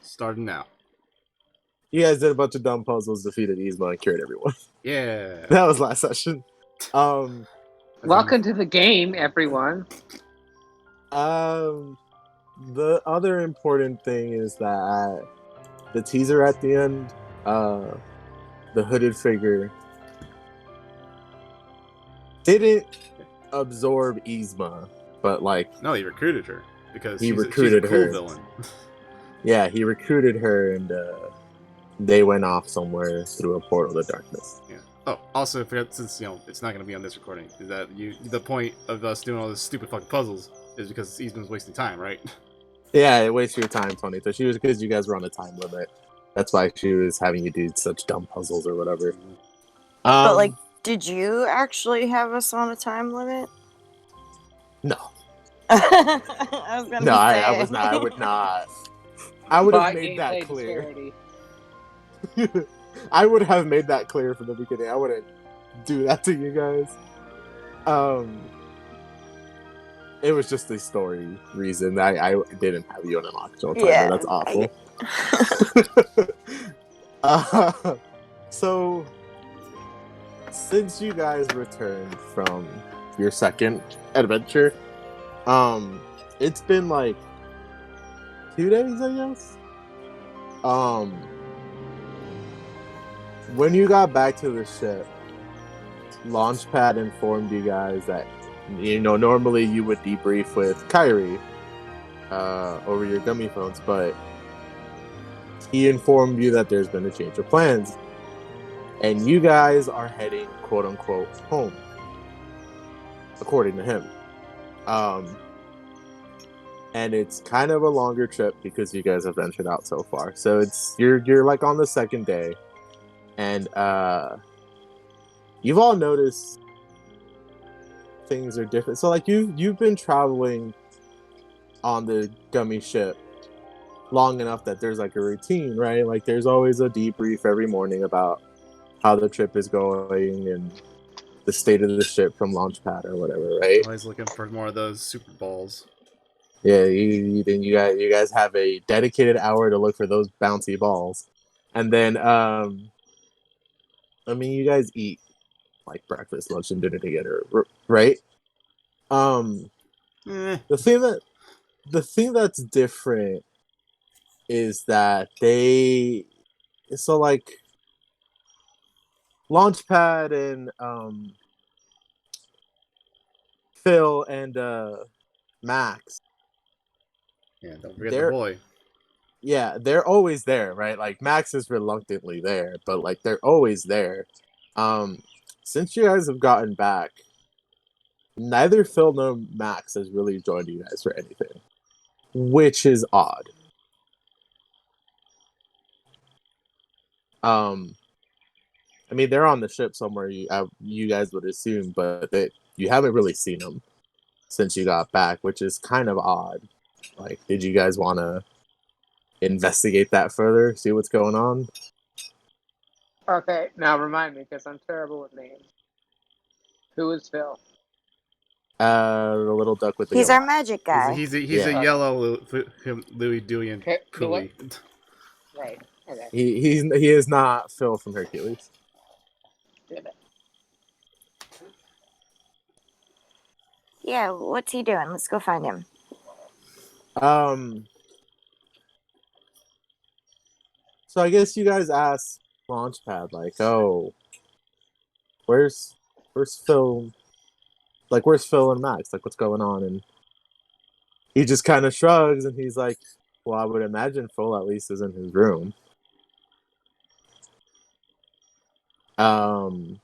starting now. You guys did a bunch of dumb puzzles, defeated Yzma, and cured everyone. Yeah. That was last session. Welcome to the game, everyone. The other important thing is that the teaser at the end, the hooded figure didn't absorb Yzma, but like no, he recruited her because he she's recruited a cool her. villain. Yeah, he recruited her, and they went off somewhere through a portal to darkness. Yeah. Oh, also, I forgot, since it's not going to be on this recording, is that the point of us doing all this stupid fucking puzzles is because Yzma's wasting time, right? Yeah, it wastes your time, Tony. So she was, because you guys were on a time limit. That's why she was having you do such dumb puzzles or whatever. But like, did you actually have us on a time limit? No. I was gonna say. I was not. I would not. I would have made that gameplay clear. disparity. I would have made that clear from the beginning. I wouldn't do that to you guys. It was just a story reason. I didn't have you on an optional timer. Yeah, That's awful. So, since you guys returned from your second adventure, it's been like 2 days, I guess. When you got back to the ship, Launchpad informed you guys that, normally you would debrief with Kyrie over your gummy phones, but he informed you that there's been a change of plans, and you guys are heading, quote unquote, home, according to him. And it's kind of a longer trip because you guys have ventured out so far. So you're like on the second day, and you've all noticed things are different. So like you've been traveling on the gummy ship long enough that there's like a routine, right? Like there's always a debrief every morning about how the trip is going and the state of the ship from Launchpad or whatever, right? Always looking for more of those super balls. Yeah, you guys have a dedicated hour to look for those bouncy balls, and then you guys eat like breakfast, lunch, and dinner together, right? The thing that's different is that like Launchpad and Phil and Max. Yeah, don't forget the boy. Yeah, they're always there, right? Like Max is reluctantly there, but like they're always there. Since you guys have gotten back, neither Phil nor Max has really joined you guys for anything, which is odd. They're on the ship somewhere. You guys would assume, but you haven't really seen them since you got back, which is kind of odd. Like, did you guys want to investigate that further? See what's going on? Okay, now remind me, because I'm terrible with names. Who is Phil? The little duck with the He's yellow our magic guy. He's a yellow Louis Dewey and Cooley. Right. Okay. He is not Phil from Hercules. Did it. Yeah, what's he doing? Let's go find him. So I guess you guys asked Launchpad, like, oh, where's Phil? Like, where's Phil and Max? Like, what's going on? And he just kind of shrugs, and he's like, well, I would imagine Phil at least is in his room. So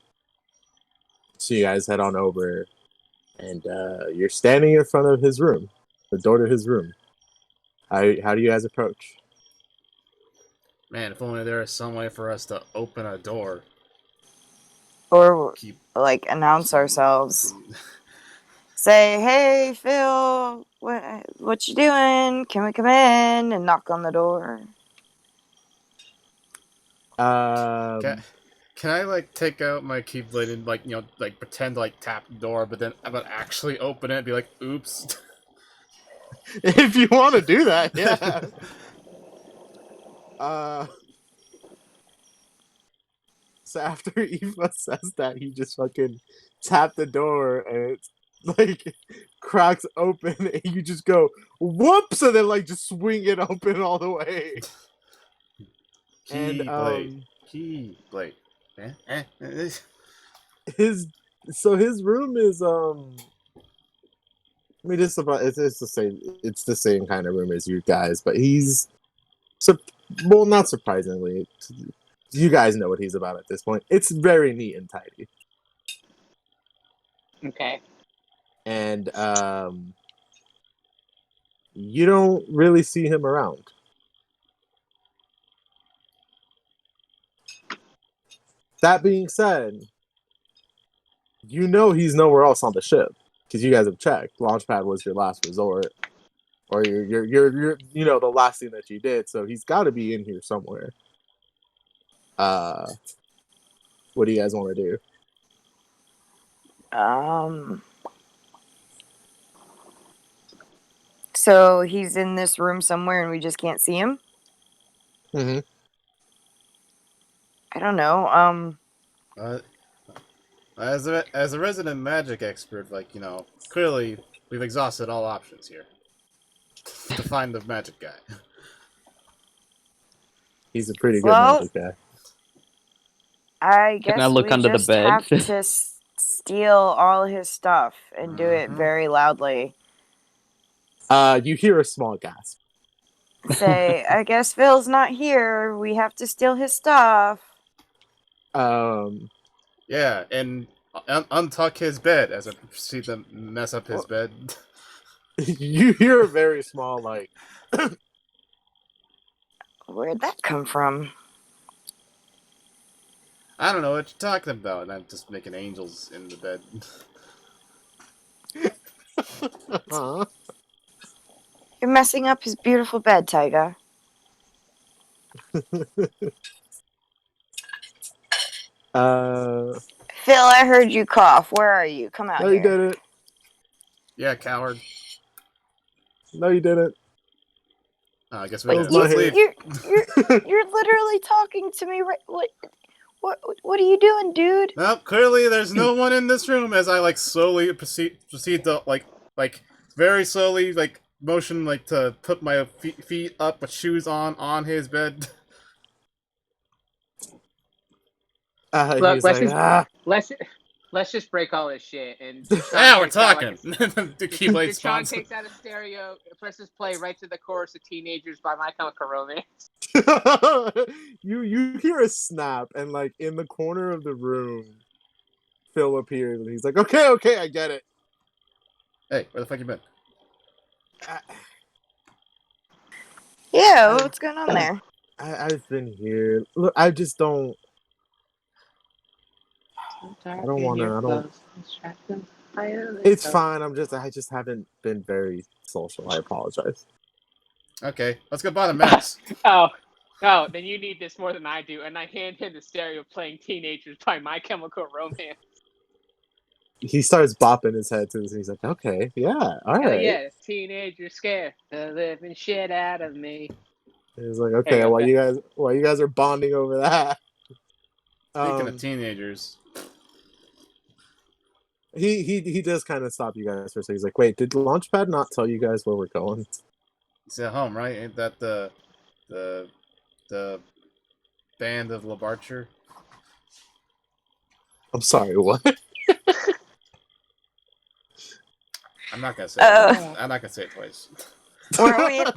you guys head on over, and you're standing in front of his room, the door to his room. How do you guys approach? Man, if only there is some way for us to open a door. Or, announce ourselves. Say, hey, Phil, what you doing? Can we come in? And knock on the door. Can I take out my Keyblade and pretend to tap the door, but then I'm gonna actually open it and be like, oops. If you want to do that, yeah. Uh, so after Eva says that, he just fucking tapped the door and it's like cracks open and you just go whoops and then like just swing it open all the way. Keyblade. Keyblade. His his room is I mean it's the same kind of room as you guys, but he's well, not surprisingly, you guys know what he's about at this point. It's very neat and tidy. Okay. And you don't really see him around. That being said, you know he's nowhere else on the ship because you guys have checked. Launchpad was your last resort, or you're you know the last thing that you did. So he's got to be in here somewhere. What do you guys want to do? So he's in this room somewhere and we just can't see him? Mm-hmm. I don't know. As a resident magic expert, like, you know, clearly we've exhausted all options here to find the magic guy. He's a pretty good Well, magic guy. I guess I look we under the just bed? have to steal all his stuff and do it very loudly. You hear a small gasp. Say, I guess Phil's not here. We have to steal his stuff. Yeah, and untuck his bed as I proceed to mess up his bed. You hear a very small, like... Where'd that come from? I don't know what you're talking about, and I'm just making angels in the bed. Huh? You're messing up his beautiful bed, Tyga. Phil, I heard you cough. Where are you? Come out No, here. you didn't. Yeah, coward. No, you didn't. Oh, I guess we Like, did. Let's leave. You're literally talking to me right... What are you doing, dude? Well, clearly there's no one in this room as I, like, slowly proceed to, like, very slowly, like, motion, like, to put my feet up with shoes on his bed. Look, like, let's just break all this shit and. Yeah, we're talking. The Keyblade Deshaun sponsor. takes out a stereo, presses play right to the chorus of "Teenagers" by My Chemical Romance. you hear a snap, and like in the corner of the room, Phil appears, and he's like, "Okay, I get it." Hey, where the fuck you been? Yeah, what's going on there? I've been here. Look, I just don't. I don't want to. It's fine. I just haven't been very social. I apologize. Okay, let's go buy the mess. Oh, then you need this more than I do, and I hand him the stereo playing "Teenagers" by My Chemical Romance. He starts bopping his head to this, and he's like, "Okay, yeah, all right." Yeah, teenagers scare the living shit out of me. He's like, "Okay, while you guys are bonding over that." Speaking of teenagers, he does kind of stop you guys for a second. He's like, "Wait, did Launchpad not tell you guys where we're going?" he's at home, right? Ain't that the band of LaBarcher? I'm sorry, what? I'm not gonna say it. I'm not gonna say it twice. Were we at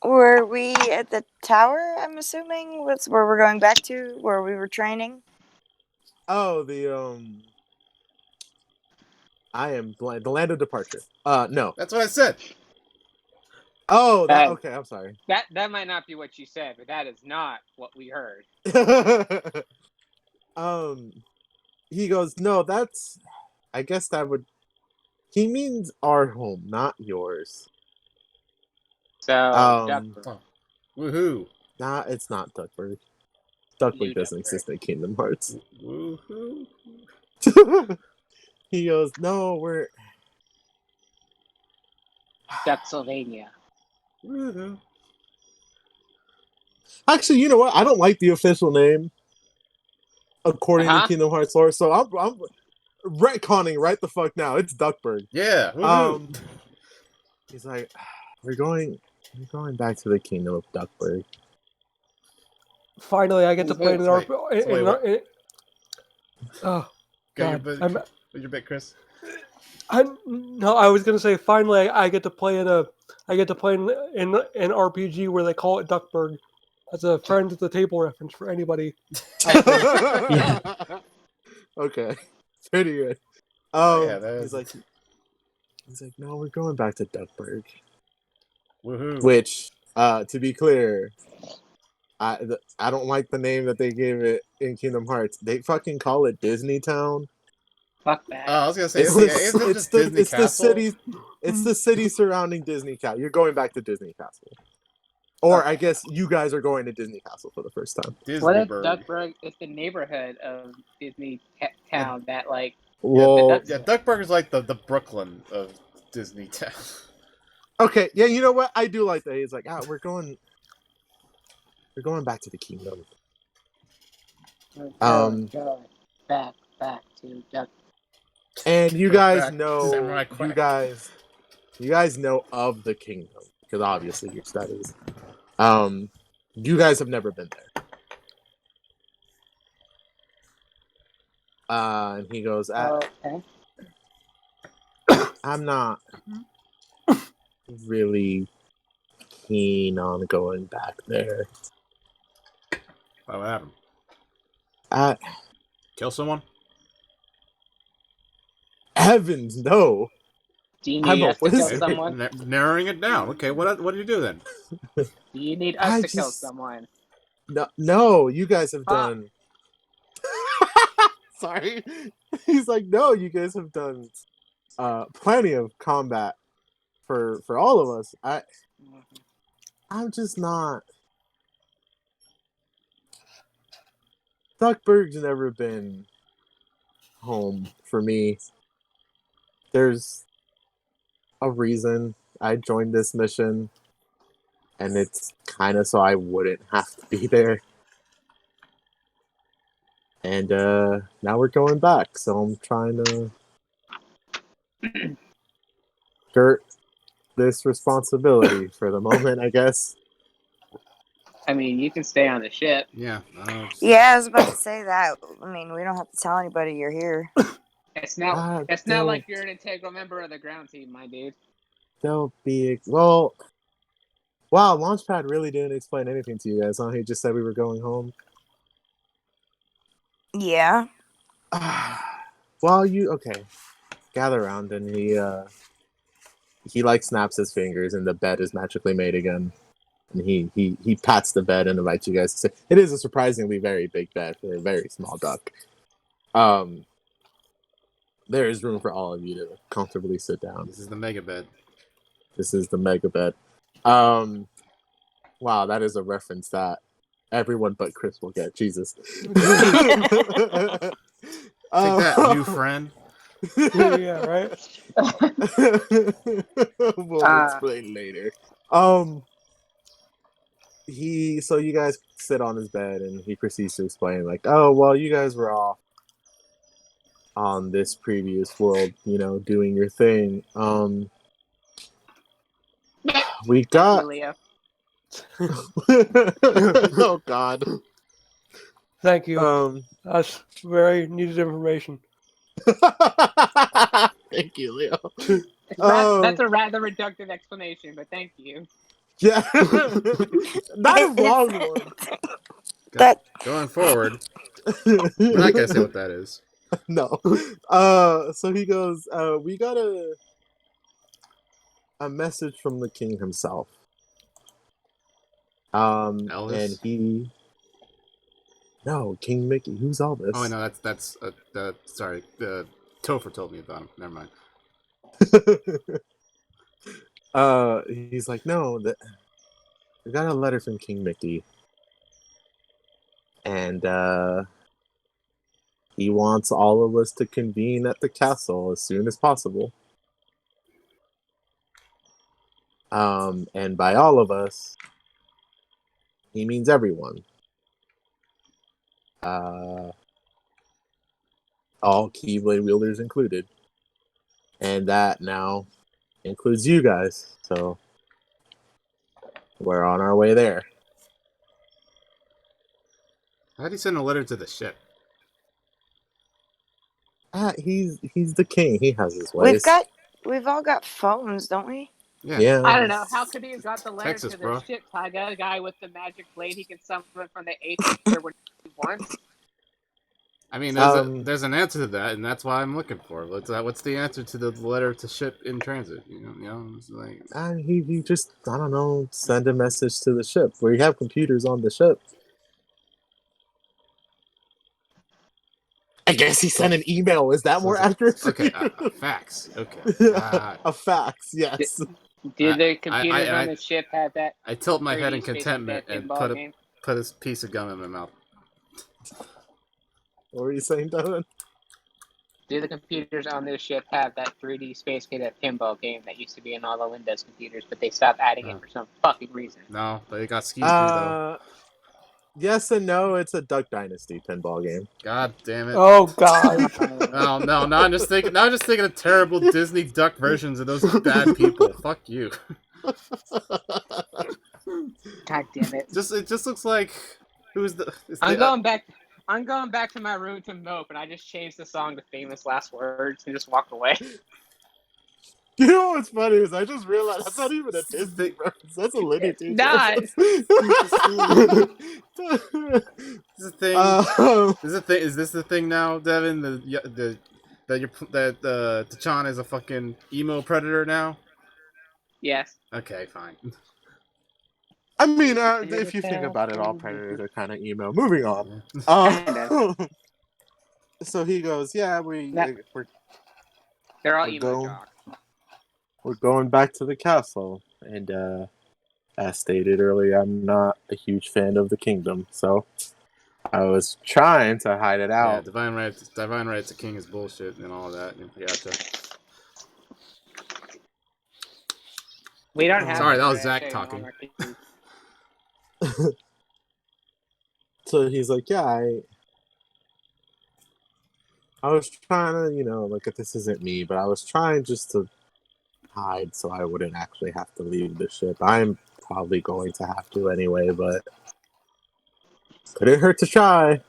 Were we at the tower, I'm assuming? That's where we're going back to, where we were training? Oh, I am blind. The land of departure. No. That's what I said. Oh, okay, I'm sorry. That might not be what you said, but that is not what we heard. He goes, "No, that's I guess that would he means our home, not yours." So, woohoo. Nah, it's not Duckburg. Duckburg doesn't exist in Kingdom Hearts. Woohoo. He goes, "No, Ducksylvania. Woohoo. Actually, you know what? I don't like the official name according to Uh-huh. Kingdom Hearts lore, so I'm retconning right the fuck now. It's Duckburg. Yeah. Woohoo. He's like, we're going back to the Kingdom of Duckburg. Finally, I get to play in an Wait, RP. Oh Get God! your bit, Chris. No, I was gonna say finally I get to play in an RPG where they call it Duckburg. That's a friend at the table reference for anybody. Yeah. Okay. Pretty good. He's like, no, we're going back to Duckburg. Woohoo. Which, to be clear, I don't like the name that they gave it in Kingdom Hearts. They fucking call it Disney Town. Fuck that. I was gonna say, It's the city surrounding Disney Castle. You're going back to Disney Castle. Or I guess you guys are going to Disney Castle for the first time. What if Duckburg is the neighborhood of Disney Town that like? Well, yeah, Duckburg is like the Brooklyn of Disney Town. Okay, yeah, you know what? I do like that. He's like, we're going back to the kingdom. Go back to Duck. And you guys know, you guys know of the kingdom because obviously your studies. You guys have never been there. And he goes, Okay. I'm not really keen on going back there. What happened? Kill someone? Heavens, no. Do you need us to kill wizard. someone? Narrowing it down. Okay, what do you do then? Do you need us to kill someone? No, you guys have done. Sorry. He's like, no, you guys have done plenty of combat for all of us. I'm just not. Duckburg's never been home for me. There's a reason I joined this mission, and it's kind of so I wouldn't have to be there. And now we're going back, so I'm trying to skirt this responsibility for the moment, I guess. I mean, you can stay on the ship. Yeah. Yeah, I was about to say that. I mean, we don't have to tell anybody you're here. It's not. It's not like you're an integral member of the ground team, my dude. They'll be well. Wow, Launchpad really didn't explain anything to you guys, huh? He just said we were going home. Yeah. Well, okay. Gather around, and he like snaps his fingers, and the bed is magically made again. And he pats the bed and invites you guys to sit. It is a surprisingly very big bed for a very small duck. There is room for all of you to comfortably sit down. This is the mega bed. This is the mega bed. Wow, that is a reference that everyone but Chris will get. Jesus. Take that, new friend. Yeah, right. We'll explain later. So you guys sit on his bed, and he proceeds to explain, like, oh, well, you guys were off on this previous world, doing your thing. We got. Oh God. Thank you. That's very needed information. Thank you, Leo. That's a rather reductive explanation, but thank you. Yeah. Not a long one. Going forward, I'm not gonna say what that is. No. So he goes, we got a message from the king himself. Elvis? And no, King Mickey. Who's Elvis? Oh, no, that's sorry. Topher told me about him. Never mind. He's like, no, we got a letter from King Mickey, and he wants all of us to convene at the castle as soon as possible. And by all of us, he means everyone. All Keyblade Wielders included. And that now includes you guys. So we're on our way there. How'd he send a letter to the ship? He's the king. He has his ways. We've all got phones, don't we? Yeah. I don't know. How could he have got the letter Texas, to the bro. ship? I got a guy with the magic blade. He can summon from the Aether when he wants. I mean, there's an answer to that, and that's why I'm looking for it. What's the answer to the letter to ship in transit? You know, it's like he just, I don't know, send a message to the ship. We have computers on the ship. I guess he sent an email. Is that more accurate? Okay, a fax. Okay. A fax, yes. Do the computers on the ship have that? I tilt my head in 3D Space contentment and Pinball game? put a piece of gum in my mouth. What were you saying, Devin? Do the computers on this ship have that 3D Space Cadet pinball game that used to be in all the Windows computers, but they stopped adding it for some fucking reason? No, but it got skewed though. Yes and no. It's a Duck Dynasty pinball game. God damn it! Oh God! No. Now I'm just thinking of terrible Disney Duck versions of those bad people. Fuck you. God damn it! It just looks like who's the? I'm going back to my room to mope, and I just changed the song to Famous Last Words and just walked away. You know what's funny is I just realized that's not even a Disney reference. That's a Looney Tunes reference. Is this the thing now, Devin? That Tachan is a fucking emo predator now? Yes. Okay, fine. I mean, if you think about it, all predators are kind of emo. Moving on. So he goes, yeah, they're all emo jocks. We're going back to the castle, and as stated earlier, I'm not a huge fan of the kingdom, so I was trying to hide it out. Yeah, divine rights, the king is bullshit and all that. Gotcha. We don't have. Sorry, that was Zach talking. So he's like, yeah, I was trying to, like, if this isn't me, but I was trying just to hide so I wouldn't actually have to leave the ship. I'm probably going to have to anyway, but couldn't hurt to try.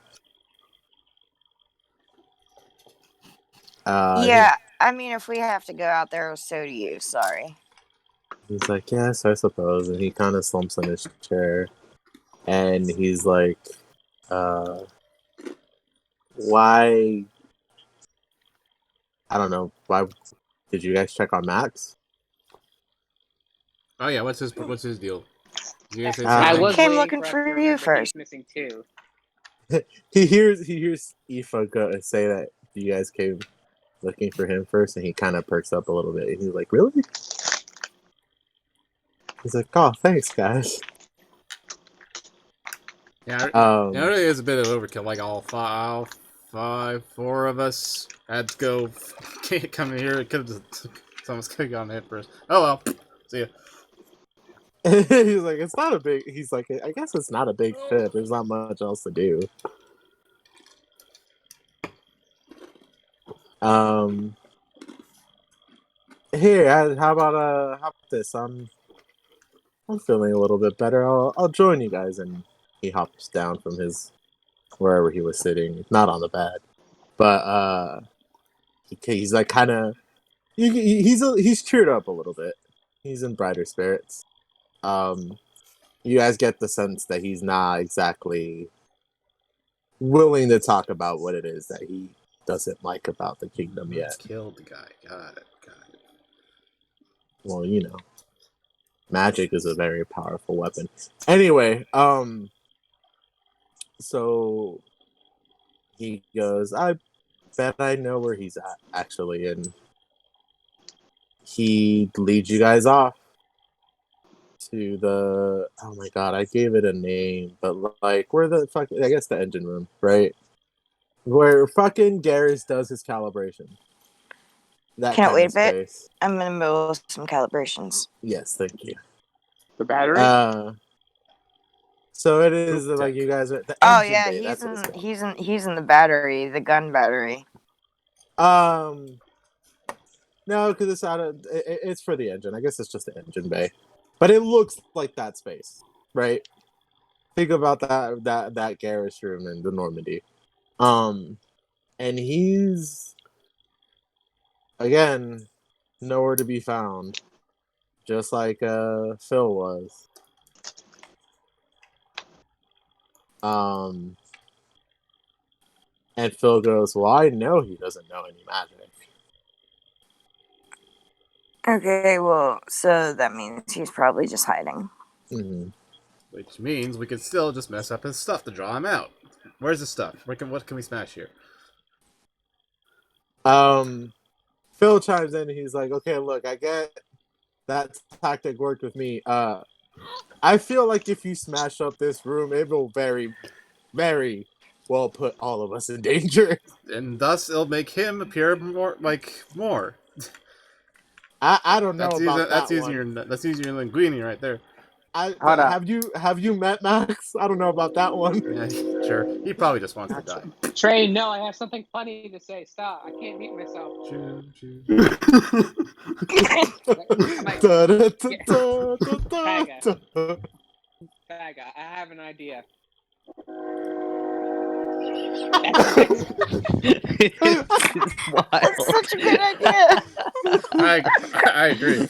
Yeah, I mean, if we have to go out there, so do you. Sorry. He's like, yes, I suppose. And he kind of slumps in his chair. And he's like, why? I don't know. Why did you guys check on Max? Oh yeah, what's his deal? You guys say I something? came looking for you first. Missing too. He hears Aoife say that you guys came looking for him first, and he kind of perks up a little bit. And he's like, really? He's like, oh, thanks, guys. Yeah, it really is a bit of overkill. Like four of us had to go. Can't come here. It could have someone's could have gone hit first. Oh well. See ya. He's like, it's not a big. He's like, I guess it's not a big ship. There's not much else to do. Here, how about this? I'm feeling a little bit better. I'll join you guys. And he hops down from his wherever he was sitting, not on the bed, but he's like kind of he's cheered up a little bit. He's in brighter spirits. You guys get the sense that he's not exactly willing to talk about what it is that he doesn't like about the kingdom yet. Killed the guy. Got it. Well, magic is a very powerful weapon. Anyway, so he goes, I bet I know where he's at, actually, and he leads you guys off to the, oh my god, I gave it a name, but like, where the fuck, I guess the engine room, right? Where fucking Garrus does his calibration. that Can't kind wait of a bit. space. I'm in the middle of some calibrations. Yes, thank you. The battery? So it is Poop like deck. you guys are the Oh engine yeah, bay. That's what it's called. he's in the battery, the gun battery. No, because it's out of it's for the engine. I guess it's just the engine bay, but it looks like that space, right? Think about that garage room in the Normandy. And he's again nowhere to be found, just like Phil was. And Phil goes, "Well, I know he doesn't know any magic." Okay, well, so that means he's probably just hiding. Mm-hmm. Which means we could still just mess up his stuff to draw him out. Where's the stuff? What can we smash here? Phil chimes in and he's like, "Okay, look, I get that tactic worked with me. I feel like if you smash up this room, it will very, very well put all of us in danger." And thus it'll make him appear more. I don't know about that one. That's using your linguini right there. Hold up. Have you met Max? I don't know about that one. Yeah, sure. He probably just wants to die. Trey, no, I have something funny to say. Stop. I can't mute myself. Baga, I have an idea. It's wild. That's such a good idea. I agree.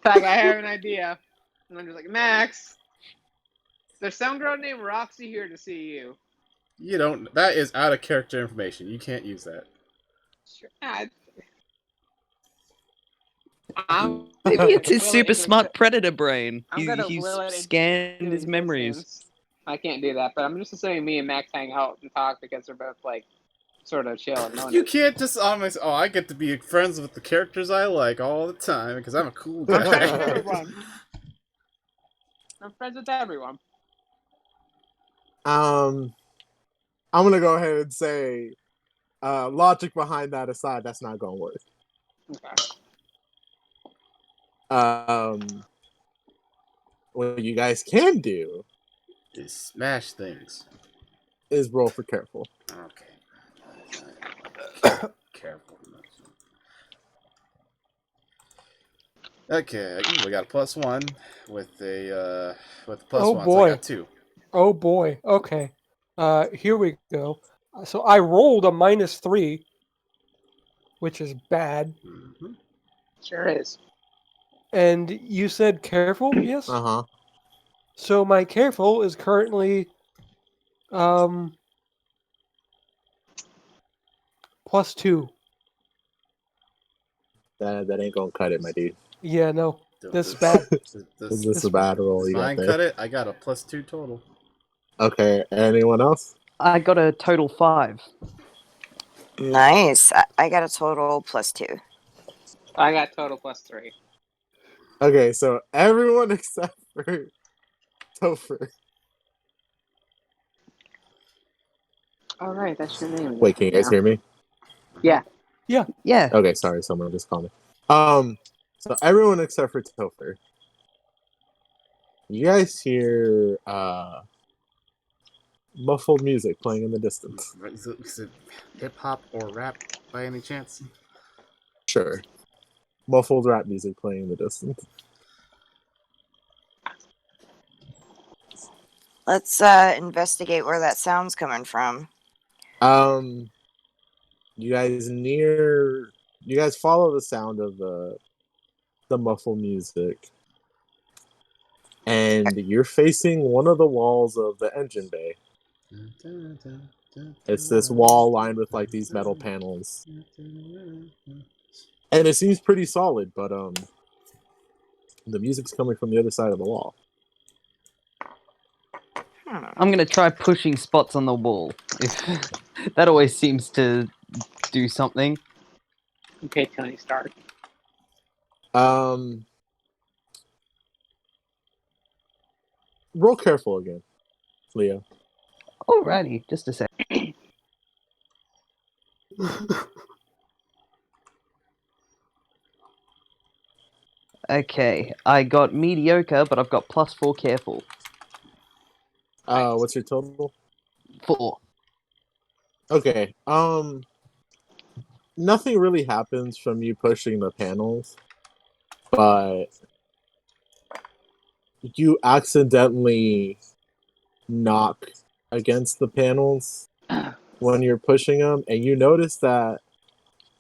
Baga, I have an idea. And I'm just like, Max, there's some girl named Roxy here to see you. You don't. That is out of character information. You can't use that. Sure. I'm Maybe it's his will it super into smart exi- predator brain. I'm gonna He's will it into scanned his memories. existence. I can't do that, but I'm just assuming me and Max hang out and talk because they're both like sort of chill. And no one You can't just almost. Oh, I get to be friends with the characters I like all the time because I'm a cool I'm friends with guy. everyone. I'm friends with everyone. I'm gonna go ahead and say, logic behind that aside, that's not gonna work. Okay. What you guys can do Is smash things. is roll for careful. Okay. Careful. Okay, we got a +1 with a plus Oh, one. boy. So I got 2. Oh boy. Okay. Here we go. So I rolled a -3, which is bad. Mm-hmm. Sure is. And you said careful, yes? Uh-huh. So my careful is currently +2. That ain't gonna cut it, my dude. Yeah, no. This is This- bad. This is a bad roll Does you got mine there. cut it? I got a +2 total. Okay, anyone else? I got a total 5. Nice. I got a total +2. I got total +3. Okay, so everyone except for Topher. All right, that's your name. Wait, can you guys hear me? Yeah. Yeah. Okay, sorry, someone just called me. So everyone except for Topher. You guys hear muffled music playing in the distance. Is it hip hop or rap by any chance? Sure. Muffled rap music playing in the distance. Let's investigate where that sound's coming from. You guys follow the sound of the muffled music. And you're facing one of the walls of the engine bay. It's this wall lined with like these metal panels. And it seems pretty solid, but the music's coming from the other side of the wall. I'm gonna try pushing spots on the wall. That always seems to do something. Okay, Tony Stark. Roll careful again, Leo. Alrighty, just a sec. Okay, I got mediocre, but I've got +4 careful. What's your total? 4. Okay. Nothing really happens from you pushing the panels, but you accidentally knock against the panels when you're pushing them, and you notice that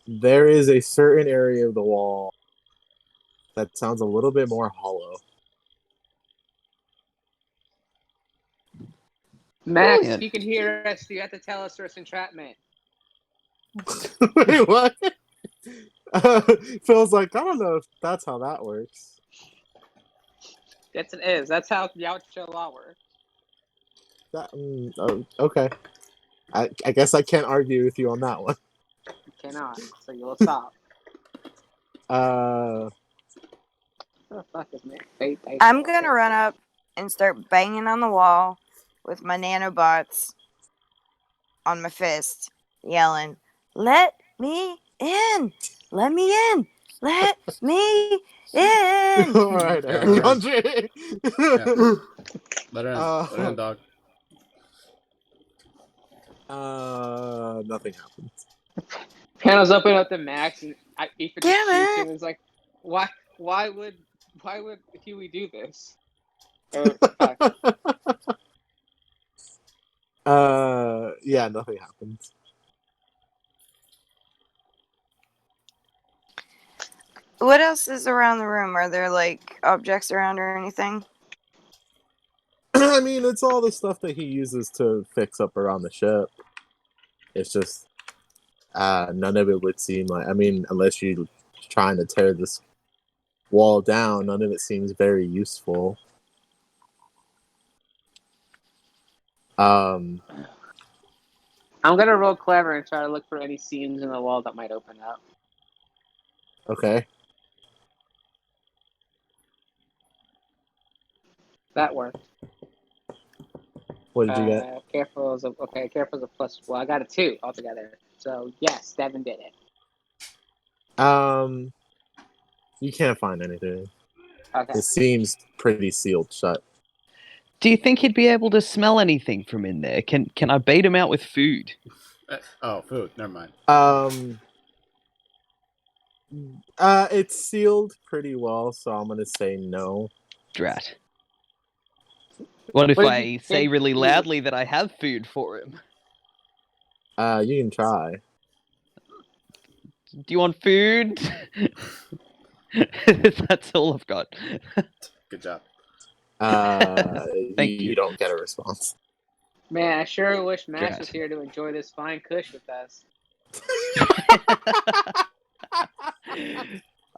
there is a certain area of the wall that sounds a little bit more hollow. Max, Brilliant. if you can hear us, you have to tell us there's entrapment. Wait, what? Phil's like, I don't know if that's how that works. Yes, it is. That's how Yautja Law works. Okay. I guess I can't argue with you on that one. You cannot, so you'll stop. Uh, What the fuck is me? I'm gonna run up and start banging on the wall with my nanobots on my fist, yelling, "Let me in! Let me in! Let me in!" all right, Yeah, Eric let Andre. Let her in, dog. Nothing happens. Panels open up to Max, and Aoife just Damn shoots it. him and is like, why would Huey do this? Yeah, nothing happens. What else is around the room? Are there like objects around or anything? I mean, it's all the stuff that he uses to fix up around the ship. It's just none of it would seem like. I mean, unless you're trying to tear this wall down, none of it seems very useful. I'm gonna roll clever and try to look for any seams in the wall that might open up. Okay. That worked. What did you get? Careful is a plus. Well, I got a 2 altogether. So yes, Devin did it. You can't find anything. Okay. It seems pretty sealed shut. Do you think he'd be able to smell anything from in there? Can I bait him out with food? Food. Never mind. It's sealed pretty well, so I'm gonna say no. Drat. What if What did I you say think really you- loudly that I have food for him? You can try. Do you want food? That's all I've got. Good job. Thank you. You don't get a response. Man, I sure wish Max Drat. was here to enjoy this fine kush with us.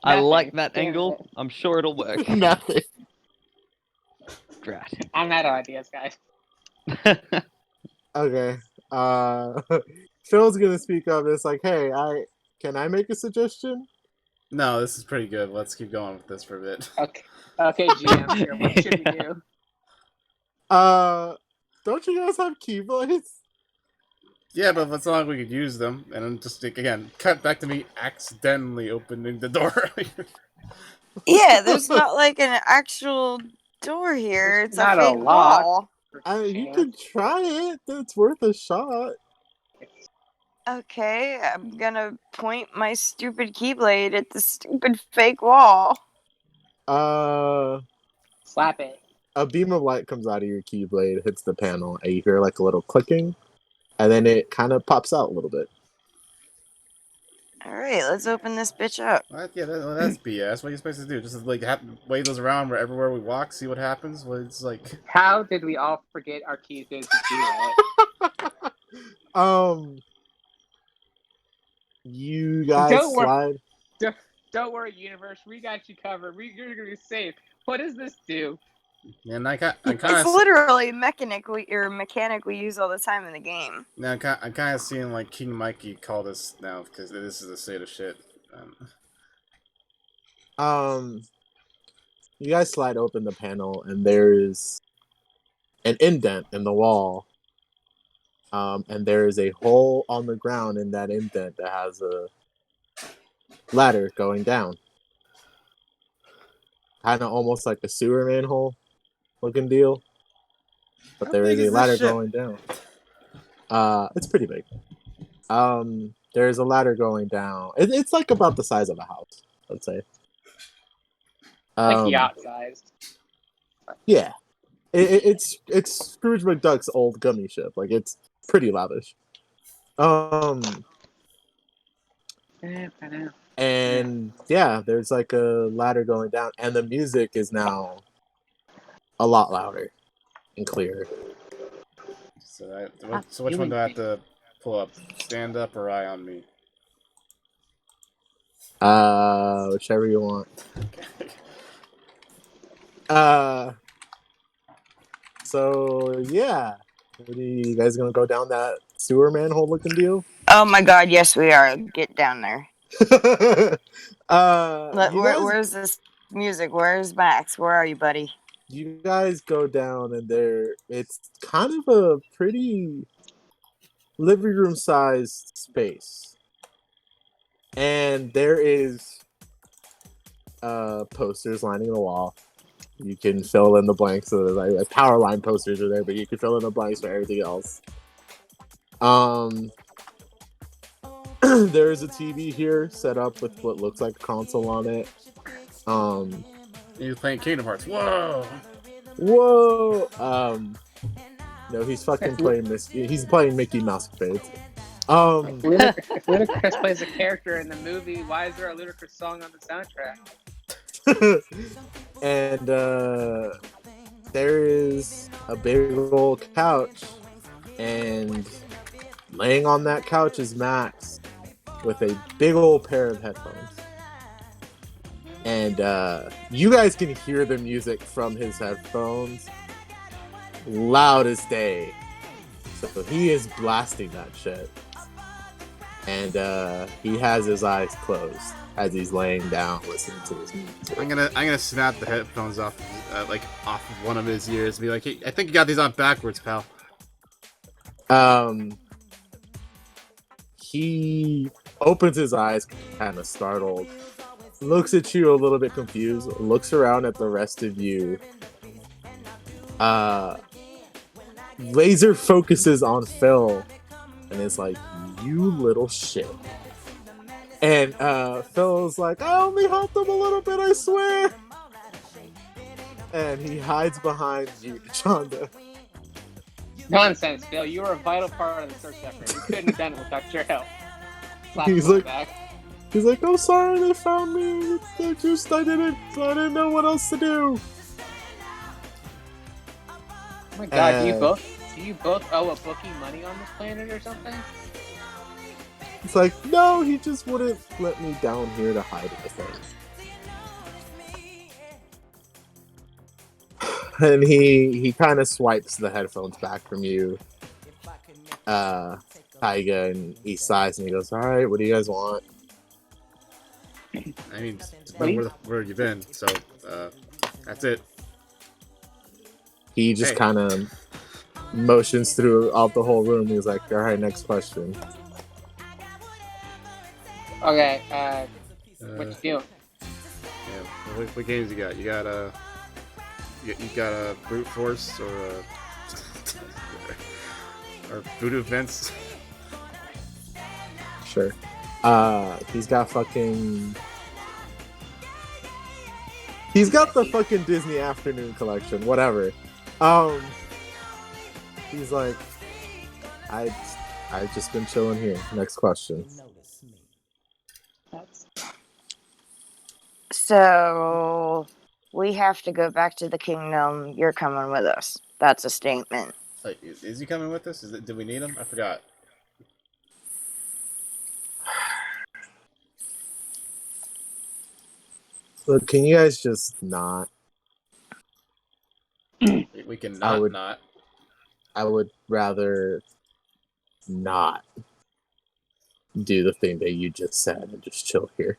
I like Nothing. that Damn angle. it. I'm sure it'll work. Nothing. Drat. I'm out of ideas, guys. Okay. Phil's gonna speak up. It's like, hey, can I make a suggestion? No, this is pretty good. Let's keep going with this for a bit. Okay, GM, sure. What should we do? Don't you guys have keyblades? Yeah, but it's not like we could use them. And then just again, cut back to me accidentally opening the door. Yeah, there's not like an actual door here. It's Not a a fake lot. wall. You could try it. It's worth a shot. Okay, I'm gonna point my stupid keyblade at the stupid fake wall. Slap it. A beam of light comes out of your keyblade, hits the panel, and you hear like a little clicking, and then it kind of pops out a little bit. Alright, let's open this bitch up. What? Yeah, that's BS. What are you supposed to do? Just like wave those around everywhere we walk, see what happens? Well, it's like. How did we all forget our keys did to do it? You guys slide. Don't worry, universe. We got you covered. You're gonna be safe. What does this do? And I kind It's of literally a mechanic we use all the time in the game. now I'm kind of seeing like King Mikey call this now because this is the state of shit. You guys slide open the panel, and there's an indent in the wall And there is a hole on the ground in that indent that has a ladder going down. Kind of almost like a sewer manhole looking deal. But How there big is a is this ladder ship? going down. It's pretty big. There's a ladder going down. It's like about the size of a house, let's say. Like yacht sized. Yeah. It's Scrooge McDuck's old gummy ship. Like, it's pretty lavish. And yeah, there's like a ladder going down, and the music is now a lot louder and clearer. So, which one do I have to pull up? Stand up or eye on me? Whichever you want. So yeah, what are you guys gonna go down that sewer manhole looking deal? Oh my god, yes we are. Get down there. Where's this music? Where's Max? Where are you, buddy? You guys go down, and it's kind of a pretty living room sized space, and there is posters lining the wall. You can fill in the blanks. So like power line posters are there, but you can fill in the blanks for everything else. There is a TV here set up with what looks like a console on it. He's playing Kingdom Hearts. Whoa! No, he's fucking playing He's playing Mickey Mouse Spades. If Ludacris plays a character in the movie, why is there a Ludacris song on the soundtrack? And there is a big old couch, and laying on that couch is Max with a big old pair of headphones. And you guys can hear the music from his headphones loud as day. So he is blasting that shit. And he has his eyes closed as he's laying down listening to his music. I'm gonna snap the headphones off of one of his ears and be like, hey, I think you got these on backwards, pal. He opens his eyes, kind of startled, looks at you a little bit confused, looks around at the rest of you, laser focuses on Phil, and is like, you little shit. And Phil's like, I only helped him a little bit, I swear. And he hides behind you, Chanda. Nonsense, Phil. You were a vital part of the search effort. You couldn't have done it without your help. Slap He's him like, back. He's like, oh, sorry, they found me. I didn't know what else to do. Oh my god, do you both owe a bookie money on this planet or something? It's like, no, he just wouldn't let me down here to hide with him. And he kind of swipes the headphones back from you, Taiga, and he sighs and he goes, alright, what do you guys want? I mean, where you been, so, that's it. He just kind of motions throughout the whole room. He's like, alright, next question. Okay, what you doing? Yeah, what games you got? You got a brute force or or voodoo events? Sure. He's got the fucking Disney Afternoon collection, whatever. He's like, I've just been chilling here. Next question. So we have to go back to the kingdom. You're coming with us. That's a statement. Like, is he coming with us? Do we need him? I forgot. Look, can you guys just not? We can not. I would rather not do the thing that you just said and just chill here.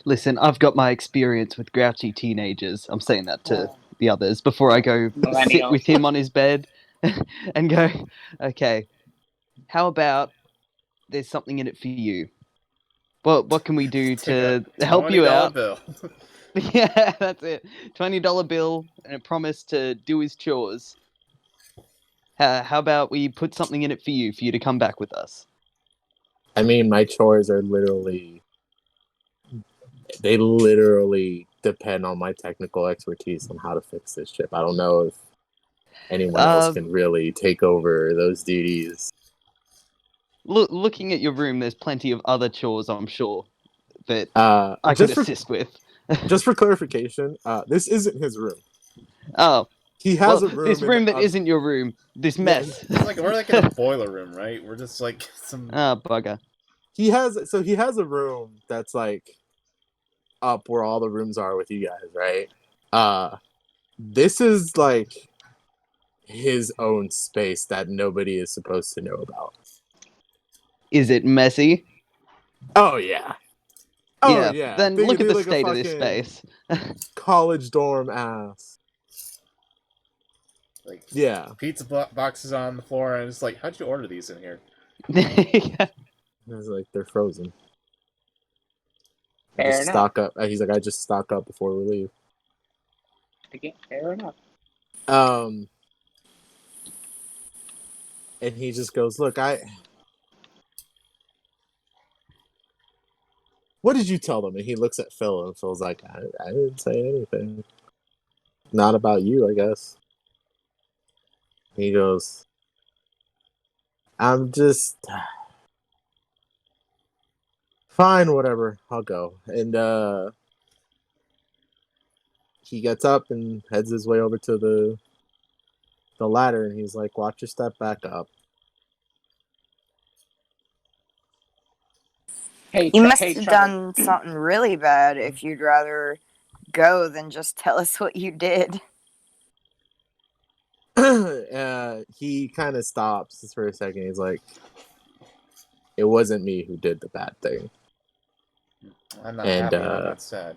Listen, I've got my experience with grouchy teenagers. I'm saying that to the others before I go sit with him on his bed and go, okay, how about there's something in it for you? What can we do Take a to help you $20 out? bill. Yeah, that's it. $20 bill and a promise to do his chores. How about we put something in it for you to come back with us? I mean, my chores are they literally depend on my technical expertise on how to fix this ship. I don't know if anyone else can really take over those duties. Looking at your room, there's plenty of other chores, I'm sure, that I could assist with. Just for clarification, this isn't his room. Oh, He has a room. this room that isn't your room. This mess. We're like in a boiler room, right? We're just like some. Ah, bugger. He has a room that's like up where all the rooms are with you guys, right? This is like his own space that nobody is supposed to know about. Is it messy? Oh yeah. Oh yeah. Then look at the like state of this space. College dorm ass. Like yeah. Pizza boxes on the floor, and it's like, how'd you order these in here? Yeah. It's like they're frozen. Fair enough. Stock up. He's like, I just stock up before we leave. Again, fair enough. And he just goes, look, what did you tell them? And he looks at Phil, and Phil's like, I didn't say anything. Not about you, I guess. He goes, I'm just... Fine, whatever. I'll go. And he gets up and heads his way over to the ladder, and he's like, watch your step back up. You must have done something really bad if you'd rather go than just tell us what you did. He kind of stops for a second. He's like, it wasn't me who did the bad thing. I'm not happy. I'm not sad.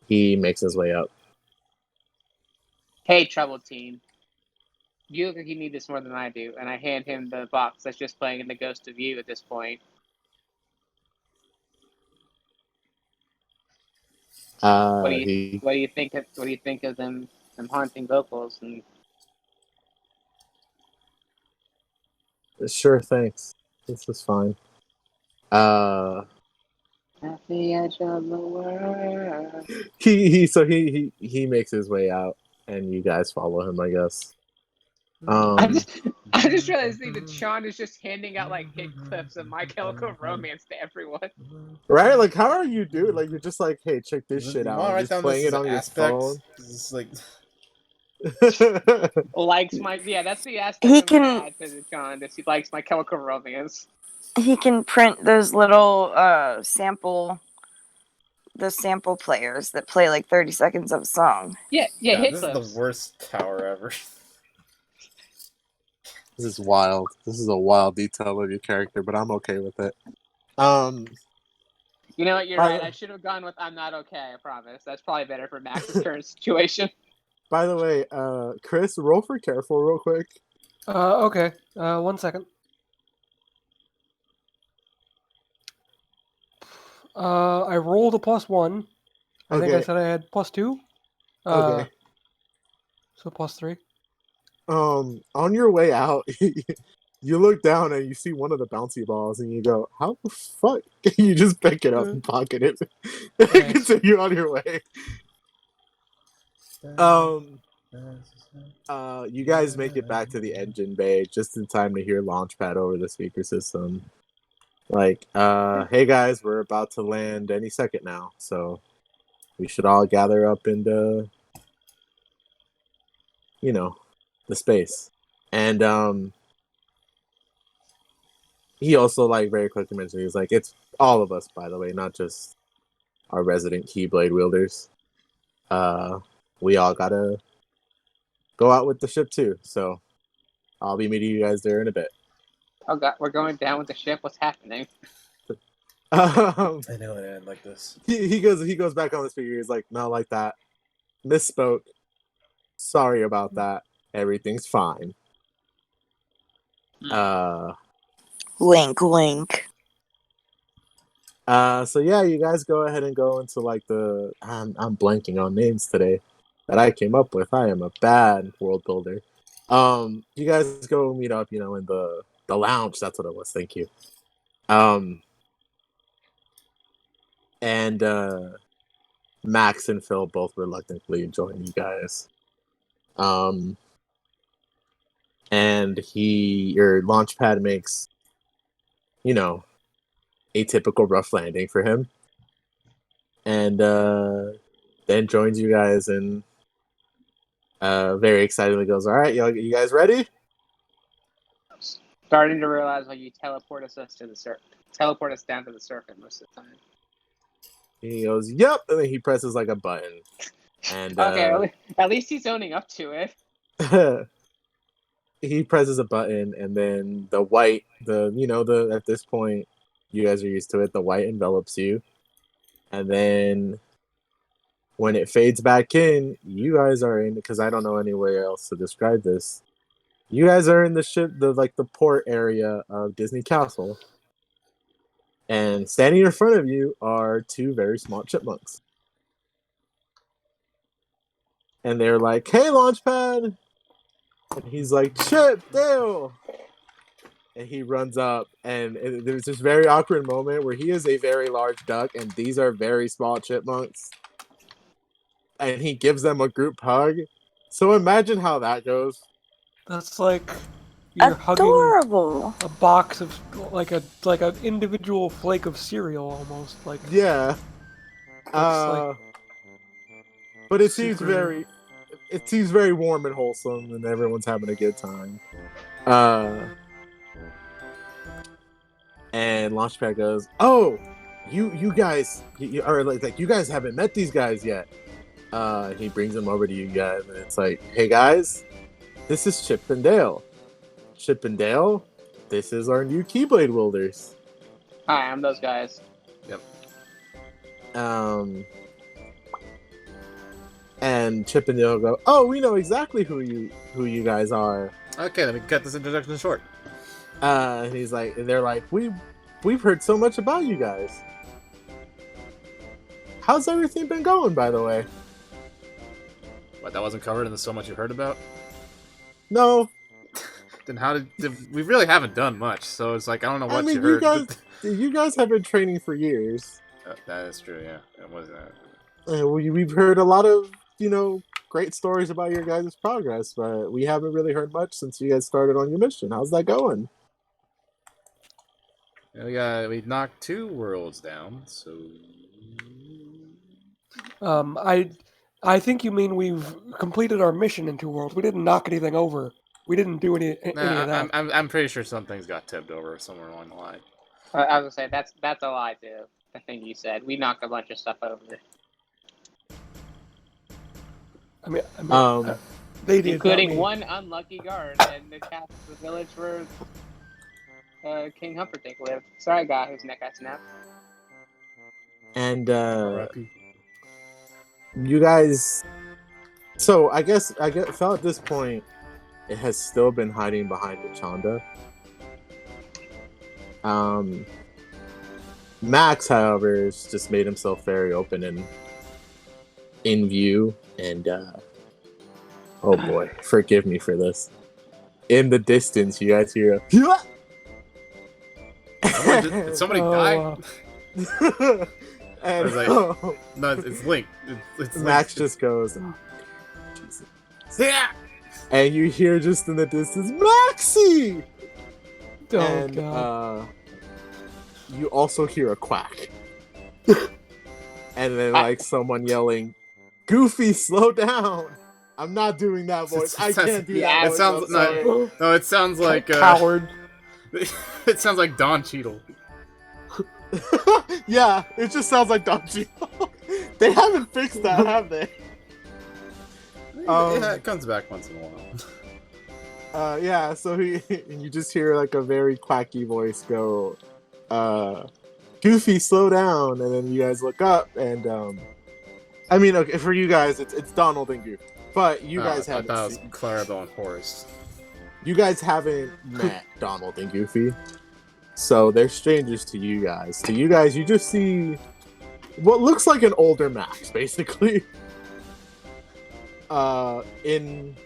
He makes his way up. Hey, Trouble Team. You look like you need this more than I do, and I hand him the box that's just playing in the Ghost of You at this point. What do you think of them haunting vocals? And sure, thanks. This is fine. At the edge of the world. He makes his way out, and you guys follow him, I guess. I just realized that Sean is just handing out like hit clips of My Chemical Romance to everyone. Right? Like, how are you doing? Like, you're just like, hey, check this shit out. Right, just playing it on your phone. It's like likes my that's the aspect He of can my ad to Sean. He likes My Chemical Romance. He can print those little sample players that play like 30 seconds of a song. Yeah, hit this clips. is the worst tower ever. This is wild. This is a wild detail of your character, but I'm okay with it. You know what? You're right. I should have gone with I'm not okay. I promise. That's probably better for Max's current situation. By the way, Chris, roll for careful real quick. Okay. 1 second. I rolled a +1. I think I said I had +2. Okay. So +3. On your way out, you look down and you see one of the bouncy balls, and you go, "How the fuck?" You just pick it up and pocket it, and continue on your way. You guys make it back to the engine bay just in time to hear Launchpad over the speaker system. Like, hey guys, we're about to land any second now, so we should all gather up in the space. And he also like very quickly mentioned, he's like, it's all of us, by the way, not just our resident Keyblade Wielders. We all gotta go out with the ship too, so I'll be meeting you guys there in a bit. Oh god, we're going down with the ship. What's happening? I know it ended like this. He goes back on the speaker. He's like, not like that. Misspoke. Sorry about that. Everything's fine. Wink, wink. So yeah, you guys go ahead and go into like the I'm blanking on names today that I came up with. I am a bad world builder. You guys go meet up, in the lounge. That's what it was. Thank you. And Max and Phil both reluctantly join you guys. And your launchpad makes, a typical rough landing for him. And then joins you guys and very excitedly goes, "All right, you guys ready?" Starting to realize why you teleport us down to the surface most of the time. He goes, "Yep," and then he presses like a button. And okay, at least he's owning up to it. He presses a button, and then the white, at this point, you guys are used to it. The white envelops you, and then when it fades back in, you guys are in, because I don't know anywhere else to describe this. You guys are in the port area of Disney Castle. And standing in front of you are two very smart chipmunks. And they're like, "Hey, Launchpad!" And he's like, "Chip, Dale!" And he runs up, and there's this very awkward moment where he is a very large duck, and these are very small chipmunks. And he gives them a group hug. So imagine how that goes. That's like you're Adorable. hugging a box of like an individual flake of cereal almost. Like Yeah. like But it super- seems very warm and wholesome, and everyone's having a good time. And Launchpad goes, "Oh, you guys, you guys haven't met these guys yet." He brings them over to you guys, and it's like, "Hey guys, this is Chip and Dale. Chip and Dale, this is our new Keyblade Wielders." Hi, I'm those guys. Yep. And Chip and Dale go, "Oh, we know exactly who you guys are." Okay, let me cut this introduction short. And they're like, we've heard so much about you guys. How's everything been going, by the way? What, that wasn't covered in the So Much You Heard About? No. Then how did we really haven't done much, so it's like I don't know what you you heard. you guys have been training for years. That is true, yeah. It was that. We've heard a lot of, great stories about your guys' progress, but we haven't really heard much since you guys started on your mission. How's that going? We knocked 2 worlds down, so I think you mean we've completed our mission in 2 worlds. We didn't knock anything over. We didn't do any of that. I'm pretty sure some things got tipped over somewhere along the line. I was gonna say that's a lie too. The thing you said, we knocked a bunch of stuff over. I mean they did, including one unlucky guard and the village where King Humperdinck lived. Sorry, guy whose neck I snapped. And you guys. So I guess felt at this point, it has still been hiding behind the Chanda. Max, however, has just made himself very open and in view, and oh boy, forgive me for this. In the distance, you guys hear Did somebody die? And no, it's Link. It's Max Link. just goes, yeah, and you hear just in the distance, Maxie. Oh and god. You also hear a quack. And then someone yelling, "Goofy, slow down." I'm not doing that voice. I can't do that voice. It sounds like coward. It sounds like Don Cheadle. Yeah, it just sounds like Don Cheadle. They haven't fixed that, have they? Yeah, it comes back once in a while. Yeah, so you just hear a very quacky voice go, "Goofy, slow down," and then you guys look up, and okay, for you guys, it's Donald and Goofy. But you guys I haven't thought it was seen, Clarabelle and Horace. you guys haven't met Donald and Goofy, so they're strangers to you guys. To you guys, you just see what looks like an older Max, basically. In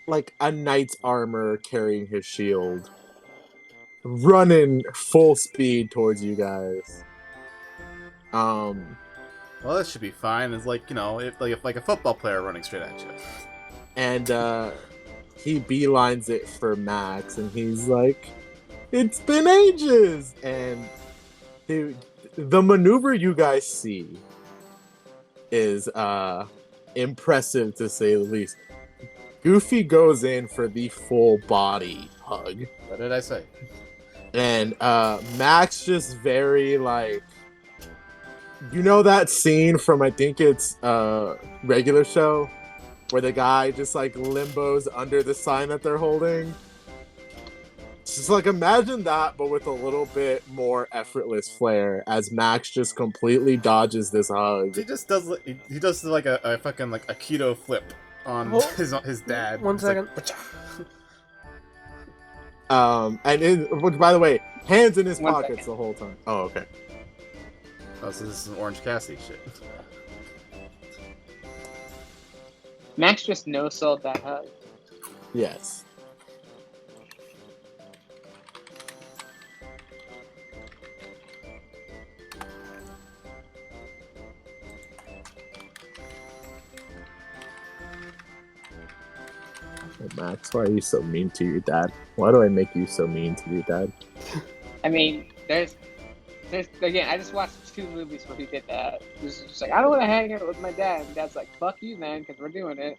like a knight's armor, carrying his shield, running full speed towards you guys. Well, that should be fine. It's like, you know, if like a football player running straight at you. And he beelines it for Max, and he's like, "It's been ages!" And the maneuver you guys see is impressive to say the least. Goofy goes in for the full body hug. What did I say? And Max just very like, you know that scene from, I think it's Regular Show, where the guy just like limbos under the sign that they're holding? Just like imagine that, but with a little bit more effortless flair, as Max just completely dodges this hug. He does like a fucking like a keto flip on his dad. One It's second. Which, by the way, hands in his 1 pockets second. the whole time. Oh, okay. Oh, so this is Orange Cassidy shit. Max just no-sold that hug. Yes. Hey, Max, why are you so mean to your dad? Why do I make you so mean to your dad? I mean, there's again. I just watched 2 movies where he did that. He was just like, I don't want to hang out with my dad. And Dad's like, fuck you, man, because we're doing it.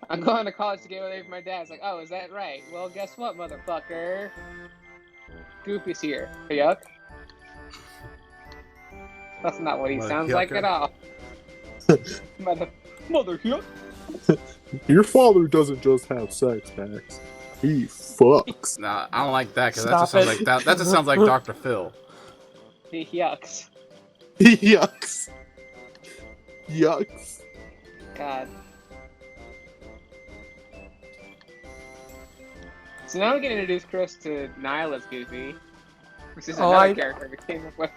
I'm going to college to get away from my dad. It's like, oh, is that right? Well, guess what, motherfucker? Goofy's here. Yuck. That's not what he sounds like at all. Mother yuck. Your father doesn't just have sex, Max. He fucks. Nah, I don't like that because that Stop just sounds it. like that just sounds like Dr. Phil. He yucks. He yucks. Yucks. God. So now we can introduce Chris to Nihilus Goofy, which is another character we came up with.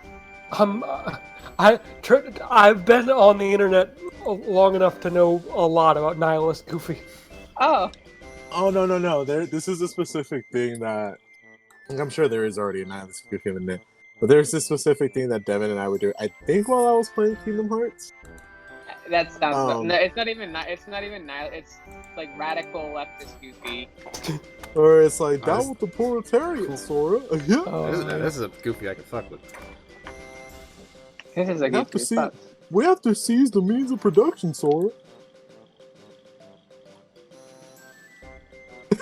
I've been on the internet long enough to know a lot about Nihilist Goofy. Oh, Oh, no. This is a specific thing that... I'm sure there is already a Nihilus Goofy in it. But there's this specific thing that Devin and I would do, I think, while I was playing Kingdom Hearts. that sounds. No, it's not even Nihilus. It's like radical leftist Goofy. Or it's like, down Nice. with the proletariat, Sora. Yeah. This is a Goofy I can fuck with. This is a We have to Goofy. see- Fuck. We have to seize the means of production, Sora.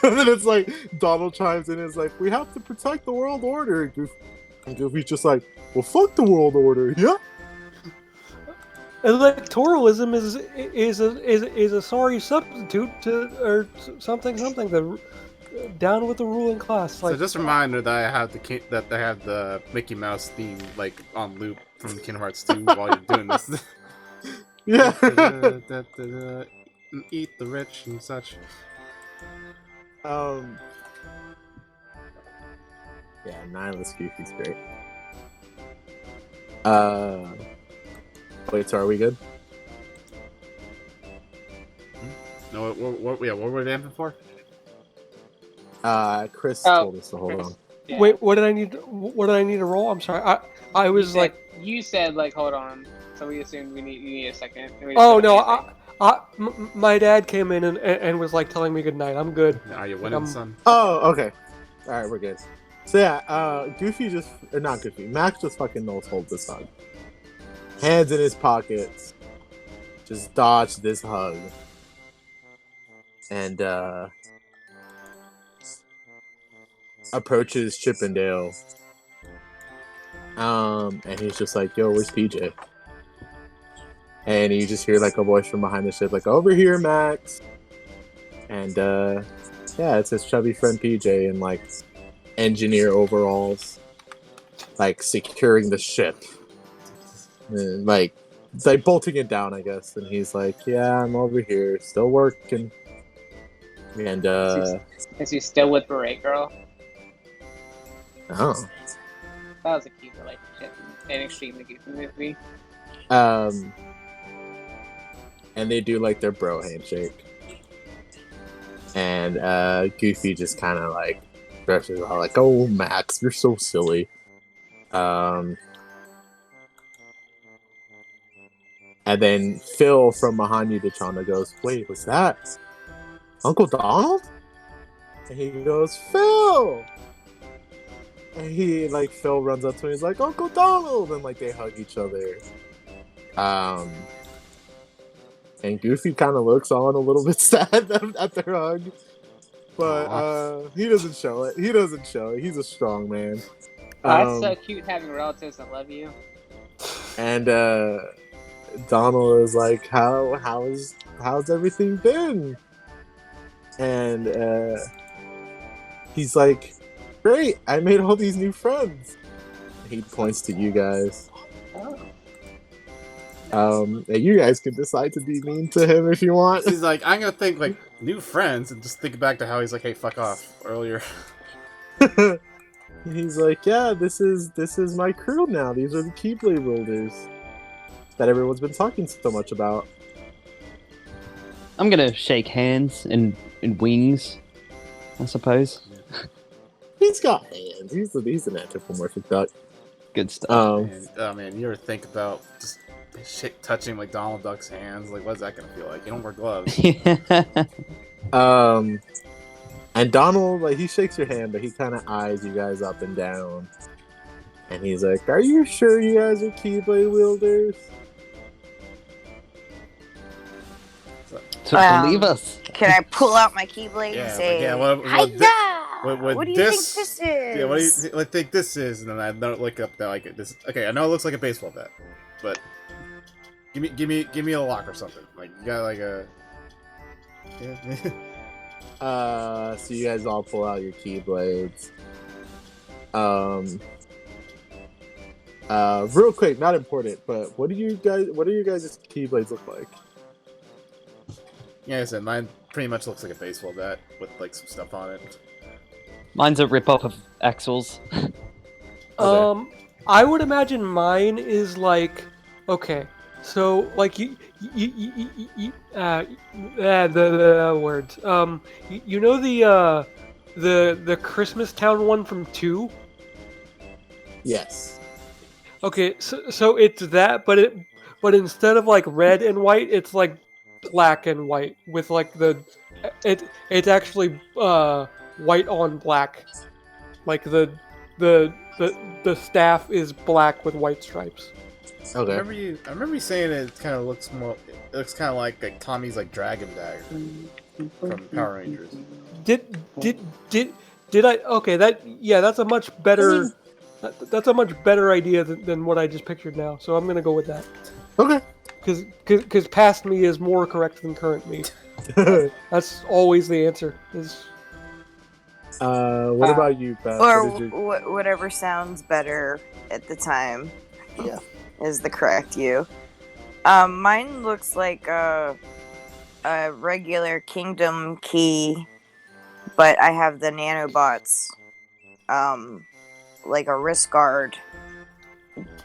And then it's like, Donald chimes in and is like, we have to protect the world order. And Goofy's just like, well, fuck the world order, yeah? Electoralism is a sorry substitute to or something the down with the ruling class. So just a reminder that I have the Mickey Mouse theme like on loop from Kingdom Hearts 2 while you're doing this. Yeah. Eat the rich and such. Yeah, Nihilus Goofy's great. Wait, so are we good? No, what were they aiming for? Chris Oh, told us to hold Chris. on. Yeah. Wait, what did I need? What did I need to roll? I'm sorry. I was like, You said like, hold on. So we assumed you need a second. And we just oh said, no, okay. my dad came in and was like telling me good night. I'm good. Are you winning, Um, son? Oh, okay. Alright, we're good. So yeah, Goofy just, or not Goofy, Max just fucking knows hold this hug. Hands in his pockets. Just dodge this hug. And, approaches Chippendale. And he's just like, yo, where's PJ? And you just hear like a voice from behind the ship, like, over here, Max. And, yeah, it's his chubby friend PJ in like engineer overalls, like securing the ship. And, like like bolting it down, I guess. And he's like, "Yeah, I'm over here, still working." And Is he still with Beret Girl? oh, That was a cute relationship in an extremely goofy movie. and they do like their bro handshake. And Goofy just kind of like brushes out like, "Oh, Max, you're so silly." And then Phil from behind Udachana goes, "Wait, was that Uncle Donald?" And he goes, "Phil!" And he, like, Phil runs up to him, he's like, "Uncle Donald!" And, like, they hug each other. And Goofy kind of looks on a little bit sad at their hug. But he doesn't show it. He doesn't show it. He's a strong man. That's so cute having relatives that love you. And Donald is like, how's everything been? And he's like, "Great, I made all these new friends." He points to you guys. And you guys can decide to be mean to him if you want. He's like, I'm gonna think like new friends and just think back to how he's like, "Hey, fuck off" earlier. He's like, "Yeah, this is my crew now. These are the Keyblade Wielders that everyone's been talking so much about." I'm gonna shake hands and wings, I suppose. He's got hands. He's an anthropomorphic duck. Good stuff. Man, you ever think about just touching like Donald Duck's hands? Like, what's that gonna feel like? You don't wear gloves. And Donald, like, he shakes your hand, but he kind of eyes you guys up and down. And he's like, "Are you sure you guys are Keyblade Wielders?" So believe us. Can I pull out my Keyblade and say, what do you think this is? Yeah, what do you think this is? And then I don't look up that like this. Okay, I know it looks like a baseball bat, but give me a lock or something. Like, you got like a. Yeah. So you guys all pull out your Keyblades. Real quick, not important, but what do you guys' Keyblades look like? Yeah, like I said, mine pretty much looks like a baseball bat with like some stuff on it. Mine's a rip-off of Axel's. Okay. I would imagine mine is like, okay, so like the words. You know the Christmas Town one from 2? Yes. Okay, so it's that, but instead of like red and white, it's like black and white with like it's actually white on black, like the staff is black with white stripes. Okay. I remember you saying it kind of looks more. It looks kind of like Tommy's like dragon dagger from Power Rangers. Did I? Okay, that's a much better. That's a much better idea than what I just pictured now. So I'm gonna go with that. Okay. Because past me is more correct than current me. That's always the answer. What about you, Beth? Or whatever sounds better at the time. Yeah. Is the correct you. Mine looks like a regular Kingdom key, but I have the nanobots, like a wrist guard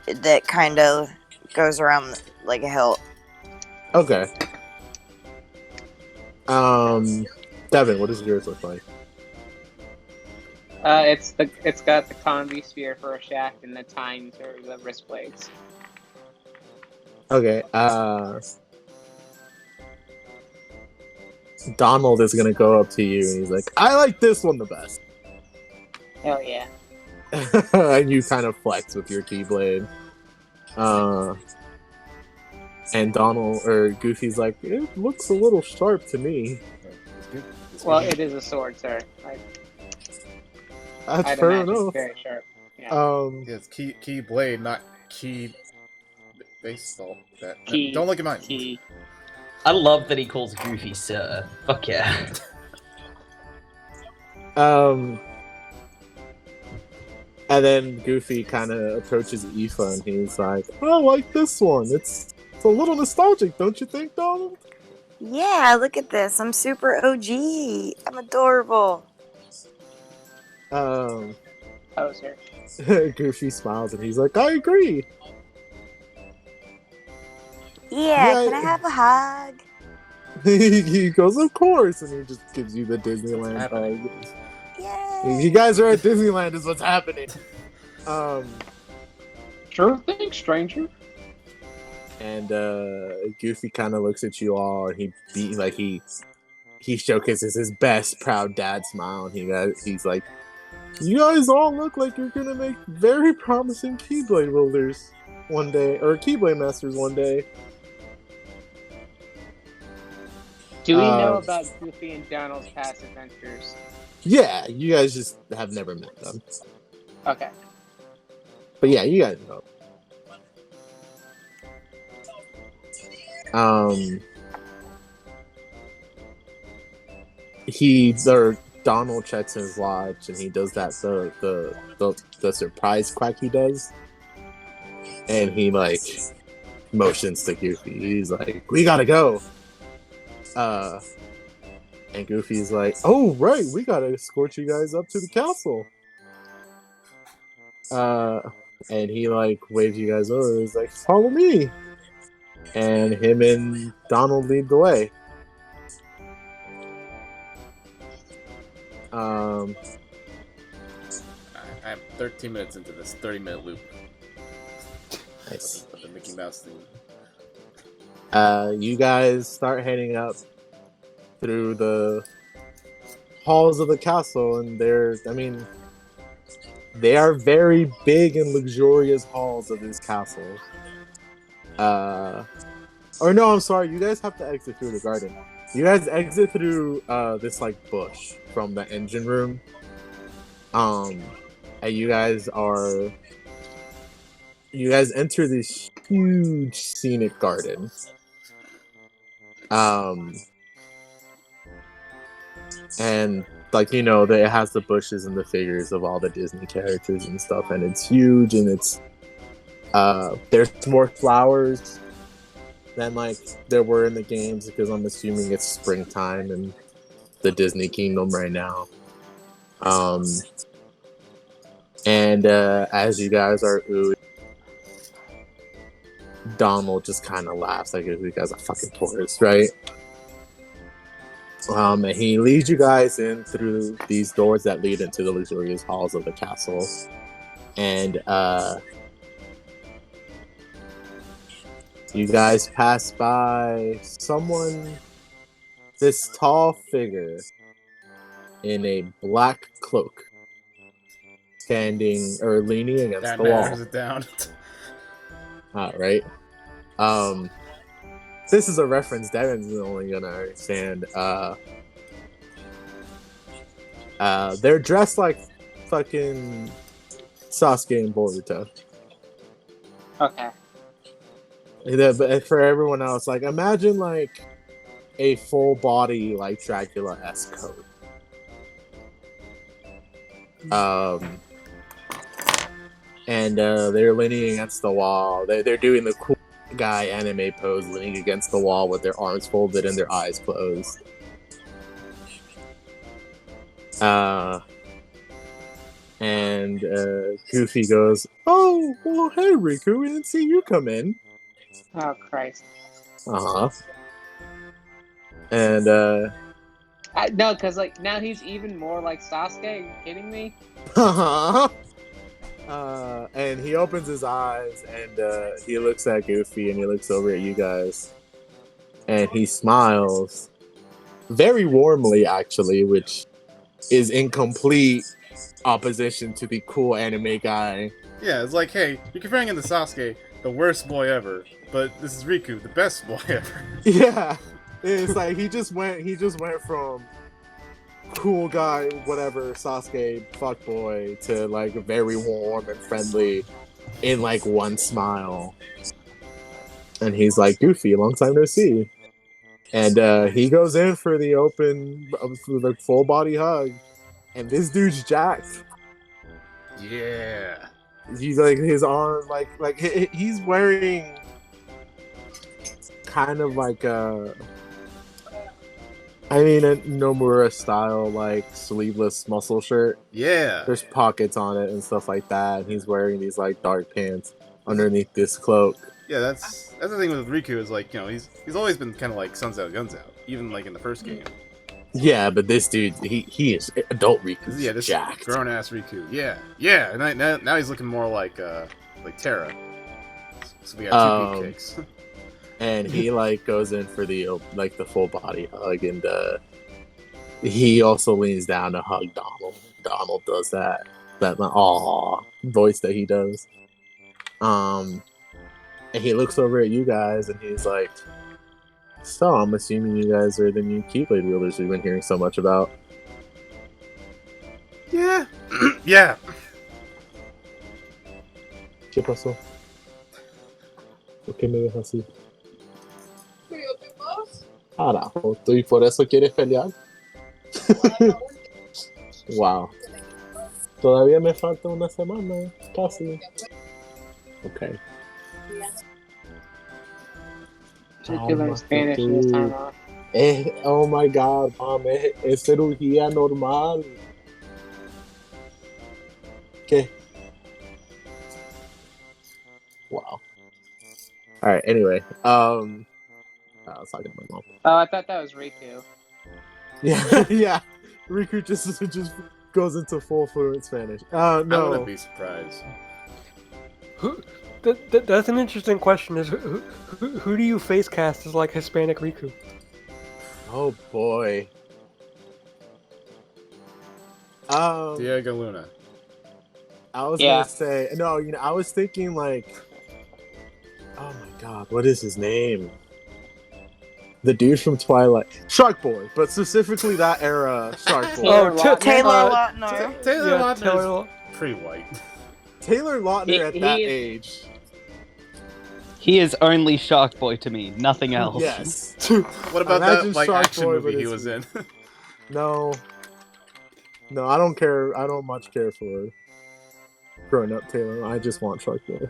that kind of goes around like a hilt. Okay. Devin, what does yours look like? It's got the Convy sphere for a shaft and the tines or the wrist blades. Okay. Donald is gonna go up to you and he's like, "I like this one the best." Hell yeah. And you kind of flex with your Keyblade. And Donald or Goofy's like, "It looks a little sharp to me." Well, it is a sword, sir. That's I'd fair imagine enough. it's very sharp. Yeah. It's key blade, not key baseball. Key. Don't look at mine. Key. I love that he calls Goofy Sir. Fuck yeah. And then Goofy kind of approaches Aoife and he's like, "I like this one. It's a little nostalgic, don't you think, Donald?" Yeah, look at this. I'm super OG. I'm adorable. Poser. Goofy smiles and he's like, "I agree." Yeah, Yeah, can I have a hug? he goes, "Of course," and he just gives you the Disneyland happening? hug. Yay! You guys are at Disneyland, is what's happening. Sure thing, stranger. And Goofy kind of looks at you all, and he showcases his best proud dad smile, and he's like, "You guys all look like you're gonna make very promising Keyblade Wielders one day, or Keyblade Masters one day." Do we know about Goofy and Donald's past adventures? Yeah, you guys just have never met them. Okay. But yeah, you guys know. Donald checks his watch and he does that the surprise quack he does, and he like motions to Goofy. He's like, "We gotta go." And Goofy's like, "Oh right, we gotta escort you guys up to the castle." And he like waves you guys over. He's like, "Follow me." And him and Donald lead the way. I'm 13 minutes into this 30-minute loop. Nice. Of the Mickey Mouse thing. You guys start heading up through the halls of the castle, and they are very big and luxurious halls of this castle. Or no, I'm sorry, you guys have to exit through the garden. You guys exit through this like bush from the engine room. And you guys enter this huge scenic garden. And like, it has the bushes and the figures of all the Disney characters and stuff, and it's huge, and it's there's more flowers than like there were in the games, because I'm assuming it's springtime in the Disney Kingdom right now. And as you guys are Donald just kind of laughs like you guys are fucking tourists, right? And he leads you guys in through these doors that lead into the luxurious halls of the castle. And you guys pass by this tall figure in a black cloak, standing or leaning against That the wall. narrows it down. Right. This is a reference Devin's only gonna understand. They're dressed like fucking Sasuke and Boruto. Okay. But for everyone else, like, imagine like a full body like Dracula-esque coat. And they're leaning against the wall. They're doing the cool guy anime pose, leaning against the wall with their arms folded and their eyes closed. And Goofy goes, "Oh, well, hey, Riku, we didn't see you come in." Oh, Christ. And No, because like now he's even more like Sasuke. Are you kidding me? And he opens his eyes and he looks at Goofy and he looks over at you guys. And he smiles very warmly, actually, which is in complete opposition to the cool anime guy. Yeah, it's like, hey, you're comparing him to Sasuke, the worst boy ever, but this is Riku, the best boy ever. Yeah, it's like he just went from cool guy, whatever, Sasuke fuckboy, to like very warm and friendly in like one smile. And he's like, "Goofy, long time no see." And he goes in for the full body hug, and this dude's jacked. Yeah. He's like his arm, he's wearing kind of like a Nomura style like sleeveless muscle shirt. Yeah. There's pockets on it and stuff like that. And he's wearing these like dark pants underneath this cloak. Yeah, that's the thing with Riku is like, you know, he's always been kind of like Suns Out Guns Out, even like in the first game. Yeah, but this dude, he is adult Riku. Yeah, this jacked. grown ass Riku. Yeah, and now he's looking more like Terra. So we got two beefcakes. And he like goes in for the full body hug, and he also leans down to hug Donald. Donald does that aww voice that he does. And he looks over at you guys, and he's like, "So I'm assuming you guys are the new Keyblade Wielders we've been hearing so much about." Yeah, yeah. ¿Qué pasó? ¿Por qué me dejas así? Carajo, ¿tú y por eso quieres pelear? Wow. Todavía me falta una semana, casi. Okay. Should learn Spanish this time off. Oh my god, mom, es cirugía normal. ¿Qué? Wow. Alright, anyway. I was talking to my mom. Oh, I thought that was Riku. Yeah, yeah. Riku just goes into full fluent Spanish. No. I wouldn't be surprised. That's an interesting question. Is who do you face cast as like Hispanic Riku? Oh boy. Diego Luna. I was gonna say no. You know, I was thinking like, oh my god, what is his name? The dude from Twilight, Shark Boy, but specifically that era, Shark Boy. Taylor Lautner. Taylor Lautner is pretty white. Taylor Lautner at that age. He is only Shark Boy to me, nothing else. Yes. What about that like Shark action Boy, movie he was in? No, I don't care. I don't much care for growing up Taylor. I just want Shark Boy.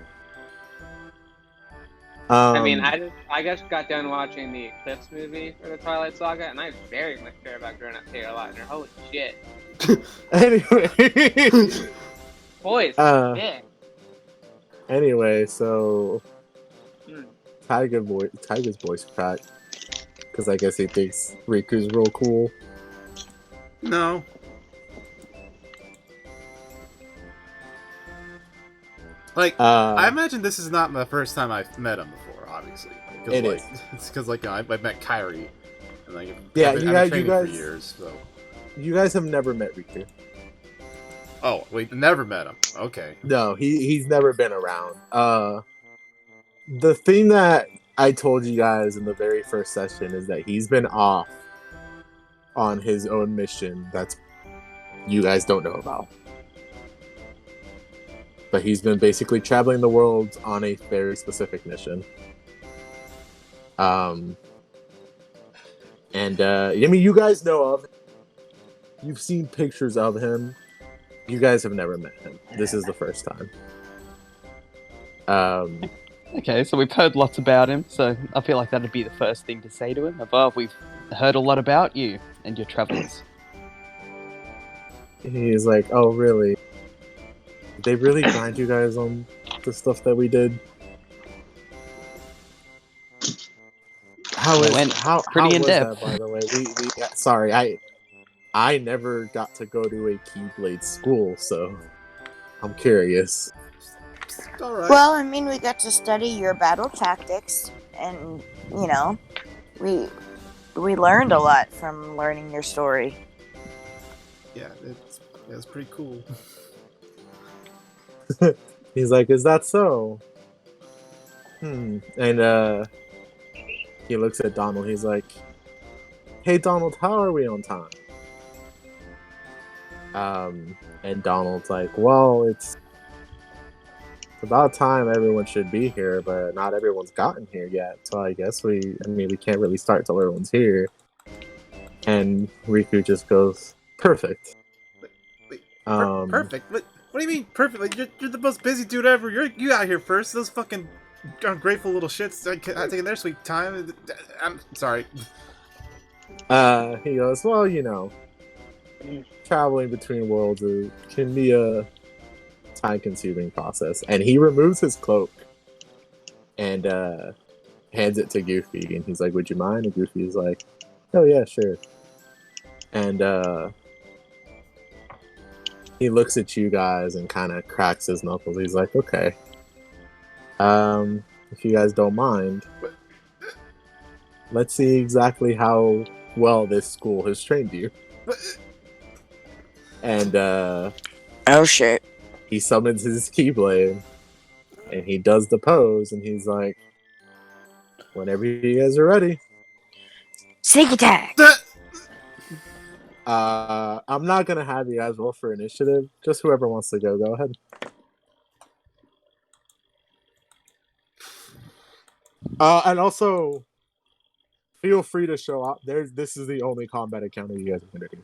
I mean, I just got done watching the Eclipse movie for the Twilight Saga, and I very much care about grown up Taylor Lautner. Holy shit. Anyway. Boys, yeah. Anyway, so Tiger's voice cracked because I guess he thinks Riku's real cool. No. Like, I imagine this is not the first time I've met him before, obviously. It like, is. It's because, like, I met Kyrie. And, like, yeah, I've you been guys, for years, so. You guys have never met Riku. Oh, wait, never met him. Okay. No, he's never been around. The thing that I told you guys in the very first session is that he's been off on his own mission that's you guys don't know about. But he's been basically traveling the world on a very specific mission. I mean, you guys know of him. You've seen pictures of him. You guys have never met him. This is the first time. Okay, so we've heard lots about him, so I feel like that'd be the first thing to say to him. Above, we've heard a lot about you and your travels. He's like, oh, really? Did they really grind you guys on the stuff that we did? How in depth. That, by the way? Sorry, I never got to go to a Keyblade school, so I'm curious. All right. Well, I mean, we got to study your battle tactics, and you know, we learned a lot from learning your story. Yeah, it's pretty cool. He's like, is that so? And he looks at Donald. He's like, hey, Donald, how are we on time? And Donald's like, well, it's about time everyone should be here, but not everyone's gotten here yet. So I guess we can't really start till everyone's here. And Riku just goes, perfect. Wait, perfect? What What do you mean perfect? Like you're the most busy dude ever. You out here first. Those fucking ungrateful little shits taking their sweet time. I'm sorry. He goes, well, traveling between worlds can be a time-consuming process. And he removes his cloak and hands it to Goofy. And he's like, would you mind? And Goofy's like, oh yeah, sure. And he looks at you guys and kind of cracks his knuckles. He's like, okay. If you guys don't mind, let's see exactly how well this school has trained you. And Oh shit. he summons his Keyblade, and he does the pose, and he's like, whenever you guys are ready. Sneak attack. I'm not gonna have you guys roll for initiative. Just whoever wants to go ahead. And also, feel free to show up. This is the only combat encounter you guys are gonna do.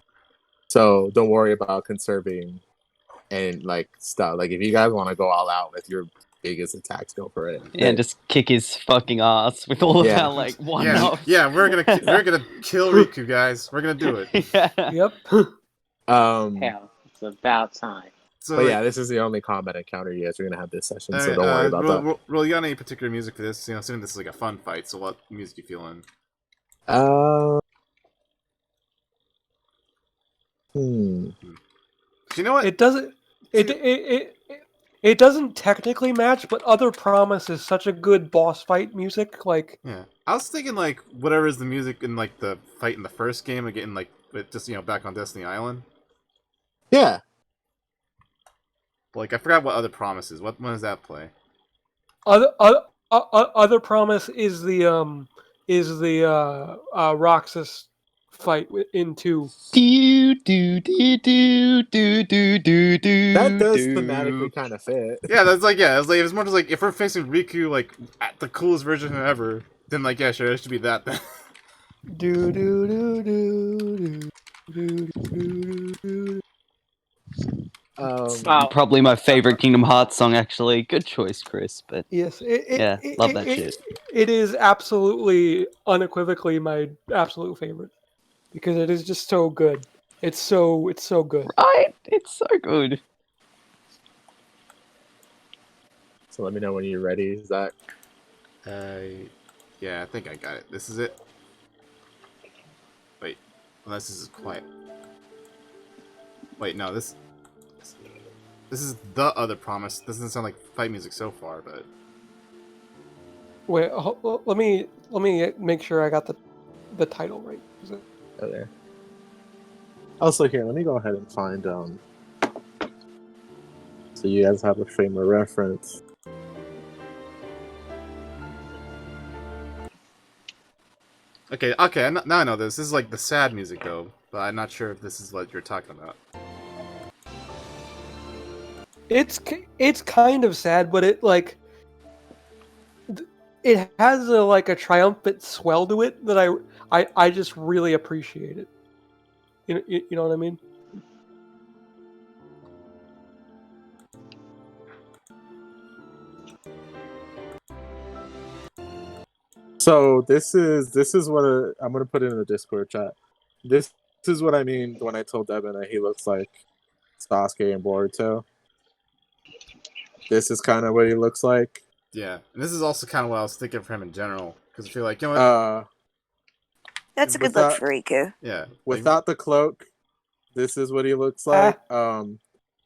So don't worry about conserving and like stuff. Like if you guys want to go all out with your biggest attacks, go for it. Yeah, just kick his fucking ass with all of Yeah. our like one Yeah, ups. yeah, we're gonna kill Riku, guys. We're gonna do it. Yeah. Yep. Hell, it's about time. So, But yeah, this is the only combat encounter you guys are gonna have this session, so alright, don't worry about that. Roll, you got any particular music for this? Assuming this is like a fun fight. So what music you feeling? You know what? It doesn't. It doesn't technically match, but Other Promise is such a good boss fight music. Like, Yeah, I was thinking like whatever is the music in like the fight in the first game, and getting like it just back on Destiny Island. Yeah. But, like I forgot what Other Promise is. When does that play? Other Promise is the Roxas fight in 2. Do do do do do do do do. That does thematically kind of fit. Yeah, that's like it's more just like if we're facing Riku like at the coolest version ever, then like yeah, sure, it should be that then. Do do do do do do do. Wow. Probably my favorite Kingdom Hearts song, actually. Good choice, Chris. But Yes, love that shit. It is absolutely, unequivocally my absolute favorite because it is just so good. It's so good. Right, it's so good. So let me know when you're ready, Zach. Yeah, I think I got it. This is it. Wait, unless this is quiet. Wait, no, this is the Other Promise. Doesn't sound like fight music so far, but Wait, let me make sure I got the title right. Is it? Oh, there. Also, here, let me go ahead and find so you guys have a frame of reference. okay. Now I know this. This is like the sad music though, but I'm not sure if this is what you're talking about. It's kind of sad, but it like it has a triumphant swell to it that I just really appreciate it. You know what I mean? So this is what I'm gonna put it in the Discord chat. This is what I mean when I told Devin that he looks like Sasuke and Boruto. This is kind of what he looks like. Yeah, and this is also kind of what I was thinking for him in general, because I feel like what? That's a good look for Riku. Yeah, without the cloak, this is what he looks like.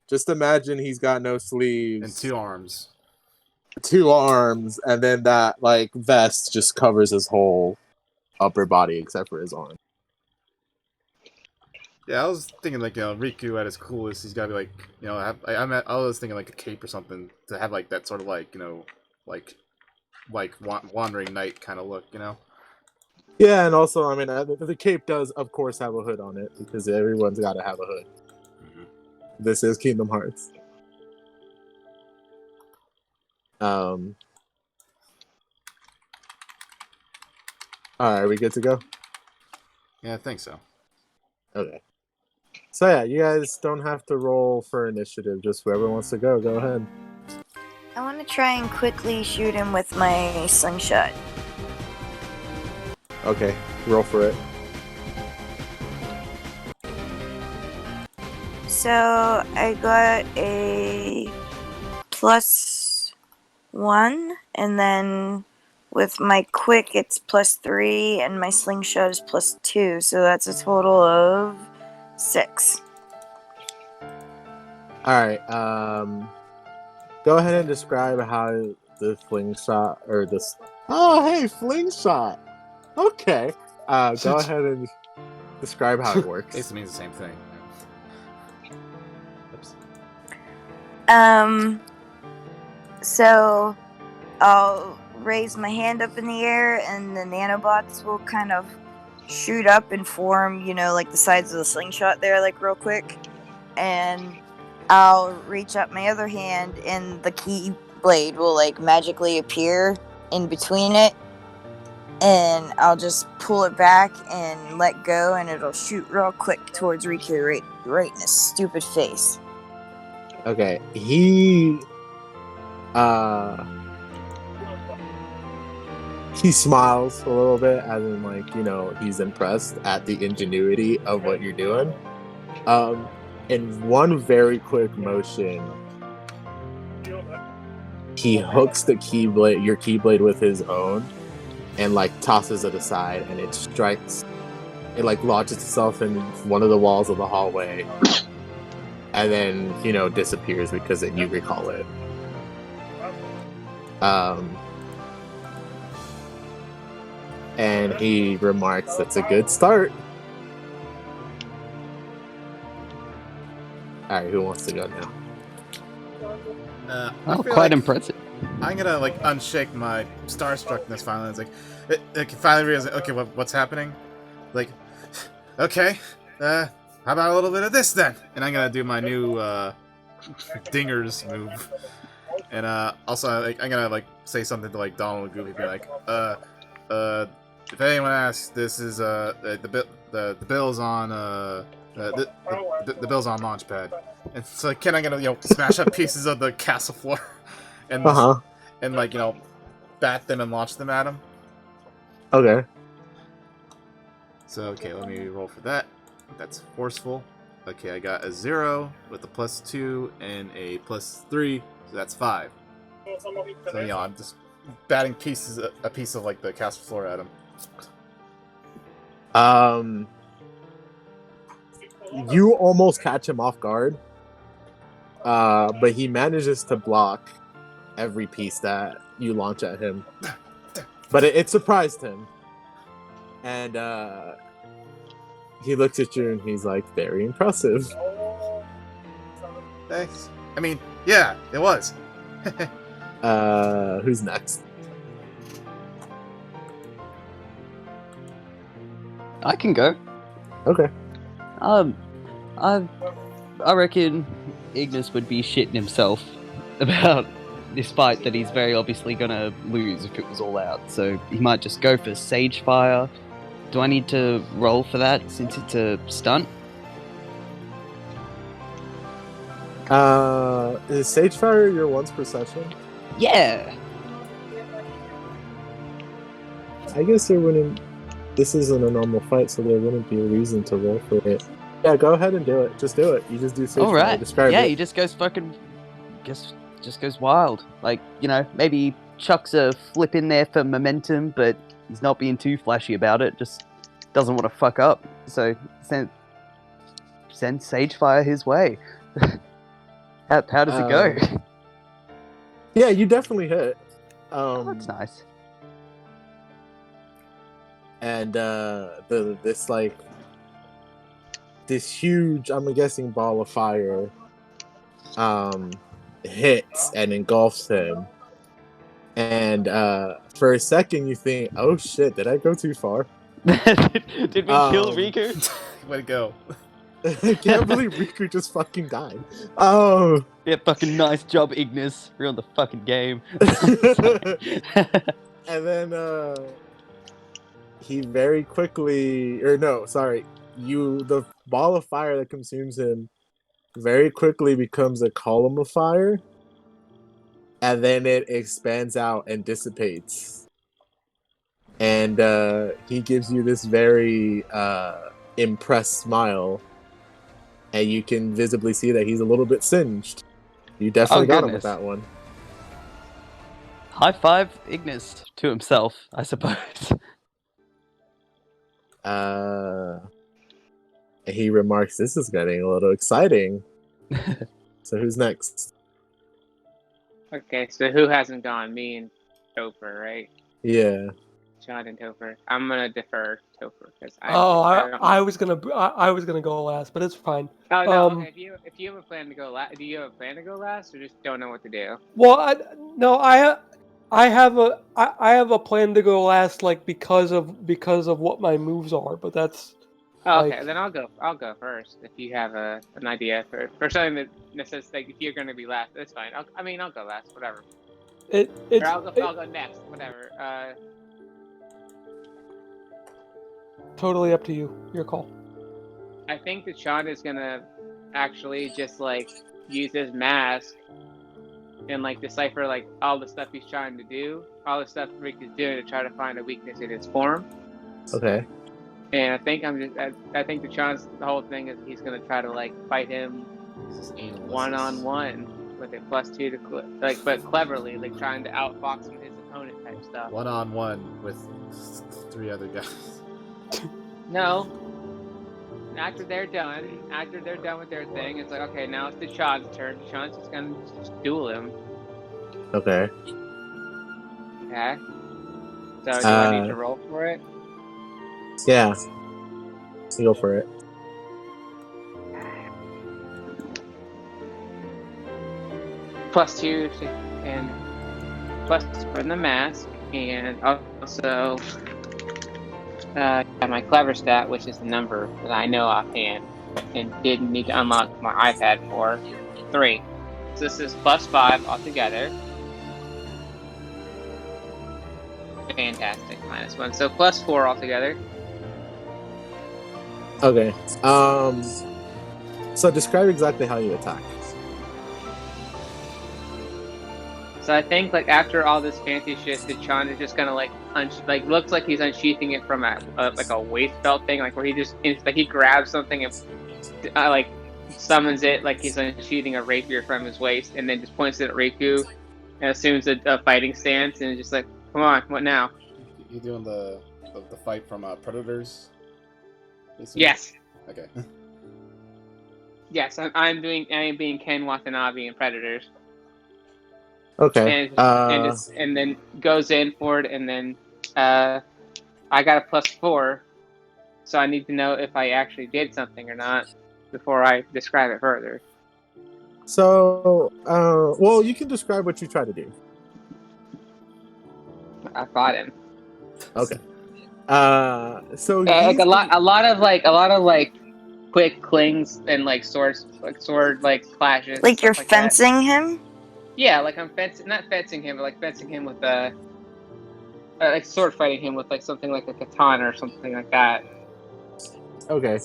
Just imagine he's got no sleeves and 2 arms. 2 arms, and then that vest just covers his whole upper body except for his arm. Yeah, I was thinking Riku at his coolest, he's gotta be I was thinking like a cape or something to have that sort of wandering knight kind of look, Yeah, and also the cape does of course have a hood on it because everyone's got to have a hood. Mm-hmm. This is Kingdom Hearts. All right, are we good to go? Yeah, I think so. Okay. So yeah, you guys don't have to roll for initiative. Just whoever wants to go ahead. I want to try and quickly shoot him with my slingshot. Okay, roll for it. So I got a +1, and then with my quick it's +3, and my slingshot is +2. So that's a total of 6. All right. Go ahead and describe how the fling shot or this. Oh, hey, fling shot. Okay. Go ahead and describe how it works. Basically means the same thing. Oops. So I'll raise my hand up in the air, and the nanobots will kind of shoot up and form, like the sides of the slingshot there, like real quick. And I'll reach up my other hand, and the Keyblade will like magically appear in between it. And I'll just pull it back and let go, and it'll shoot real quick towards Riku right in his stupid face. Okay, he smiles a little bit, as in like, he's impressed at the ingenuity of what you're doing. In one very quick motion, he hooks your Keyblade with his own, and like tosses it aside, and it strikes. It like lodges itself in one of the walls of the hallway, and then disappears because you recall it. And he remarks, "That's a good start." All right, who wants to go now? Oh, quite impressive. I'm gonna like unshake my starstruckness finally. It's like, it finally realize, okay, what's happening? Like, okay, how about a little bit of this then? And I'm gonna do my new dingers move. And also, like, I'm gonna like say something to like Donald and Goofy, be like, if anyone asks, this is the bill's on the bill's on Launchpad. And so Ken, I'm gonna smash up pieces of the castle floor and and like bat them and launch them at him. Okay. So okay, let me roll for that. That's forceful. Okay, I got a 0 with a +2 and a +3, so that's 5. So I'm just batting a piece of like the castle floor at him. You almost catch him off guard, but he manages to block every piece that you launch at him. But it surprised him, and he looks at you and he's like, "Very impressive." Thanks. I mean, yeah, it was. Who's next? I can go. Okay. I reckon Ignis would be shitting himself about this fight that he's very obviously gonna lose if it was all out. So he might just go for Sage Fire. Do I need to roll for that since it's a stunt? Is Sage Fire your once per session? Yeah. I guess there wouldn't. This isn't a normal fight, so there wouldn't be a reason to roll for it. Yeah, go ahead and do it. Just do it. You just do Sage All Fire. right. Describe Yeah, it. he just goes fucking. Just goes wild. Like, maybe chucks a flip in there for momentum, but he's not being too flashy about it. Just doesn't want to fuck up. So send Sage Fire his way. How does it go? Yeah, you definitely hit. Oh, that's nice. And this huge, I'm guessing, ball of fire hits and engulfs him. And for a second you think, "Oh shit, did I go too far?" Did we kill Riku? Way to go. I can't believe Riku just fucking died. Oh. Yeah, fucking nice job, Ignis. We're on the fucking game. And then he very quickly, or no, sorry, the ball of fire that consumes him very quickly becomes a column of fire, and then it expands out and dissipates. And he gives you this very impressed smile, and you can visibly see that he's a little bit singed. You definitely got him with goodness. that one. High five Ignis to himself, I suppose. He remarks, "This is getting a little exciting." So who's next? Okay, so who hasn't gone? Me and Topher, right? Yeah. John and Topher. I'm gonna defer Topher because I was gonna go last, but it's fine. Oh no, okay. If you have a plan to go last, do you have a plan to go last, or just don't know what to do? Well, I have a plan to go last, like because of what my moves are, but that's. Oh, okay, like, then I'll go first if you have an idea for something that necessitates, like, if you're gonna be last, that's fine. I'll go last, whatever. Or I'll go next, whatever. Totally up to you. Your call. I think that Sean is gonna actually just like use his mask and like decipher like all the stuff he's trying to do, all the stuff Rick is doing to try to find a weakness in his form. Okay. And I think I think that Sean's the whole thing is he's gonna try to like fight him one-on-one with a +2 to like, but cleverly, like trying to outfox him his opponent type stuff. One-on-one with 3 other guys. No. After they're done with their thing, it's like, okay, now it's the Sean's turn. Sean's just gonna duel him. Okay. Okay. So do I need to roll for it? Yeah. Go for it. +2 and plus from the mask, and also my clever stat, which is the number that I know offhand and didn't need to unlock my iPad for, 3. So this is +5 altogether. Fantastic. -1, so +4 altogether. Okay. So describe exactly how you attack. So I think like after all this fancy shit, that Sean is just gonna like looks like he's unsheathing it from like a waist belt thing, like where he just like he grabs something and like summons it like he's unsheathing a rapier from his waist, and then just points it at Riku and assumes a fighting stance, and just like, come on, what now? You doing the fight from Predators? Basically? Yes. Okay. Yes, I am being Ken Watanabe in Predators. Okay. And then goes in for it, and then I got a +4, so I need to know if I actually did something or not before I describe it further. So, well, you can describe what you try to do. I fought him. Okay. So like a lot of quick clings and like sword clashes. Like you're like fencing him? Yeah, like I'm not fencing him, but like fencing him with like sword fighting him with like something like a katana or something like that. Okay.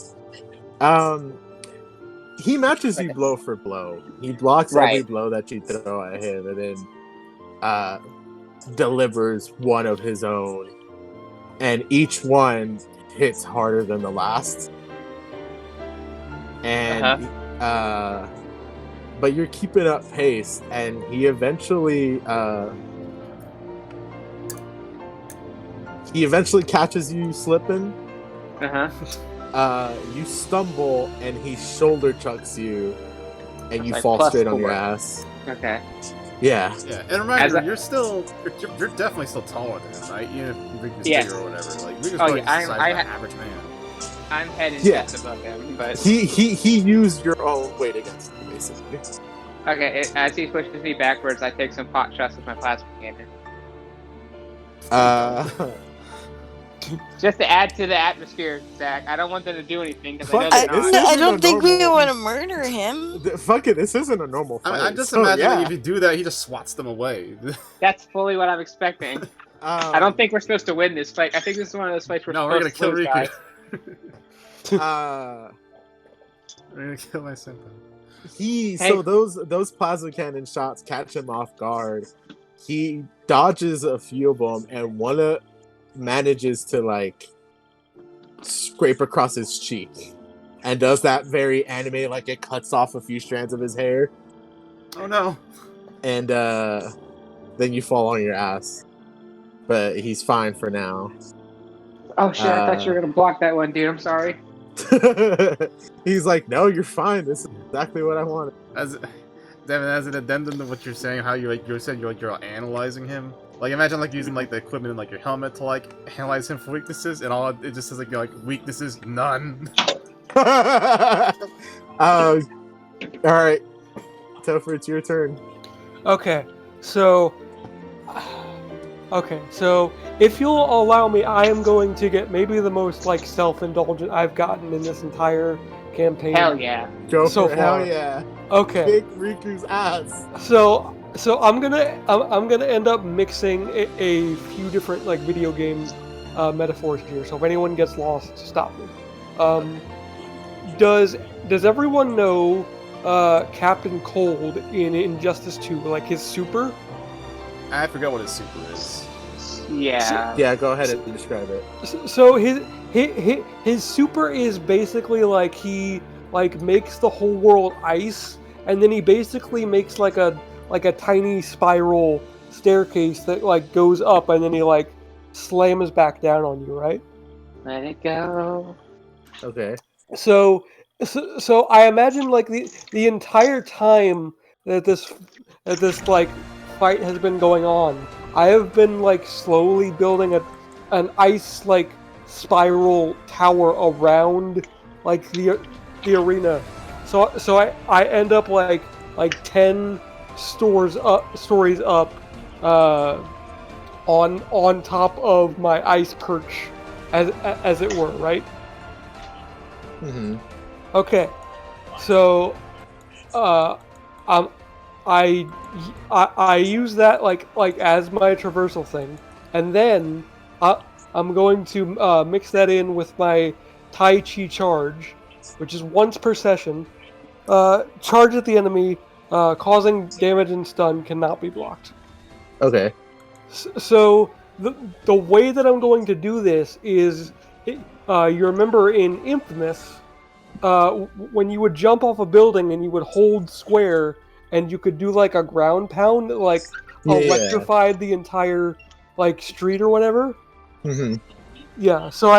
He matches you blow for blow. He blocks every blow that you throw at him, and then delivers one of his own, and each one hits harder than the last. And but you're keeping up pace, and he eventually catches you slipping. You stumble, and he shoulder chucks you, and you fall straight on your ass. Okay. Yeah. Yeah, and remember, you're definitely still taller than him, right? Even if Riku's bigger or whatever. Like Riku's probably the size of an average man. I'm head and chest above him, but he used your own weight against you, basically. Okay, as he pushes me backwards, I take some pot shots with my plasma cannon. Just to add to the atmosphere, Zach. I don't want them to do anything because I know they're not. I don't think we want to murder him. Fuck it, this isn't a normal fight. I'm just imagining if you do that, he just swats them away. That's fully what I'm expecting. I don't think we're supposed to win this fight. I think this is one of those fights we're supposed to kill Riku. I'm gonna kill my senpai. So those plasma cannon shots catch him off guard. He dodges a few of them, and one manages to like scrape across his cheek, and does that very anime, like it cuts off a few strands of his hair. Oh no! And then you fall on your ass, but he's fine for now. Oh shit! I thought you were gonna block that one, dude. I'm sorry. He's like, no, you're fine. This is exactly what I wanted. Devin, as an addendum to what you're saying, how you said you're analyzing him. Like, imagine like using like the equipment in like your helmet to like analyze him for weaknesses, and all it just says like weaknesses none. All right, Topher, it's your turn. Okay, so if you'll allow me, I am going to get maybe the most like self-indulgent I've gotten in this entire campaign. Hell yeah! Go so for it. far. Hell yeah! Okay. Kick Riku's ass. So I'm gonna end up mixing a few different like video game metaphors here. So if anyone gets lost, stop me. Does everyone know Captain Cold in Injustice 2, like his super? I forgot what his super is. Yeah. Yeah, go ahead and describe it. So his super is basically like he like makes the whole world ice, and then he basically makes like a tiny spiral staircase that like goes up, and then he like slams back down on you, right? Let it go. Okay. So I imagine like the entire time that this like fight has been going on, I have been like slowly building an ice like spiral tower around like the arena. So I end up like 10 stories up on top of my ice perch as it were, right? Mm-hmm. Okay, so I use that like as my traversal thing, and then I'm going to mix that in with my Tai Chi charge, which is once per session. Charge at the enemy, causing damage and stun, cannot be blocked. Okay. So the way that I'm going to do this is, you remember in Infamous, when you would jump off a building and you would hold square and you could do like a ground pound that like electrified the entire like street or whatever. Mm-hmm. Yeah, so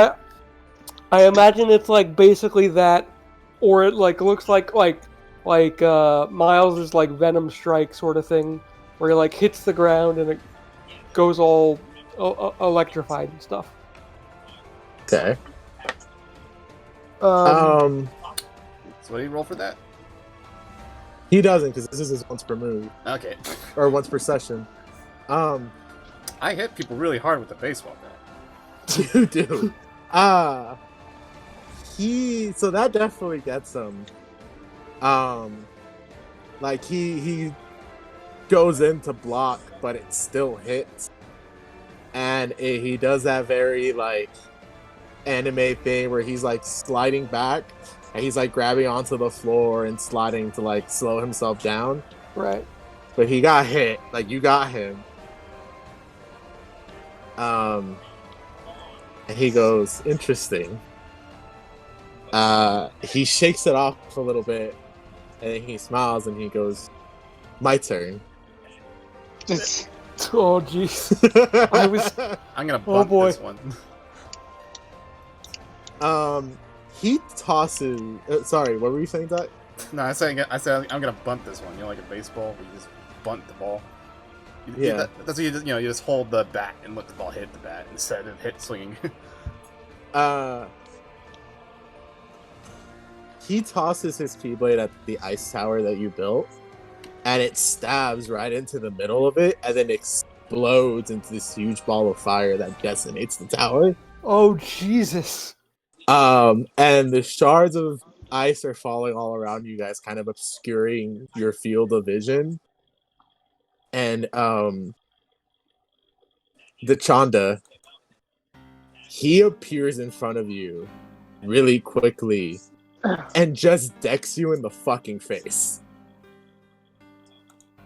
I imagine it's like basically that, or it like looks like Miles' like Venom Strike sort of thing, where he like hits the ground and it goes all electrified and stuff. Okay. So what do you roll for that? He doesn't, because this is his once per move. Okay. Or once per session. I hit people really hard with the baseball bat. You do. So that definitely gets him. Like he goes in to block, but it still hits. And he does that very like anime thing where he's like sliding back and he's like grabbing onto the floor and sliding to like slow himself down. Right. But he got hit. Like, you got him. And he goes, interesting. He shakes it off a little bit, and then he smiles and he goes, my turn. Oh jeez. I'm gonna bump this one. He tosses. Sorry, what were you saying, Doc? No, I said I'm gonna bunt this one. You know, like a baseball, where you just bunt the ball. Yeah. That's what you just, you just hold the bat and let the ball hit the bat instead of hit swinging. He tosses his Keyblade at the ice tower that you built, and it stabs right into the middle of it, and then explodes into this huge ball of fire that decimates the tower. Oh Jesus! And the shards of ice are falling all around you guys, kind of obscuring your field of vision. And the Chanda, he appears in front of you, really quickly and just decks you in the fucking face.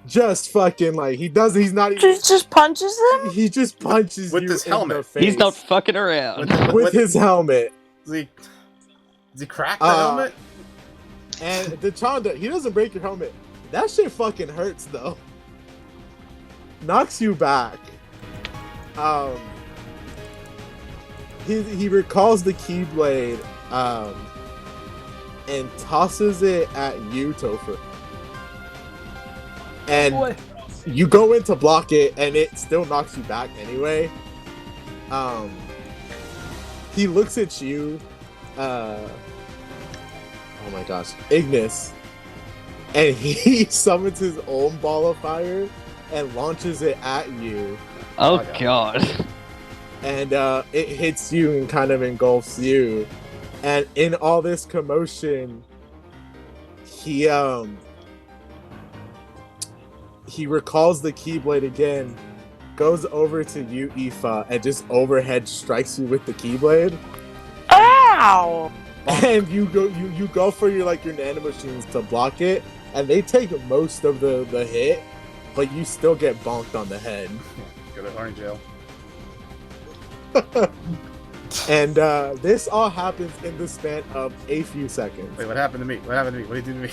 Just fucking like he's not even Just punches them? he just punches With you his in helmet. the face. He's not fucking around. with his helmet. Does he crack the helmet? And the Chanda, he doesn't break your helmet. That shit fucking hurts though. Knocks you back. He recalls the Keyblade, and tosses it at you, Topher. And you go in to block it, and it still knocks you back anyway. He looks at you. Oh my gosh, Ignis, and he summons his own ball of fire and launches it at you. Oh god. And it hits you and kind of engulfs you. And in all this commotion, he recalls the Keyblade again, goes over to you, Aoife, and just overhead strikes you with the Keyblade. Ow! And you go for your nanomachines to block it, and they take most of the hit, but you still get bonked on the head. Go to orange jail. And this all happens in the span of a few seconds. Wait, what happened to me? What happened to me? What did he do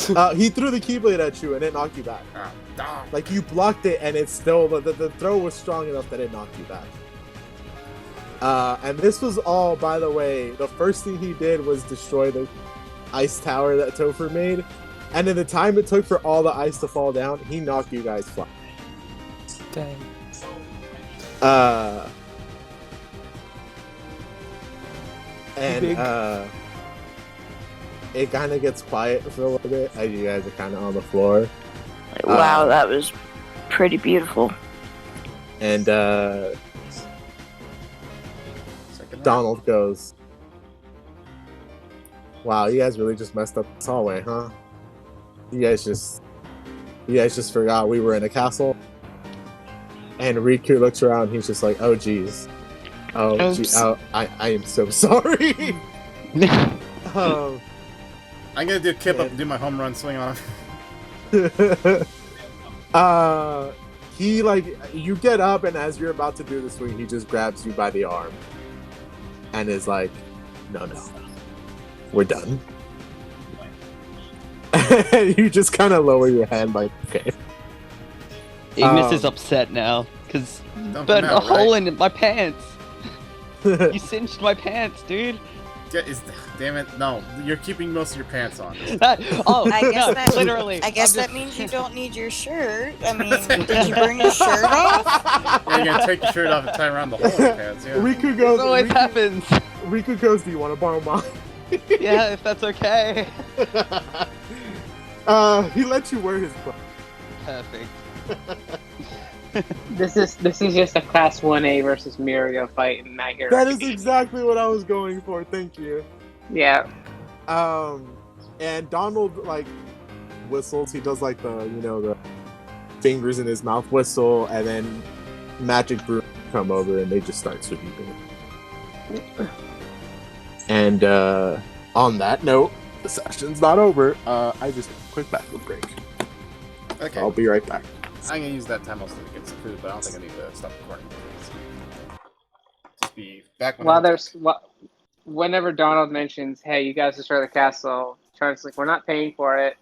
to me? He threw the Keyblade at you and it knocked you back. Ah. Like you blocked it and it's still the throw was strong enough that it knocked you back. And this was all, by the way, the first thing he did was destroy the ice tower that Topher made. And in the time it took for all the ice to fall down, he knocked you guys flat. Dang. It kind of gets quiet for a little bit as you guys are kind of on the floor. Wow, that was pretty beautiful. And Donald goes, "Wow, you guys really just messed up this hallway, huh? You guys just forgot we were in a castle." And Riku looks around. He's just like, "Oh, geez. Oh, geez. Oh, I am so sorry." I'm gonna do Kip up and do my home run swing on him. You get up, and as you're about to do the swing, he just grabs you by the arm and is like, no, we're done. You just kind of lower your head like, okay. Ignis is upset now because burnt a hole in my pants. You cinched my pants, dude. Damn it! No, you're keeping most of your pants on. I guess that literally. I guess that means you don't need your shirt. I mean, did you burn your shirt off? Yeah, you're gonna take your shirt off and tie around the hole in your pants. Yeah. Riku goes. This always happens. Riku goes, "Do you want to borrow mine?" Yeah, if that's okay. He lets you wear his clothes. Perfect. This is just a class 1A versus Mirio fight in My Hero That is Academia. exactly what I was going for. Thank you. Yeah. And Donald whistles. He does the fingers in his mouth whistle, and then Magic Broom come over and they just start sweeping. And on that note, the session's not over. I just quick bathroom break. Okay. I'll be right back. I'm gonna use that time also to get some food, but I don't think I need to stop recording. Just be back when whenever Donald mentions, "Hey, you guys destroy the castle," Charlie's like, "We're not paying for it."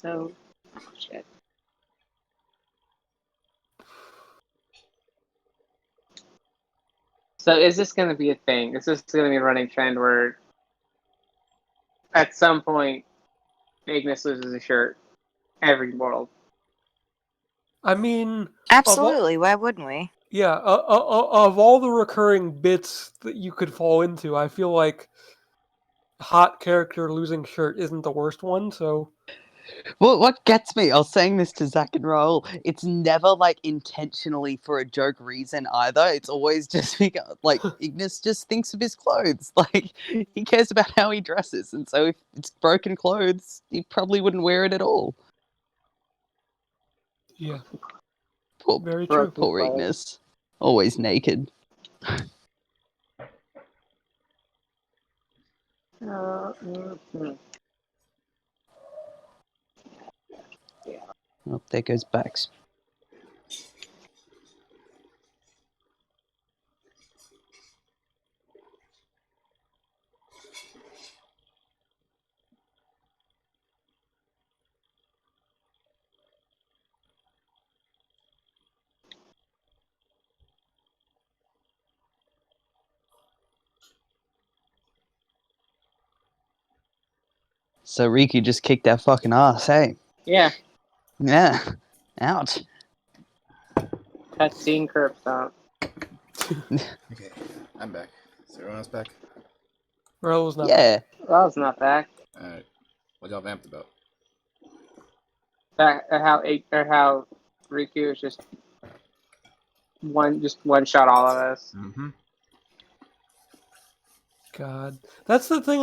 So, oh, shit. So is this going to be a thing? Is this going to be a running trend where at some point Ignis loses a shirt every world? I mean, Absolutely. Why wouldn't we? yeah, of all the recurring bits that you could fall into, I feel like hot character losing shirt isn't the worst one. So Well, what gets me, I was saying this to Zach and Raul, it's never like intentionally for a joke reason either. It's always just because, like, Ignis just thinks of his clothes. Like, he cares about how he dresses. And so if it's broken clothes, he probably wouldn't wear it at all. yeah, Poor, very true. poor Ignis. Always naked. Oh, there goes Bax. So Riku just kicked our fucking ass, hey? Yeah, Yeah. Ouch. cutscene curb stop. Okay, I'm back. Is everyone else back? Raul's not. Yeah. Well, it's not back. Alright. What y'all vamped about? Back how Riku is just one shot all of us. Mm-hmm. God, that's the thing.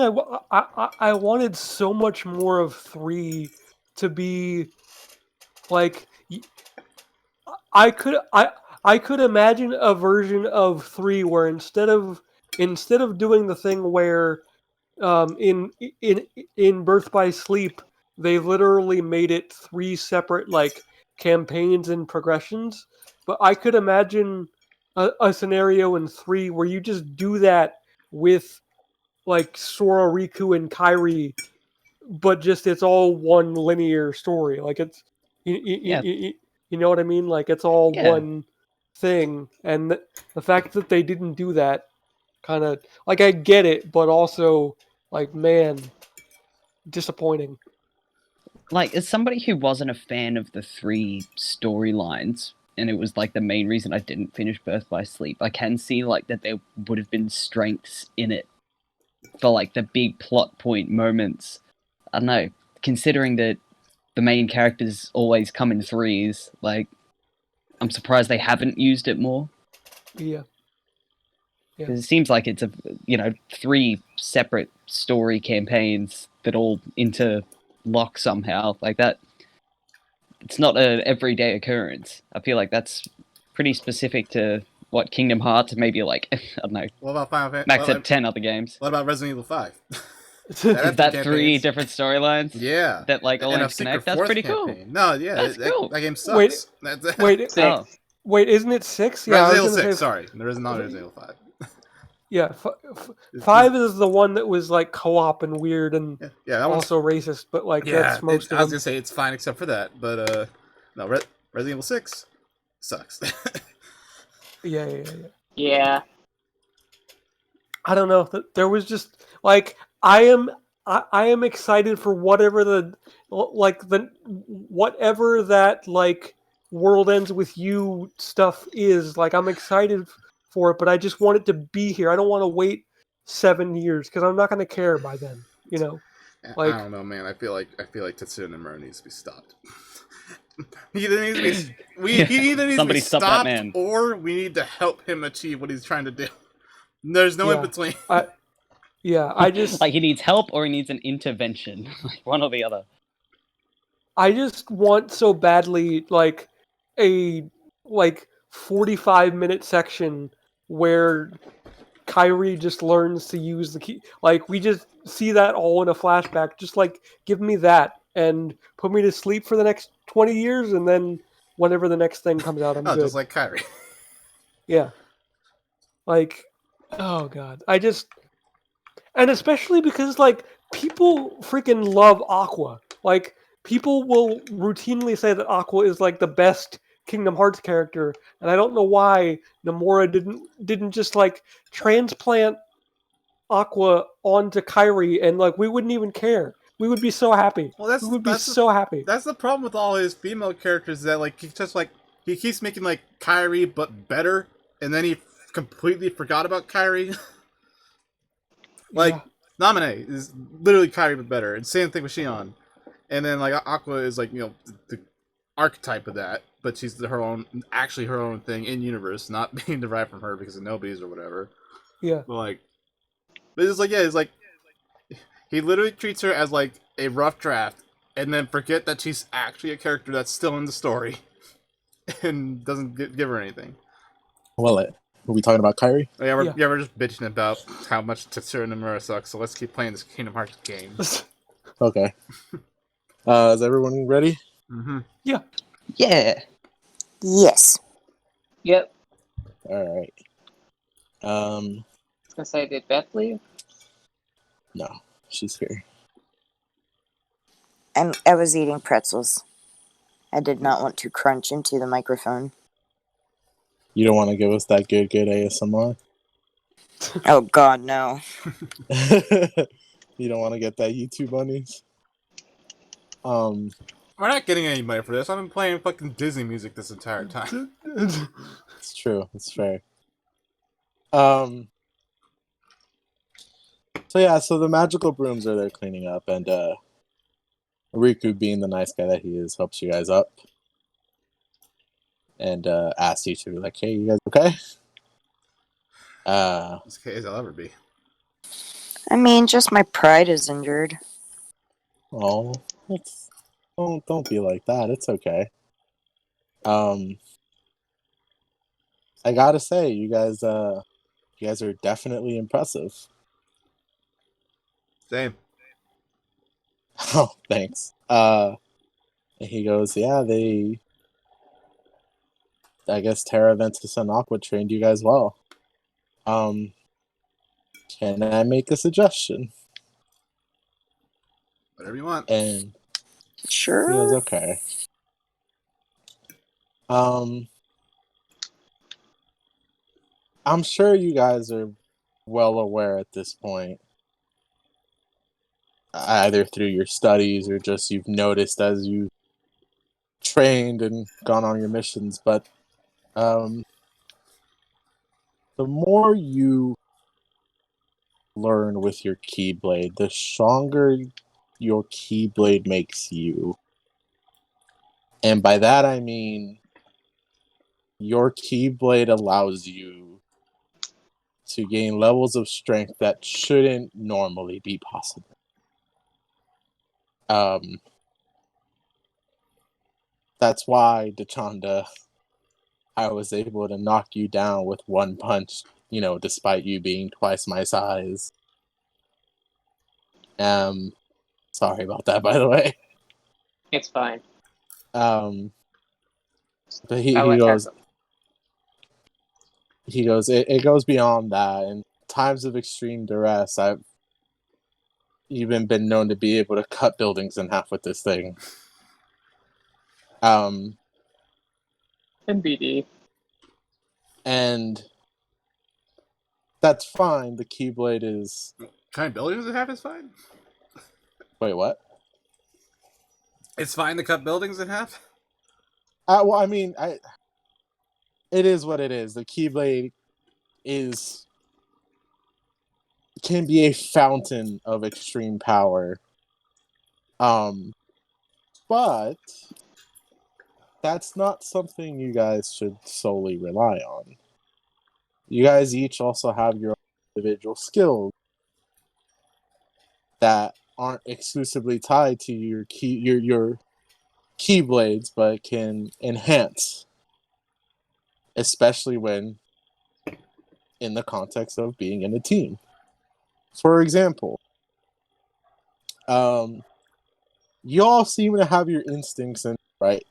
I wanted so much more of 3 to be like I could imagine a version of 3 where instead of doing the thing where in Birth by Sleep they literally made it 3 separate like campaigns and progressions, but I could imagine a scenario in 3 where you just do that with like Sora, Riku, and Kairi, but just it's all one linear story. Like it's Yeah. you know what I mean? Like it's all Yeah. one thing, and the fact that they didn't do that, kind of like I get it, but also like man, disappointing. Like, as somebody who wasn't a fan of the 3 storylines, and it was like the main reason I didn't finish Birth by Sleep, I can see like that there would have been strengths in it for like the big plot point moments. I don't know, considering that the main characters always come in 3s, like I'm surprised they haven't used it more. Yeah. Because it seems like it's 3 separate story campaigns that all interlock somehow. Like that, it's not an everyday occurrence. I feel like that's pretty specific to what Kingdom Hearts, maybe like I don't know, What about Final Fantasy? max at 10 other games. What about Resident Evil 5? Is that 3 different storylines? Yeah. That like all And a interconnect. Secret That's Force pretty campaign. cool. No, yeah, That's cool. that game sucks. Wait, Oh, wait, isn't it 6? Yeah, Resident Evil 6, sorry. There is not Resident Evil 5. Yeah, 5 is the one that was like co-op and weird and Yeah, that one's also racist, but like yeah. that's most I of was them. gonna say it's fine except for that, but no, Resident Evil 6 sucks. Yeah. Yeah. I don't know. There was just like I am excited for whatever whatever that like world ends with you stuff is. Like I'm excited for it, but I just want it to be here. I don't want to wait 7 years because I'm not going to care by then. You know, like I don't know, man. I feel like Tetsuya Nomura needs to be stopped. He either needs to be stop that stopped, man. or we need to help him achieve what he's trying to do. There's no in between. I just like he needs help or he needs an intervention, like one or the other. I just want so badly like a 45-minute section where Kyrie just learns to use the key. Like we just see that all in a flashback. Just like give me that and put me to sleep for the next 20 years, and then whenever the next thing comes out, I'm good. Just like Kyrie. Yeah. Like, oh god, and especially because like people freaking love Aqua. Like people will routinely say that Aqua is like the best Kingdom Hearts character, and I don't know why Nomura didn't just like transplant Aqua onto Kairi, and like we wouldn't even care. We would be so happy. Well, we would be so happy. That's the problem with all his female characters, that like he keeps making like Kairi but better, and then he completely forgot about Kairi. Like Yeah. Naminé is literally Kairi but better, and same thing with Shion. And then like Aqua is like, you know, the archetype of that, but she's her own thing in universe, not being derived from her because of Nobody's or whatever. Yeah. But like, it's like he literally treats her as like a rough draft, and then forget that she's actually a character that's still in the story, and doesn't give her anything. Well, are we talking about Kairi? Yeah, we're just bitching about how much Tetsuro Nomura sucks. So let's keep playing this Kingdom Hearts game. Okay. Is everyone ready? Mm-hmm. Yeah. Yeah. Yes. Yep. All right. I was gonna say, did Beth leave? No, she's here. I was eating pretzels. I did not want to crunch into the microphone. You don't want to give us that good ASMR? Oh God, no. You don't want to get that YouTube monies? We're not getting any money for this. I've been playing fucking Disney music this entire time. It's true. It's fair. So the magical brooms are there cleaning up, and Riku, being the nice guy that he is, helps you guys up. And asks you to be like, hey, you guys okay? As okay as I'll ever be. I mean, just my pride is injured. Oh, don't be like that. It's okay. I gotta say, you guys are definitely impressive. Same. Oh, thanks. And he goes, yeah, I guess Terra, Ventus, and Aqua trained you guys well. Can I make a suggestion? Whatever you want. And Sure. he goes, okay. I'm sure you guys are well aware at this point, either through your studies or just you've noticed as you trained and gone on your missions, but the more you learn with your Keyblade, the stronger your Keyblade makes you. And by that I mean your Keyblade allows you to gain levels of strength that shouldn't normally be possible. That's why, Dachanda, I was able to knock you down with one punch, despite you being twice my size. Sorry about that, by the way. It's fine. But he goes, it goes beyond that. In times of extreme duress, I've even been known to be able to cut buildings in half with this thing. MBD. And that's fine. The Keyblade is... Kind of buildings it have is fine. Wait, what? It's fine to cut buildings in half? Well, I mean, it is what it is. The Keyblade can be a fountain of extreme power. But that's not something you guys should solely rely on. You guys each also have your own individual skills that aren't exclusively tied to your Keyblades, but can enhance, especially when in the context of being in a team. For example, you all seem to have your instincts in right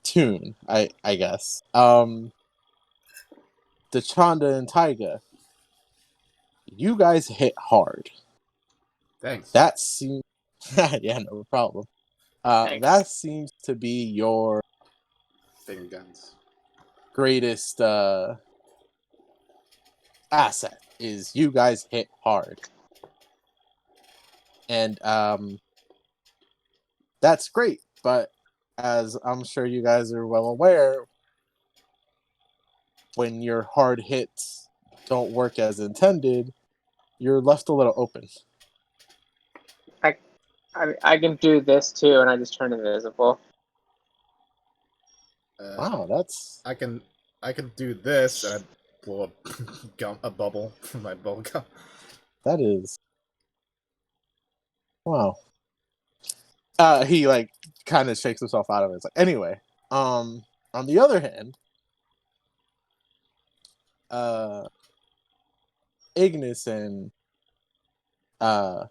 tune, I guess. Dachanda and Taiga, you guys hit hard. Thanks. That seems Yeah, no problem. Thanks. That seems to be your Finger guns. greatest asset. Is you guys hit hard, and that's great. But as I'm sure you guys are well aware, when your hard hits don't work as intended, you're left a little open. I can do this too, and I just turn invisible. Wow, that's I can do this and I blow up a bubble from my bubble gum. that is wow. He like kind of shakes himself out of it. It's like, anyway, on the other hand, Ignis and Aoife,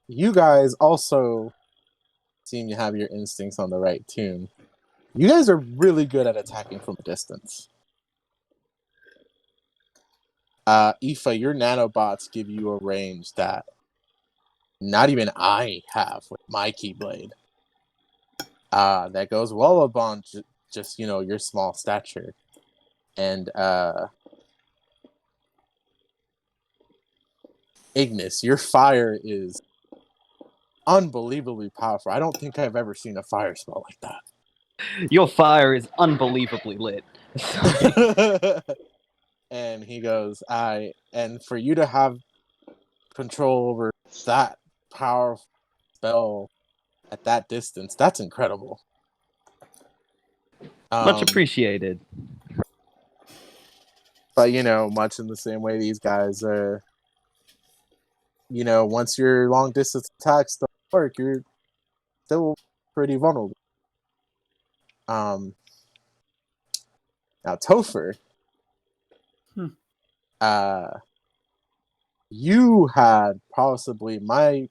you guys also seem to have your instincts on the right tune. You guys are really good at attacking from a distance. Aoife, your nanobots give you a range that not even I have with my Keyblade. That goes well beyond just your small stature. And Ignis, your fire is unbelievably powerful. I don't think I've ever seen a fire spell like that. Your fire is unbelievably lit. And he goes, and for you to have control over that powerful spell at that distance, that's incredible. Much appreciated. But much in the same way these guys are, once your long distance attacks don't work, you're still pretty vulnerable. Now Topher, you had possibly my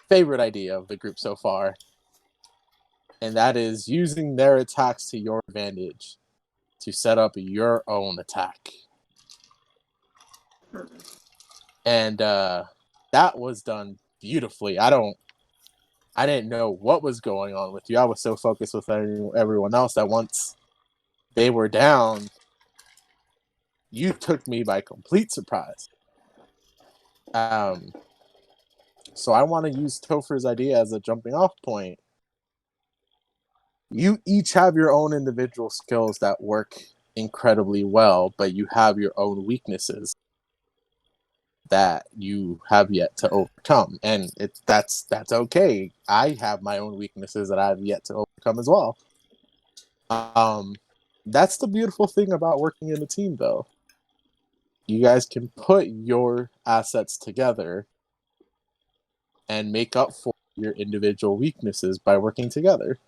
favorite idea of the group so far, and that is using their attacks to your advantage to set up your own attack. And that was done beautifully. I didn't know what was going on with you. I was so focused with everyone else that once they were down, you took me by complete surprise. So I want to use Topher's idea as a jumping off point. You each have your own individual skills that work incredibly well, but you have your own weaknesses that you have yet to overcome, and that's okay. I have my own weaknesses that I have yet to overcome as well. That's the beautiful thing about working in a team, though. You guys can put your assets together and make up for your individual weaknesses by working together.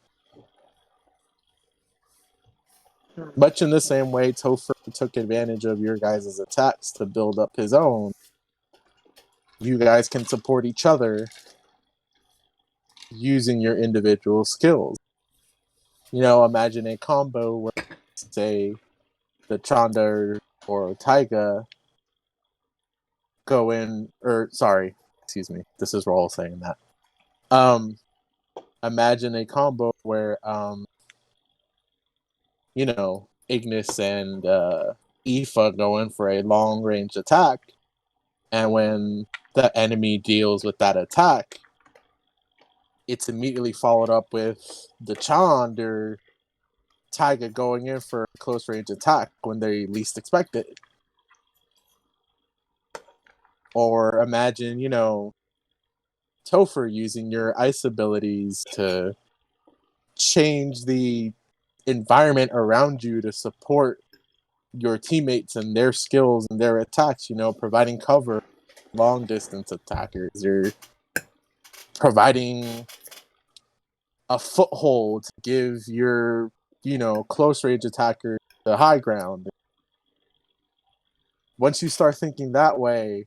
Much in the same way Topher took advantage of your guys' attacks to build up his own, you guys can support each other using your individual skills. Imagine a combo where, say, the Chanda or Taiga go in, excuse me, this is Roll saying that. Imagine a combo where, Ignis and Aoife go in for a long-range attack, and when the enemy deals with that attack, it's immediately followed up with the Chand or Taiga going in for a close-range attack when they least expect it. Or imagine, Topher using your ice abilities to change the environment around you to support your teammates and their skills and their attacks, providing cover, long distance attackers, or providing a foothold to give your, close range attacker the high ground. Once you start thinking that way,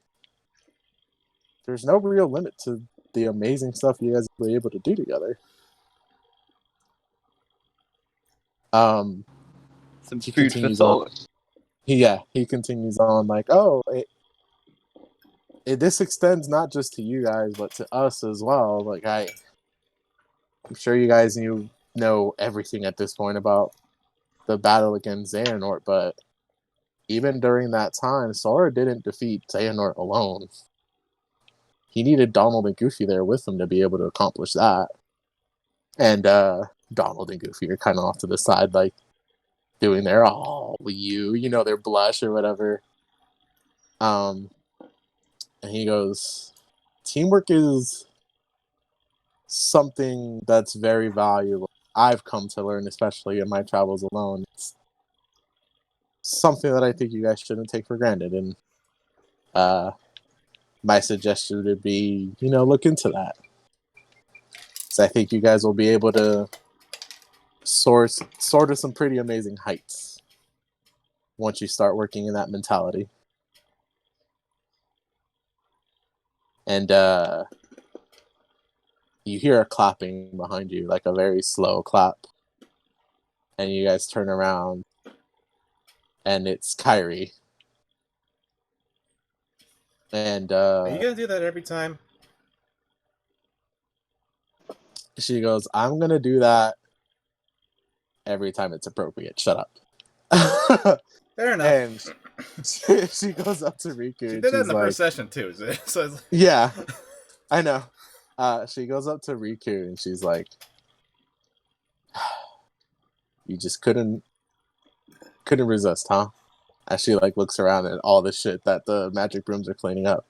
there's no real limit to the amazing stuff you guys will be able to do together. Some he food for continues on. thought. He continues on like, this extends not just to you guys, but to us as well. Like I'm sure you guys know everything at this point about the battle against Xehanort, but even during that time, Sora didn't defeat Xehanort alone. He needed Donald and Goofy there with him to be able to accomplish that. And Donald and Goofy are kind of off to the side, like doing their their blush or whatever. And he goes, teamwork is something that's very valuable. I've come to learn, especially in my travels alone. It's something that I think you guys shouldn't take for granted. And my suggestion would be, look into that. So I think you guys will be able to soar to some pretty amazing heights once you start working in that mentality. And you hear a clapping behind you, like a very slow clap. And you guys turn around, and it's Kyrie. And Are you gonna do that every time? She goes, I'm gonna do that every time it's appropriate. Shut up. Fair enough. And she goes up to Riku. She and did that she's in the like, first session too. So it's yeah, I know. She goes up to Riku and she's like, you just couldn't resist, huh? As she like looks around at all the shit that the magic brooms are cleaning up.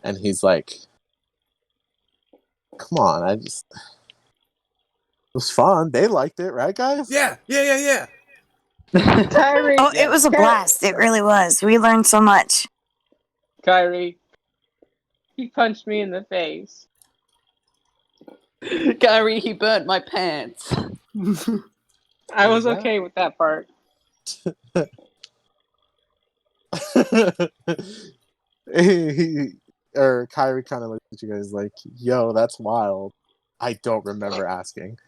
And he's like, come on, it was fun. They liked it, right, guys? yeah. Kyrie. Oh, it was a blast. It really was. We learned so much. Kyrie. He punched me in the face. Kyrie, he burnt my pants. I was okay with that part. Kyrie kind of looks at you guys like, yo, that's wild. I don't remember asking.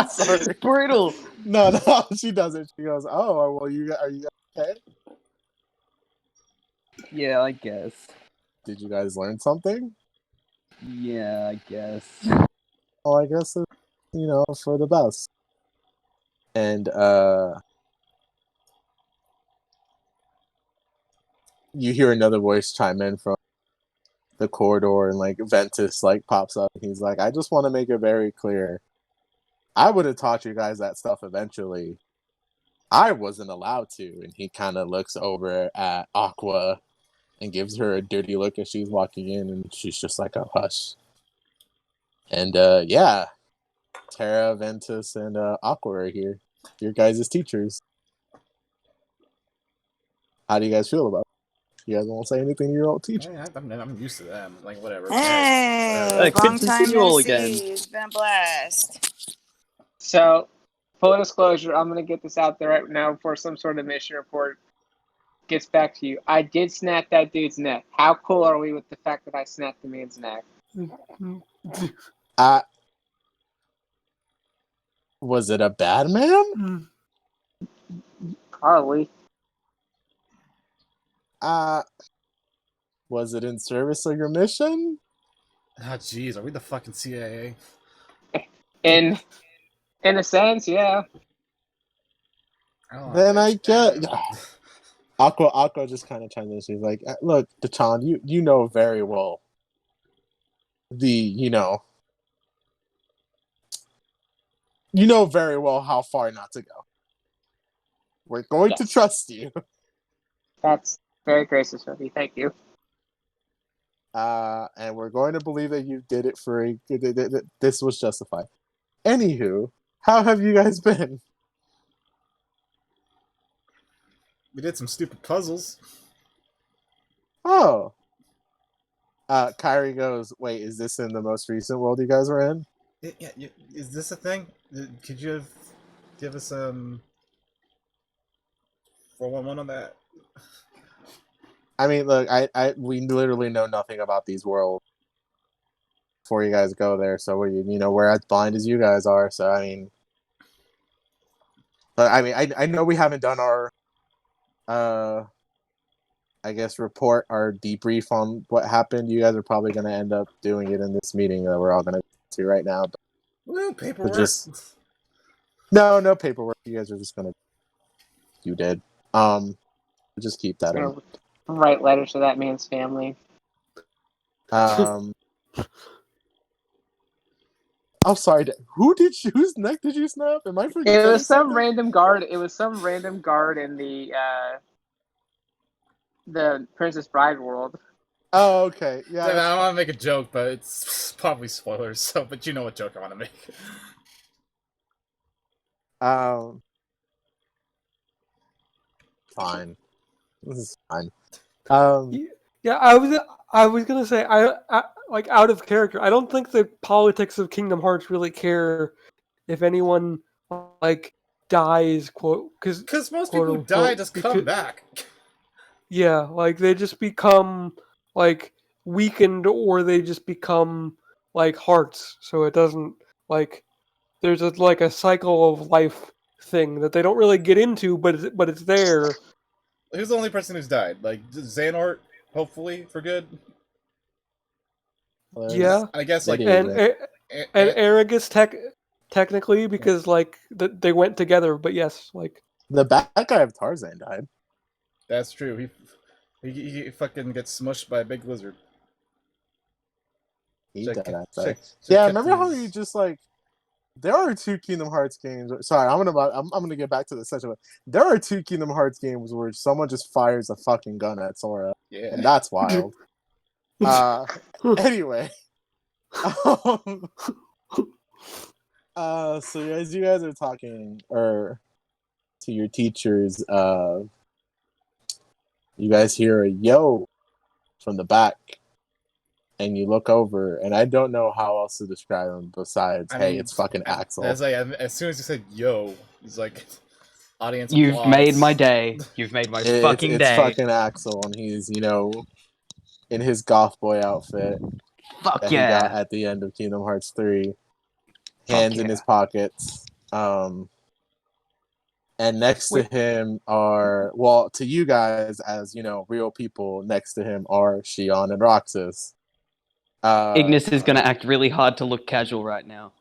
Sorry. Brutal. No, she doesn't. She goes, oh, well, are you guys okay? Yeah, I guess. Did you guys learn something? Yeah, I guess. Well, I guess it's, for the best. And you hear another voice chime in from the corridor, and like Ventus like pops up. He's like, I just want to make it very clear. I would have taught you guys that stuff eventually. I wasn't allowed to. And he kind of looks over at Aqua and gives her a dirty look as she's walking in, and she's just like, oh, hush. And yeah, Terra, Ventus, and Aqua are here. Your guys' teachers. How do you guys feel about it? You guys won't say anything to your old teacher? I'm used to that. Like, whatever. Hey, good long to time see you no all see. again. It's been a blast. So, full disclosure, I'm going to get this out there right now before some sort of mission report gets back to you. I did snap that dude's neck. How cool are we with the fact that I snapped the man's neck? Was it a bad man? Probably. Was it in service of your mission? Ah, jeez, are we the fucking CIA? In a sense, yeah. Then I get Aqua just kind of chimes in. She's like, "Look, Dachan, you know very well you know very well how far not to go. We're going to trust you." That's very gracious of you. Thank you. And we're going to believe that you did it this was justified. Anywho, how have you guys been? We did some stupid puzzles. Oh. Kyrie goes, wait, is this in the most recent world you guys were in? Yeah, is this a thing? Could you give us 411 on that? I mean, look, we literally know nothing about these worlds before you guys go there, so we're as blind as you guys are. So I mean, I know we haven't done our I guess, report our debrief on what happened. You guys are probably going to end up doing it in this meeting that we're all going to do right now. But Well, paperwork. No paperwork. You guys are just going to. You did. Just keep that in. Write letters to that man's family. I'm sorry. Whose neck did you snap? Am I forgetting? It was some something? random guard. It was some random guard in the Princess Bride world. Oh, okay. Yeah. I don't want to make a joke, but it's probably spoilers. So, but you know what joke I want to make. Fine. This is fine. Yeah, I was gonna say I like out of character. I don't think the politics of Kingdom Hearts really care if anyone like dies. Quote Because most people who die just come back. Yeah, like they just become like weakened, or they just become like hearts. So it doesn't like there's like a cycle of life thing that they don't really get into, but it's there. Who's the only person who's died? Like Xehanort, hopefully for good. Yeah, I guess like and Aragus technically because like they went together. But yes, like the bad guy of Tarzan died. That's true. He fucking gets smushed by a big lizard. He died that yeah, remember how you just like there are 2 Kingdom Hearts games. Sorry, I'm gonna get back to this section. There are 2 Kingdom Hearts games where someone just fires a fucking gun at Sora. Yeah. And that's wild. Anyway. So as you guys are talking or to your teachers, you guys hear a yo from the back. And you look over, and I don't know how else to describe him besides, hey, it's fucking Axel. As soon as you said "yo," he's like, audience. You've applause. made my day. You've made my fucking day. It's fucking Axel, and he's in his goth boy outfit. Fuck that yeah! He got at the end of Kingdom Hearts 3. Hands in his pockets. And next to him are, well, to you guys as real people, next to him are Xion and Roxas. Ignis is going to act really hard to look casual right now.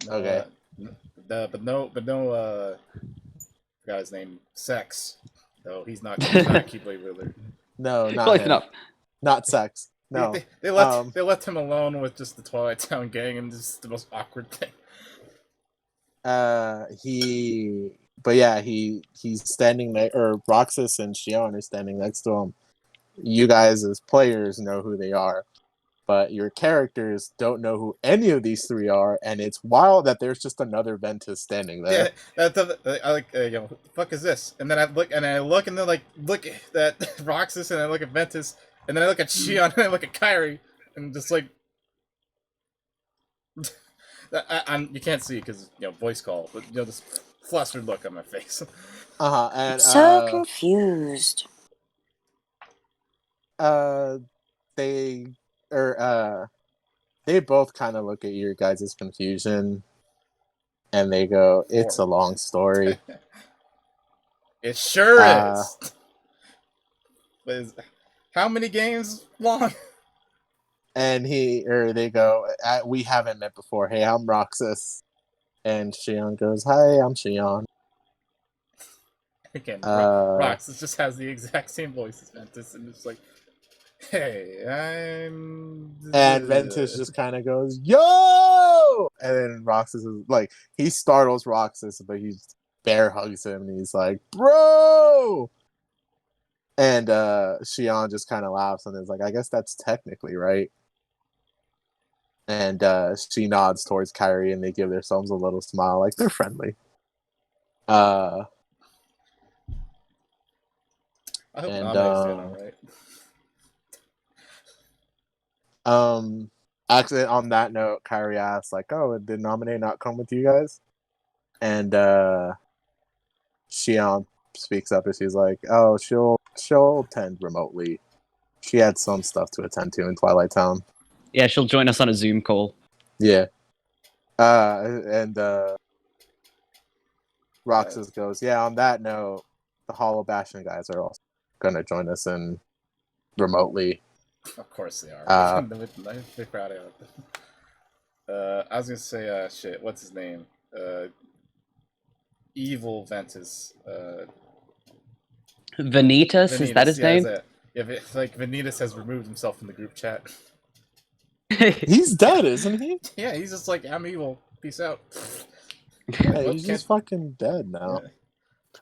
Okay. But no, forgot his name, Sex. No, he's not a Keyblade Wielder. No, not close him. enough. Not Sex. No. They left him alone with just the Twilight Town gang, and this is the most awkward thing. He's standing there, or Roxas and Xion are standing next to him. You guys as players know who they are. But your characters don't know who any of these 3 are, and it's wild that there's just another Ventus standing there. Yeah, I like, what the fuck is this? And then I look, and then look at Roxas, and I look at Ventus, and then I look at Xion, and I look at Kairi, and just like, you can't see because voice call, but this flustered look on my face. And so confused. They both kind of look at your guys' confusion, and they go, "It's a long story." It sure is. How many games long? And they go, "We haven't met before. Hey, I'm Roxas." And Xion goes, "Hi, I'm Xion." Again, Roxas just has the exact same voice as Ventus, and it's like, "Hey, I'm..." And Ventus just kind of goes, "Yo!" And then Roxas is like, he startles Roxas, but he bear hugs him, and he's like, "Bro!" And Xion just kind of laughs and is like, "I guess that's technically right." And she nods towards Kairi, and they give themselves a little smile, like they're friendly. I hope Name's doing all right. Actually, on that note, Kairi asks, like, "Oh, did Naminé not come with you guys?" And Xion speaks up, and she's like, "Oh, she'll attend remotely. She had some stuff to attend to in Twilight Town." Yeah, she'll join us on a Zoom call. Yeah. And Roxas goes, "Yeah, on that note, the Hollow Bastion guys are also gonna join us in remotely. Of course they are. Uh, They're proud of it. I was gonna say, shit. What's his name? Evil Ventus. Vanitas, is that his yeah, name? Like Vanitas has removed himself from the group chat. He's dead, isn't he? Yeah, he's just like, I'm evil. Peace out. Yeah, he's just fucking dead now.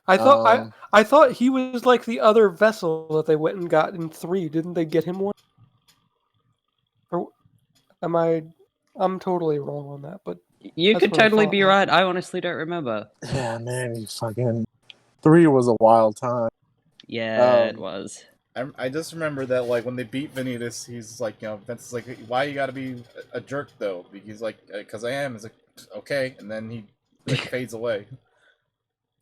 Yeah. I thought he was like the other vessel that they went and got in 3. Didn't they get him one? Or am I'm totally wrong on that, but You that's could what I totally thought be right. I honestly don't remember. Yeah, man, he fucking 3 was a wild time. Yeah, it was. I just remember that, like, when they beat Vanitas, he's like, Vince is like, why you gotta be a jerk, though? He's like, because I am. He's like, okay. And then he like, fades away.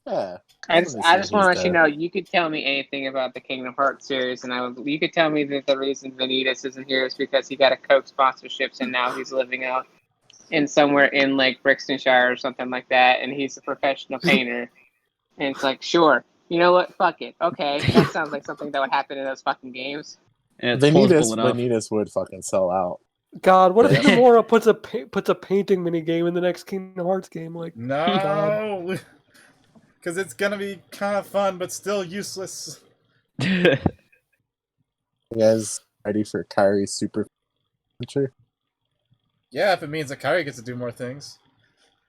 Yeah. I just want to let you know, you could tell me anything about the Kingdom Hearts series, and you could tell me that the reason Vanitas isn't here is because he got a Coke sponsorships, and now he's living out in somewhere in like Brixtonshire or something like that, and he's a professional painter. And it's like, sure, you know what? Fuck it. Okay, that sounds like something that would happen in those fucking games. Yeah, it's plausible enough. Vanitas would fucking sell out. God, what if Nomura puts a painting mini game in the next Kingdom Hearts game? Like, no, because it's gonna be kind of fun, but still useless. You guys ready for Kyrie's super feature? Yeah, if it means that Kyrie gets to do more things.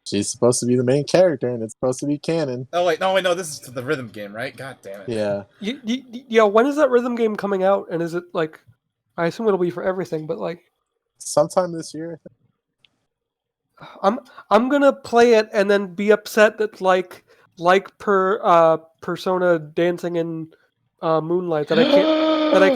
She's supposed to be the main character, and it's supposed to be canon. Oh wait, no, this is the rhythm game, right? God damn it. Yeah. Yeah. When is that rhythm game coming out? And is it like? I assume it'll be for everything, but like, sometime this year. I think. I'm gonna play it and then be upset that like Persona Dancing in Moonlight that I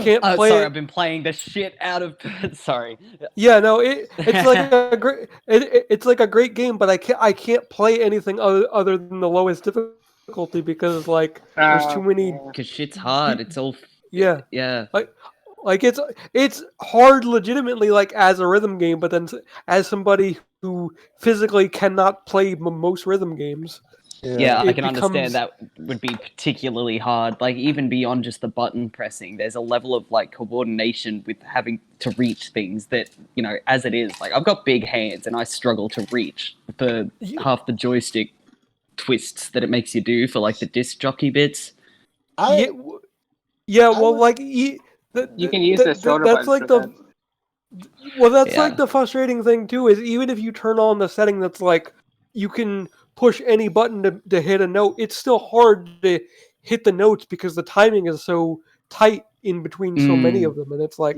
can't play. Sorry, I've been playing the shit out of. Sorry. Yeah, no, it's like a great it's like a great game, but I can't play anything other than the lowest difficulty because like there's too many. Because shit's hard. It's all. Yeah. Yeah. Like it's hard legitimately like as a rhythm game, but then as somebody who physically cannot play most rhythm games. Yeah, I can understand that would be particularly hard. Like even beyond just the button pressing, there's a level of like coordination with having to reach things that, as it is, like I've got big hands and I struggle to reach for half the joystick twists that it makes you do for like the disc jockey bits. Well, like you can use the shoulder that's buttons like for the that. well, that's like the frustrating thing too. Is even if you turn on the setting that's like you can push any button to hit a note, it's still hard to hit the notes because the timing is so tight in between so many of them, and it's like,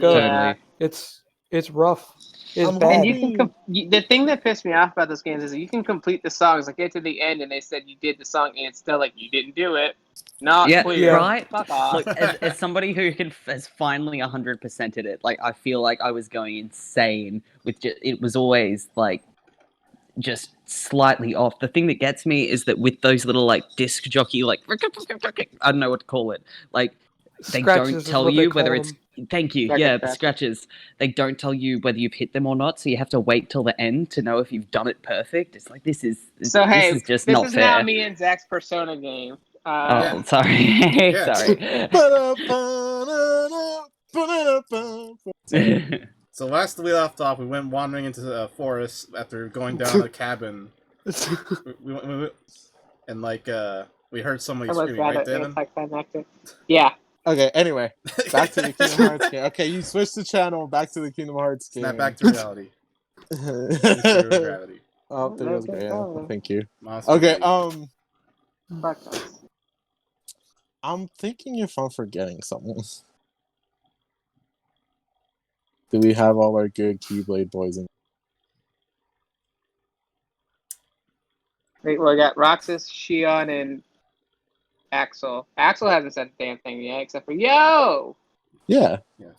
it's rough. It's bad. And you can the thing that pissed me off about those games is that you can complete the songs, like get to the end, and they said you did the song, and it's still like you didn't do it. Not clear. Right? Fuck off. Look, as somebody who has finally 100%ed it, like I feel like I was going insane with it was always like just slightly off. The thing that gets me is that with those little like disc jockey, like I don't know what to call it, like they don't tell you whether it's thank you, the scratches. They don't tell you whether you've hit them or not, so you have to wait till the end to know if you've done it perfect. It's like this is just not fair. Is now me and Zach's Persona game. Sorry. Sorry. So last we left off, we went wandering into the forest after going down a cabin. And like we heard somebody screaming, right, Devin? Yeah. Okay, anyway, back to the Kingdom Hearts game. Okay, you switched the channel, back to the Kingdom Hearts game. Snap back to reality. Gravity. Oh, there goes Graham. Thank you. Monster okay, I'm thinking if I'm forgetting something. Do we have all our good Keyblade boys in? Wait, we got Roxas, Shion, and Axel. Axel hasn't said a damn thing yet, except for yo. Yeah.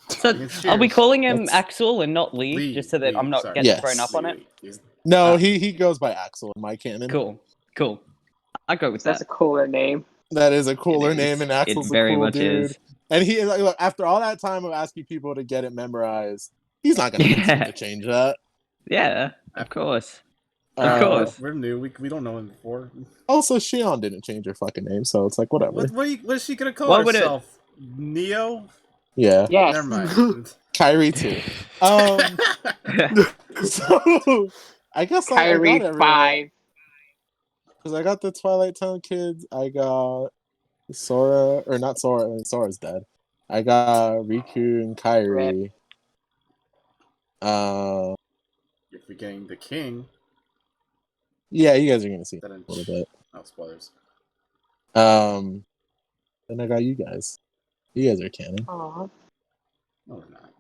So, are we calling him Axel and not Lee, just so that I'm not getting thrown up on it? No, he goes by Axel in my canon. Cool. I go with that. That's a cooler name. That is a cooler name, and Axel's very a cool much dude. is. And he, look, after all that time of asking people to get it memorized, he's not going to change that. Yeah, of course. We're new. We don't know him before. Also, Shion didn't change her fucking name, so it's like, whatever. What is she going to call herself? Neo? Yeah, Yes. Never mind. Kyrie too. So I guess I Kyrie got everyone 5. because I got the Twilight Town kids. I got Sora, or not Sora. I mean, Sora's dead. I got Riku and Kyrie. You're forgetting the king. Yeah, you guys are gonna see That a little bit. Oh, spoilers. Then I got you guys. You guys are canon. Aw. No, we're not.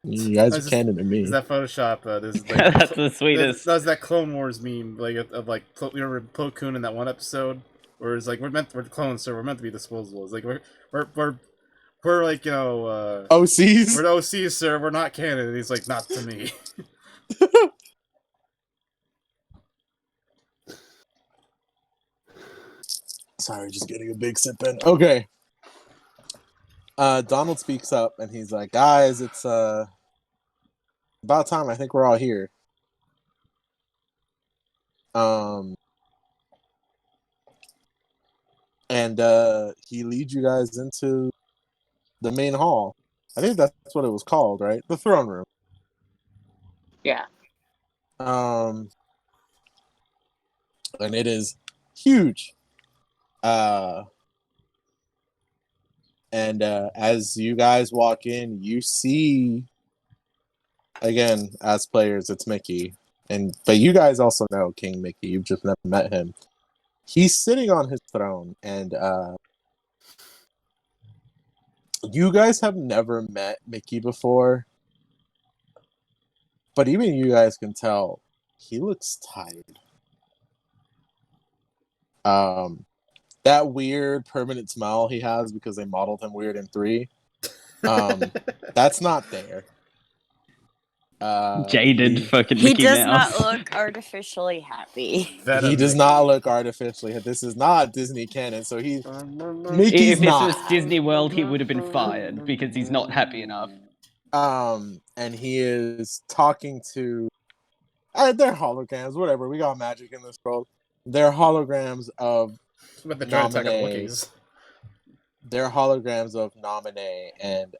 You guys are Is canon to me. that Photoshop? There's like That's the sweetest. That's that Clone Wars meme, like of like we were Plo Koon in that one episode, where it's like we're clones, so we're meant to be disposable. It's like we're like OCs. we're the OCs, sir. We're not canon. And he's like, not to me. Sorry, just getting a big sip in. Okay. Donald speaks up and he's like, guys, it's about time. I think we're all here. And he leads you guys into the main hall. I think that's what it was called, right? The throne room. Yeah. And it is huge. And as you guys walk in, you see, again, as players, it's Mickey. But you guys also know King Mickey. You've just never met him. He's sitting on his throne, and you guys have never met Mickey before. But even you guys can tell he looks tired. That weird permanent smile he has because they modeled him weird in 3. That's not there. Jaded fucking He Mickey does Mouse. not look artificially happy. He does not look artificially. This is not Disney canon, so Mickey's If this not. was Disney World, he would have been fired because he's not happy enough. And he is talking to. They're holograms, whatever. We got magic in this world. They're holograms of But they're trying to attack Nominee. Wookiees. They're holograms of Nominee, and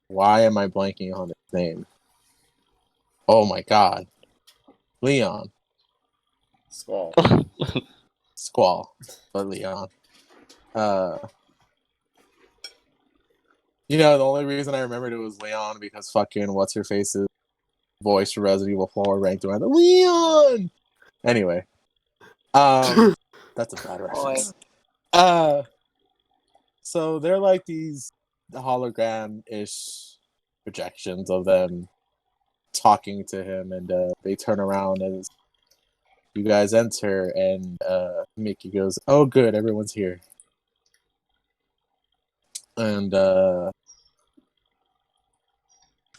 why am I blanking on his name? Oh my god. Leon. Squall. Squall. But Leon. You know, the only reason I remembered it was Leon because fucking what's-her-face's voice from Resident Evil 4 ranked around the Leon! Anyway. That's a bad reference. So they're like these hologram-ish projections of them talking to him, and they turn around as you guys enter, and Mickey goes, "Oh, good, everyone's here." And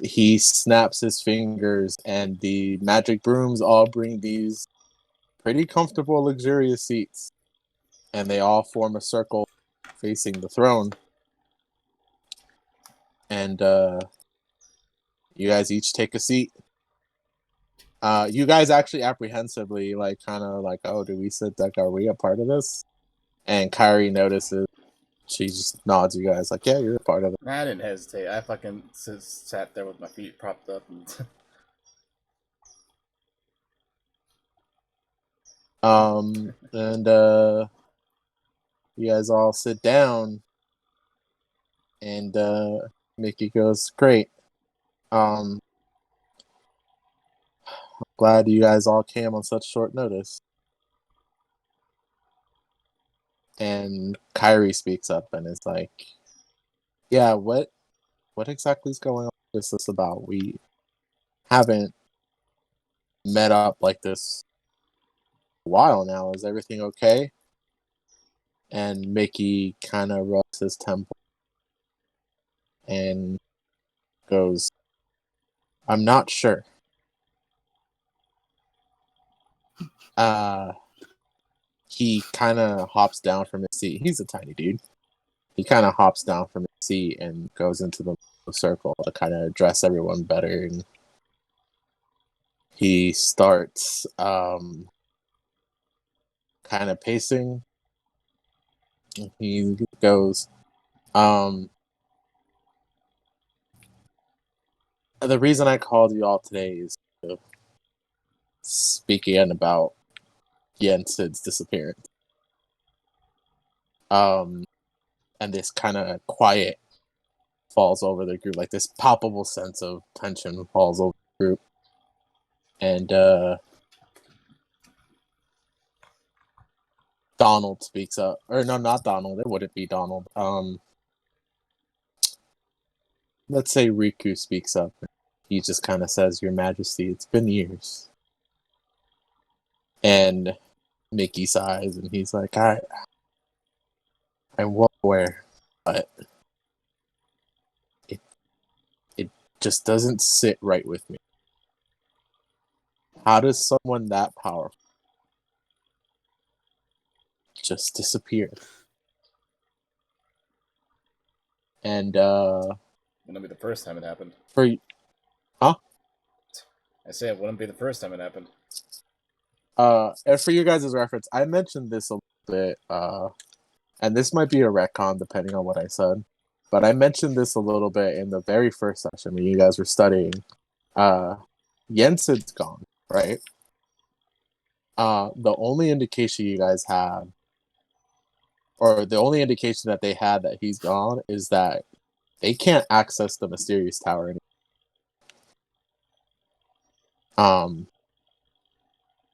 he snaps his fingers, and the magic brooms all bring these pretty comfortable, luxurious seats, and they all form a circle facing the throne. And you guys each take a seat. You guys actually apprehensively, like, kind of like, oh, do we sit like, are we a part of this? And Kyrie notices. She just nods you guys like, yeah, you're a part of it. I didn't hesitate. I fucking sat there with my feet propped up. And you guys all sit down, and Mickey goes, great. I'm glad you guys all came on such short notice. And Kyrie speaks up and is like, yeah, what exactly is going on? What is this about? We haven't met up like this a while now. Is everything okay? And Mickey kind of rubs his temple and goes, I'm not sure. He kind of hops down from his seat. He's a tiny dude. He kind of hops down from his seat and goes into the circle to kind of address everyone better. And he starts kind of pacing He goes, the reason I called you all today is to speak again about Jensen's disappearance. And this kind of quiet falls over the group, like this palpable sense of tension falls over the group. And Donald speaks up. Or no, not Donald. It wouldn't be Donald. Let's say Riku speaks up. He just kind of says, Your Majesty, it's been years. And Mickey sighs, and he's like, I'm well aware, but it just doesn't sit right with me. How does someone that powerful just disappear? And Wouldn't be the first time it happened. Huh? I say it wouldn't be the first time it happened. And for you guys' reference, I mentioned this a little bit, and this might be a retcon depending on what I said, but I mentioned this a little bit in the very first session when you guys were studying. Jensen's gone, right? The only indication you guys have, or the only indication that they had that he's gone, is that they can't access the mysterious tower anymore.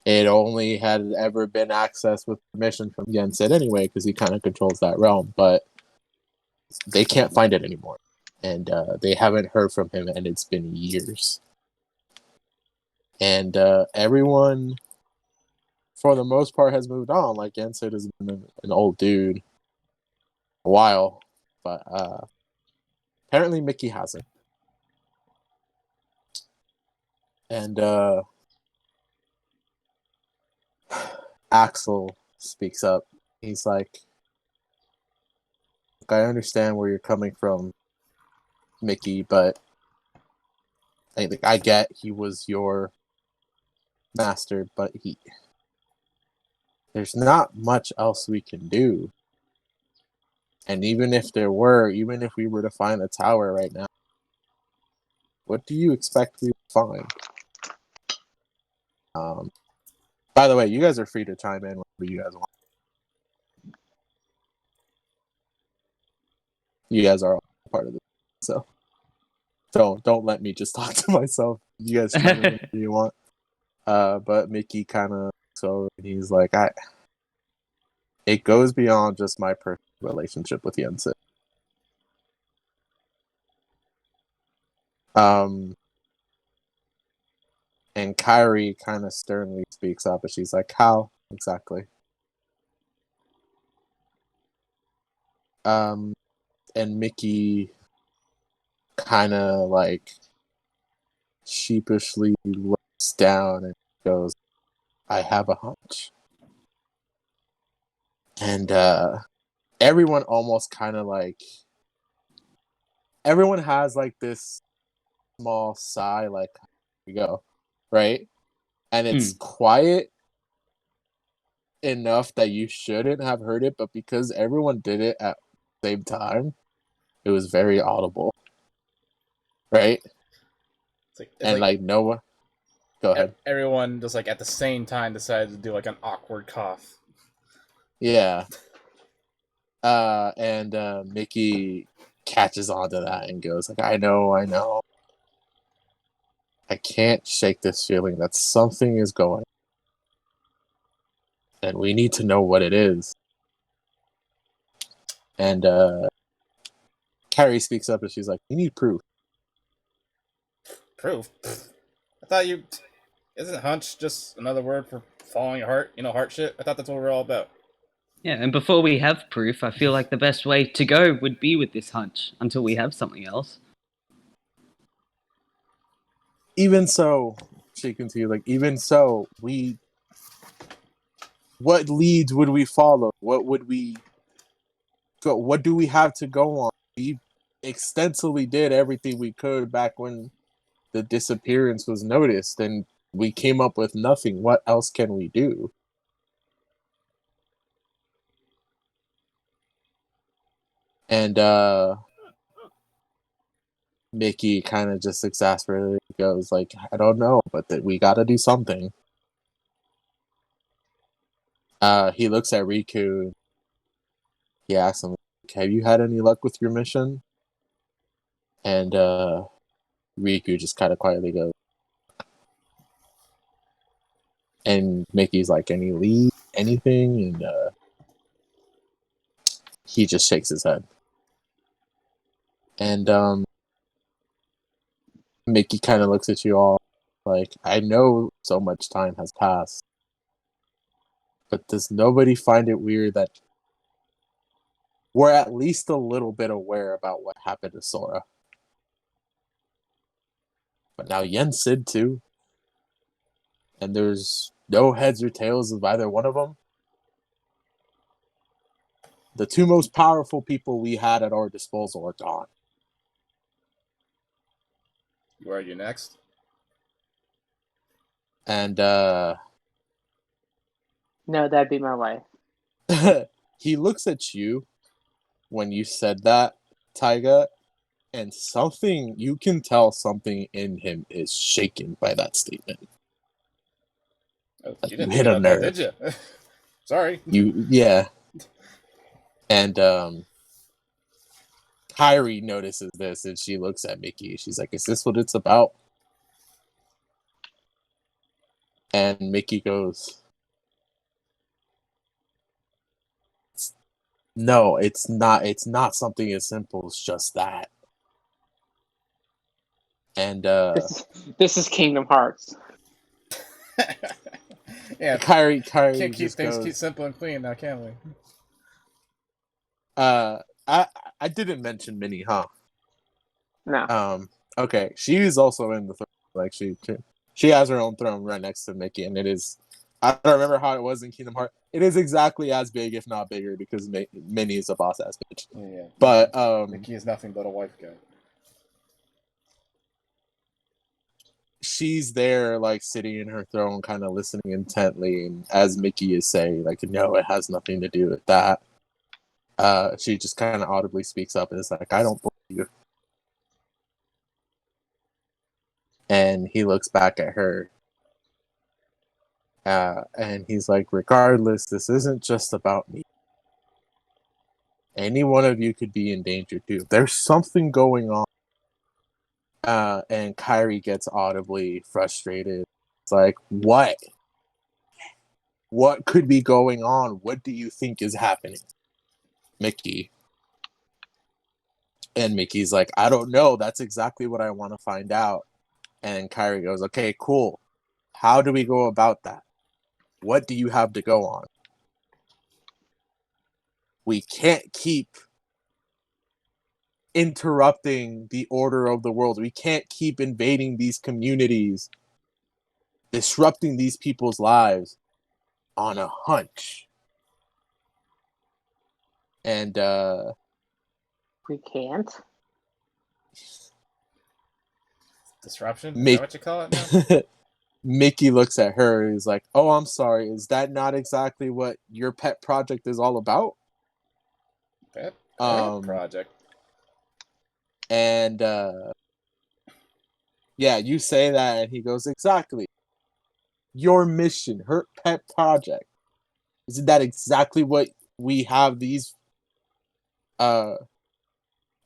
It only had ever been accessed with permission from Jensen anyway, because he kind of controls that realm, but they can't find it anymore. And they haven't heard from him, and it's been years. And everyone, for the most part, has moved on. Like Jensen has been an old dude a while, but apparently Mickey hasn't. And Axel speaks up. He's like, I understand where you're coming from, Mickey, but I get he was your master, but there's not much else we can do. And even if we were to find the tower right now, what do you expect we would find? By the way, you guys are free to chime in whenever you guys want. You guys are all part of this, so don't let me just talk to myself. You guys chime in whenever you want. But Mickey kind of he's like, it goes beyond just my personal relationship with Jensen. And Kyrie kind of sternly speaks up, and she's like, how exactly? And Mickey kind of like sheepishly looks down and goes, I have a hunch. And everyone almost kind of like, everyone has like this small sigh, like, here we go, right? And it's quiet enough that you shouldn't have heard it, but because everyone did it at the same time, it was very audible, right? Like no one. Go ahead. Everyone just like at the same time decided to do like an awkward cough. Yeah. And Mickey catches onto that and goes like, I know. I can't shake this feeling that something is going. And we need to know what it is. And Carrie speaks up and she's like, we need proof. Proof? I thought isn't hunch just another word for following your heart? Heart shit? I thought that's what we're all about. Yeah, and before we have proof, I feel like the best way to go would be with this hunch until we have something else. Even so, she continued, like, even so, what leads would we follow? What do we have to go on? We extensively did everything we could back when the disappearance was noticed, and we came up with nothing. What else can we do? And Mickey kind of just exasperately goes like, I don't know, but we gotta do something. He looks at Riku. He asks him, have you had any luck with your mission? And Riku just kind of quietly goes. And Mickey's like, any lead, anything? And he just shakes his head. And Mickey kind of looks at you all like, I know so much time has passed, but does nobody find it weird that we're at least a little bit aware about what happened to Sora? But now Yen Sid too. And there's no heads or tails of either one of them. The two most powerful people we had at our disposal are gone. Where are you next? And No, that'd be my wife. he looks at you when you said that, Taiga, and you can tell something in him is shaken by that statement. Oh, Like you didn't you hit think a about nerve. that, did you? Sorry. Yeah. And Kyrie notices this and she looks at Mickey. She's like, is this what it's about? And Mickey goes, no, it's not. It's not something as simple as just that. And This is Kingdom Hearts. Yeah, Kyrie can't keep just things goes, simple and clean now, can we? I didn't mention Minnie, huh? No. Okay, she's also in the throne. Like she has her own throne right next to Mickey, and it is. I don't remember how it was in Kingdom Hearts. It is exactly as big, if not bigger, because Minnie is a boss ass bitch. Yeah. But Mickey is nothing but a wife guy. she's there, like sitting in her throne, kind of listening intently, and as Mickey is saying, like, no, it has nothing to do with that. She just kind of audibly speaks up and is like, I don't believe you. And he looks back at her. And he's like, regardless, this isn't just about me. Any one of you could be in danger too. There's something going on. And Kyrie gets audibly frustrated. It's like, what? What could be going on? What do you think is happening? Mickey. And Mickey's like, I don't know. That's exactly what I want to find out. And Kyrie goes, okay, cool. How do we go about that? What do you have to go on? We can't keep interrupting the order of the world. We can't keep invading these communities, disrupting these people's lives on a hunch. And We can't. Disruption? Is that what you call it now? Mickey looks at her and is like, oh, I'm sorry. Is that not exactly what your pet project is all about? Pet project. And yeah, you say that, and he goes, exactly. Your mission, her pet project. Isn't that exactly what we have these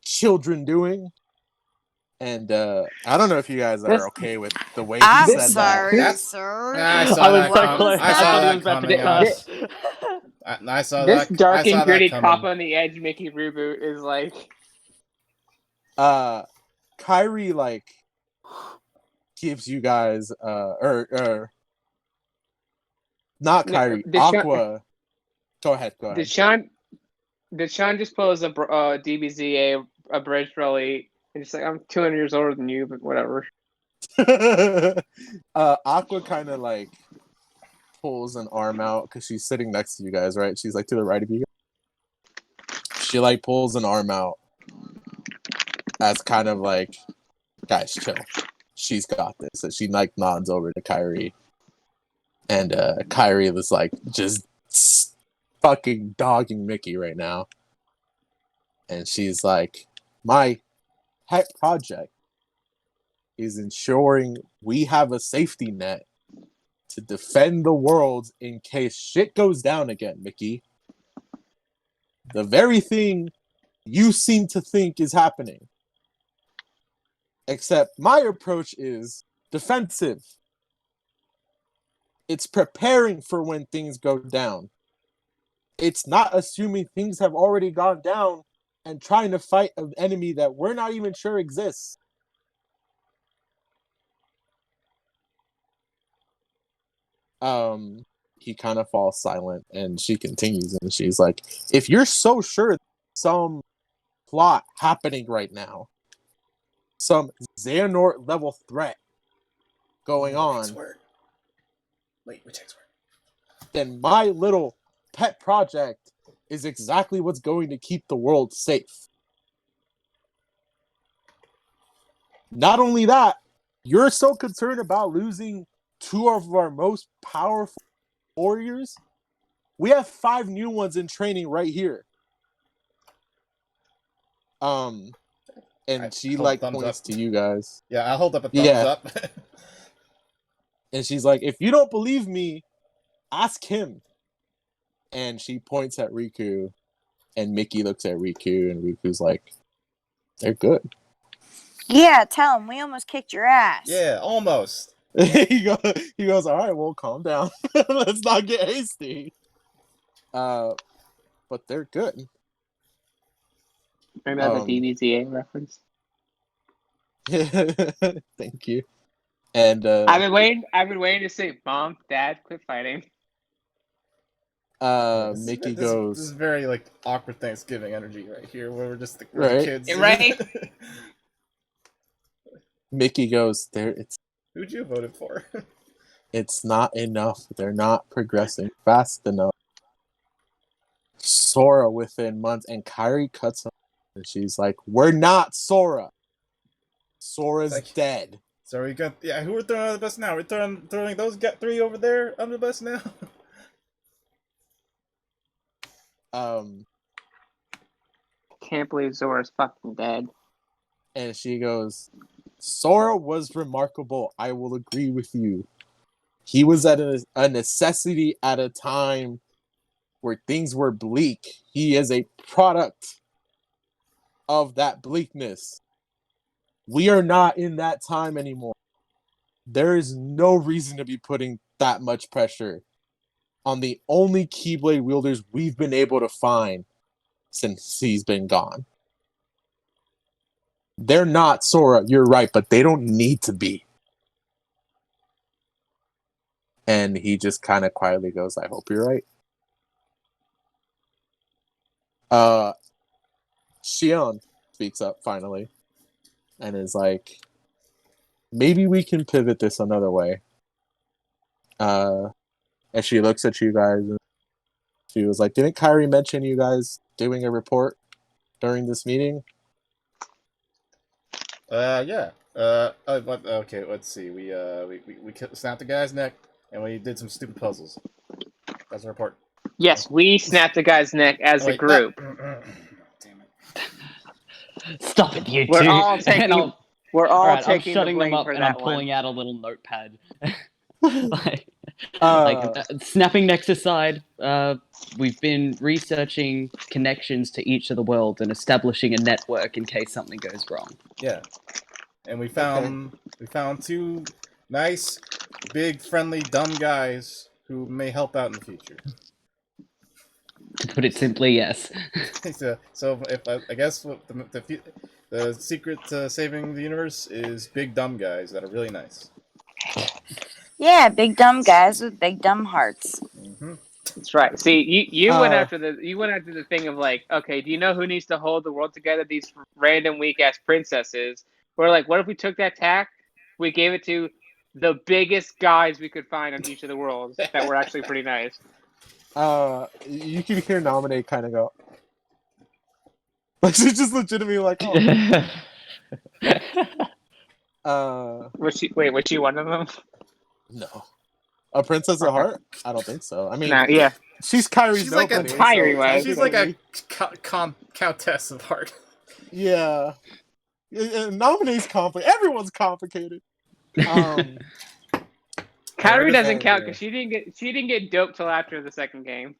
children doing? And I don't know if you guys are okay with the way he I'm said sorry, That. sir. I saw I was that. so I close. saw I thought that he was about to coming. get us. I saw This that. dark I saw and that gritty coming. cop on the edge Mickey reboot is like. Kyrie like gives you guys or not Kyrie, Aqua. Go ahead. Did Sean just pose a DBZ a bridge rally and just like, I'm 200 years older than you, but whatever. Aqua kind of like pulls an arm out because she's sitting next to you guys, right? She's like to the right of you. She like pulls an arm out as kind of like, guys, chill. She's got this. So she like nods over to Kyrie, and Kyrie was like just fucking dogging Mickey right now. And she's like, my pet project is ensuring we have a safety net to defend the world in case shit goes down again, Mickey. The very thing you seem to think is happening. Except my approach is defensive. It's preparing for when things go down. It's not assuming things have already gone down and trying to fight an enemy that we're not even sure exists. He kind of falls silent, and she continues, and she's like, if you're so sure some plot happening right now, some Xehanort level threat going on, Wait, which X word? then my little pet project is exactly what's going to keep the world safe. Not only that, you're so concerned about losing 2 of our most powerful warriors. We have 5 new ones in training right here. And she like points to you guys. Yeah, I'll hold up a thumbs up. And she's like, if you don't believe me, ask him. And she points at Riku, and Mickey looks at Riku, and Riku's like, they're good. Yeah, tell him we almost kicked your ass. Yeah, almost. he goes, all right, well, calm down. Let's not get hasty. But they're good. Maybe that's a DBZA reference. Thank you. And I've been waiting to say, Mom, Dad, quit fighting. Mickey goes. This is very like awkward Thanksgiving energy right here, where we're just the Right. kids. Right? Mickey goes, there. Who'd you voted for? It's not enough. They're not progressing fast enough. Sora within months, and Kairi cuts him, and she's like, "We're not Sora. Sora's like, dead." So we got who we're throwing under the bus now? We're throwing those 3 over there under the bus now. Can't believe Zora's fucking dead. And she goes, Sora was remarkable. I will agree with you. He was at a necessity at a time where things were bleak. He is a product of that bleakness. We are not in that time anymore. There is no reason to be putting that much pressure on the only Keyblade wielders we've been able to find since he's been gone. They're not Sora, you're right, but they don't need to be. And he just kind of quietly goes, I hope you're right. Shion speaks up finally and is like, maybe we can pivot this another way. And she looks at you guys and she was like, didn't Kairi mention you guys doing a report during this meeting? Yeah. Okay, let's see. We snapped the guy's neck and we did some stupid puzzles. That's a report. Yes, we snapped the guy's neck as a group. Damn it. Stop it, you We're two. all taking. We're all Alright, I'm taking the shutting blame them up for and that I'm one. pulling out a little notepad. Uh, Snapping necks aside, we've been researching connections to each of the worlds and establishing a network in case something goes wrong. Yeah. And we found 2 nice, big, friendly, dumb guys who may help out in the future. To put it simply, yes. So if I guess what the secret to saving the universe is big dumb guys that are really nice. Yeah, big dumb guys with big dumb hearts. Mm-hmm. That's right. See, you went after the thing of like, okay, do you know who needs to hold the world together? These random weak ass princesses. We're like, what if we took that tack? We gave it to the biggest guys we could find on each of the worlds that were actually pretty nice. You can hear Nominate kind of go. Like she's just legitimately like, oh. Was she one of them? No. A Princess of Heart? I don't think so. I mean, Nah, yeah. she's Kyrie's She's like a nobody. Kyrie so was. She's like a technically- countess of heart. Yeah. Nominee's complicated. Everyone's complicated. Kyrie Where doesn't the count hell- because she didn't get doped till after the second game.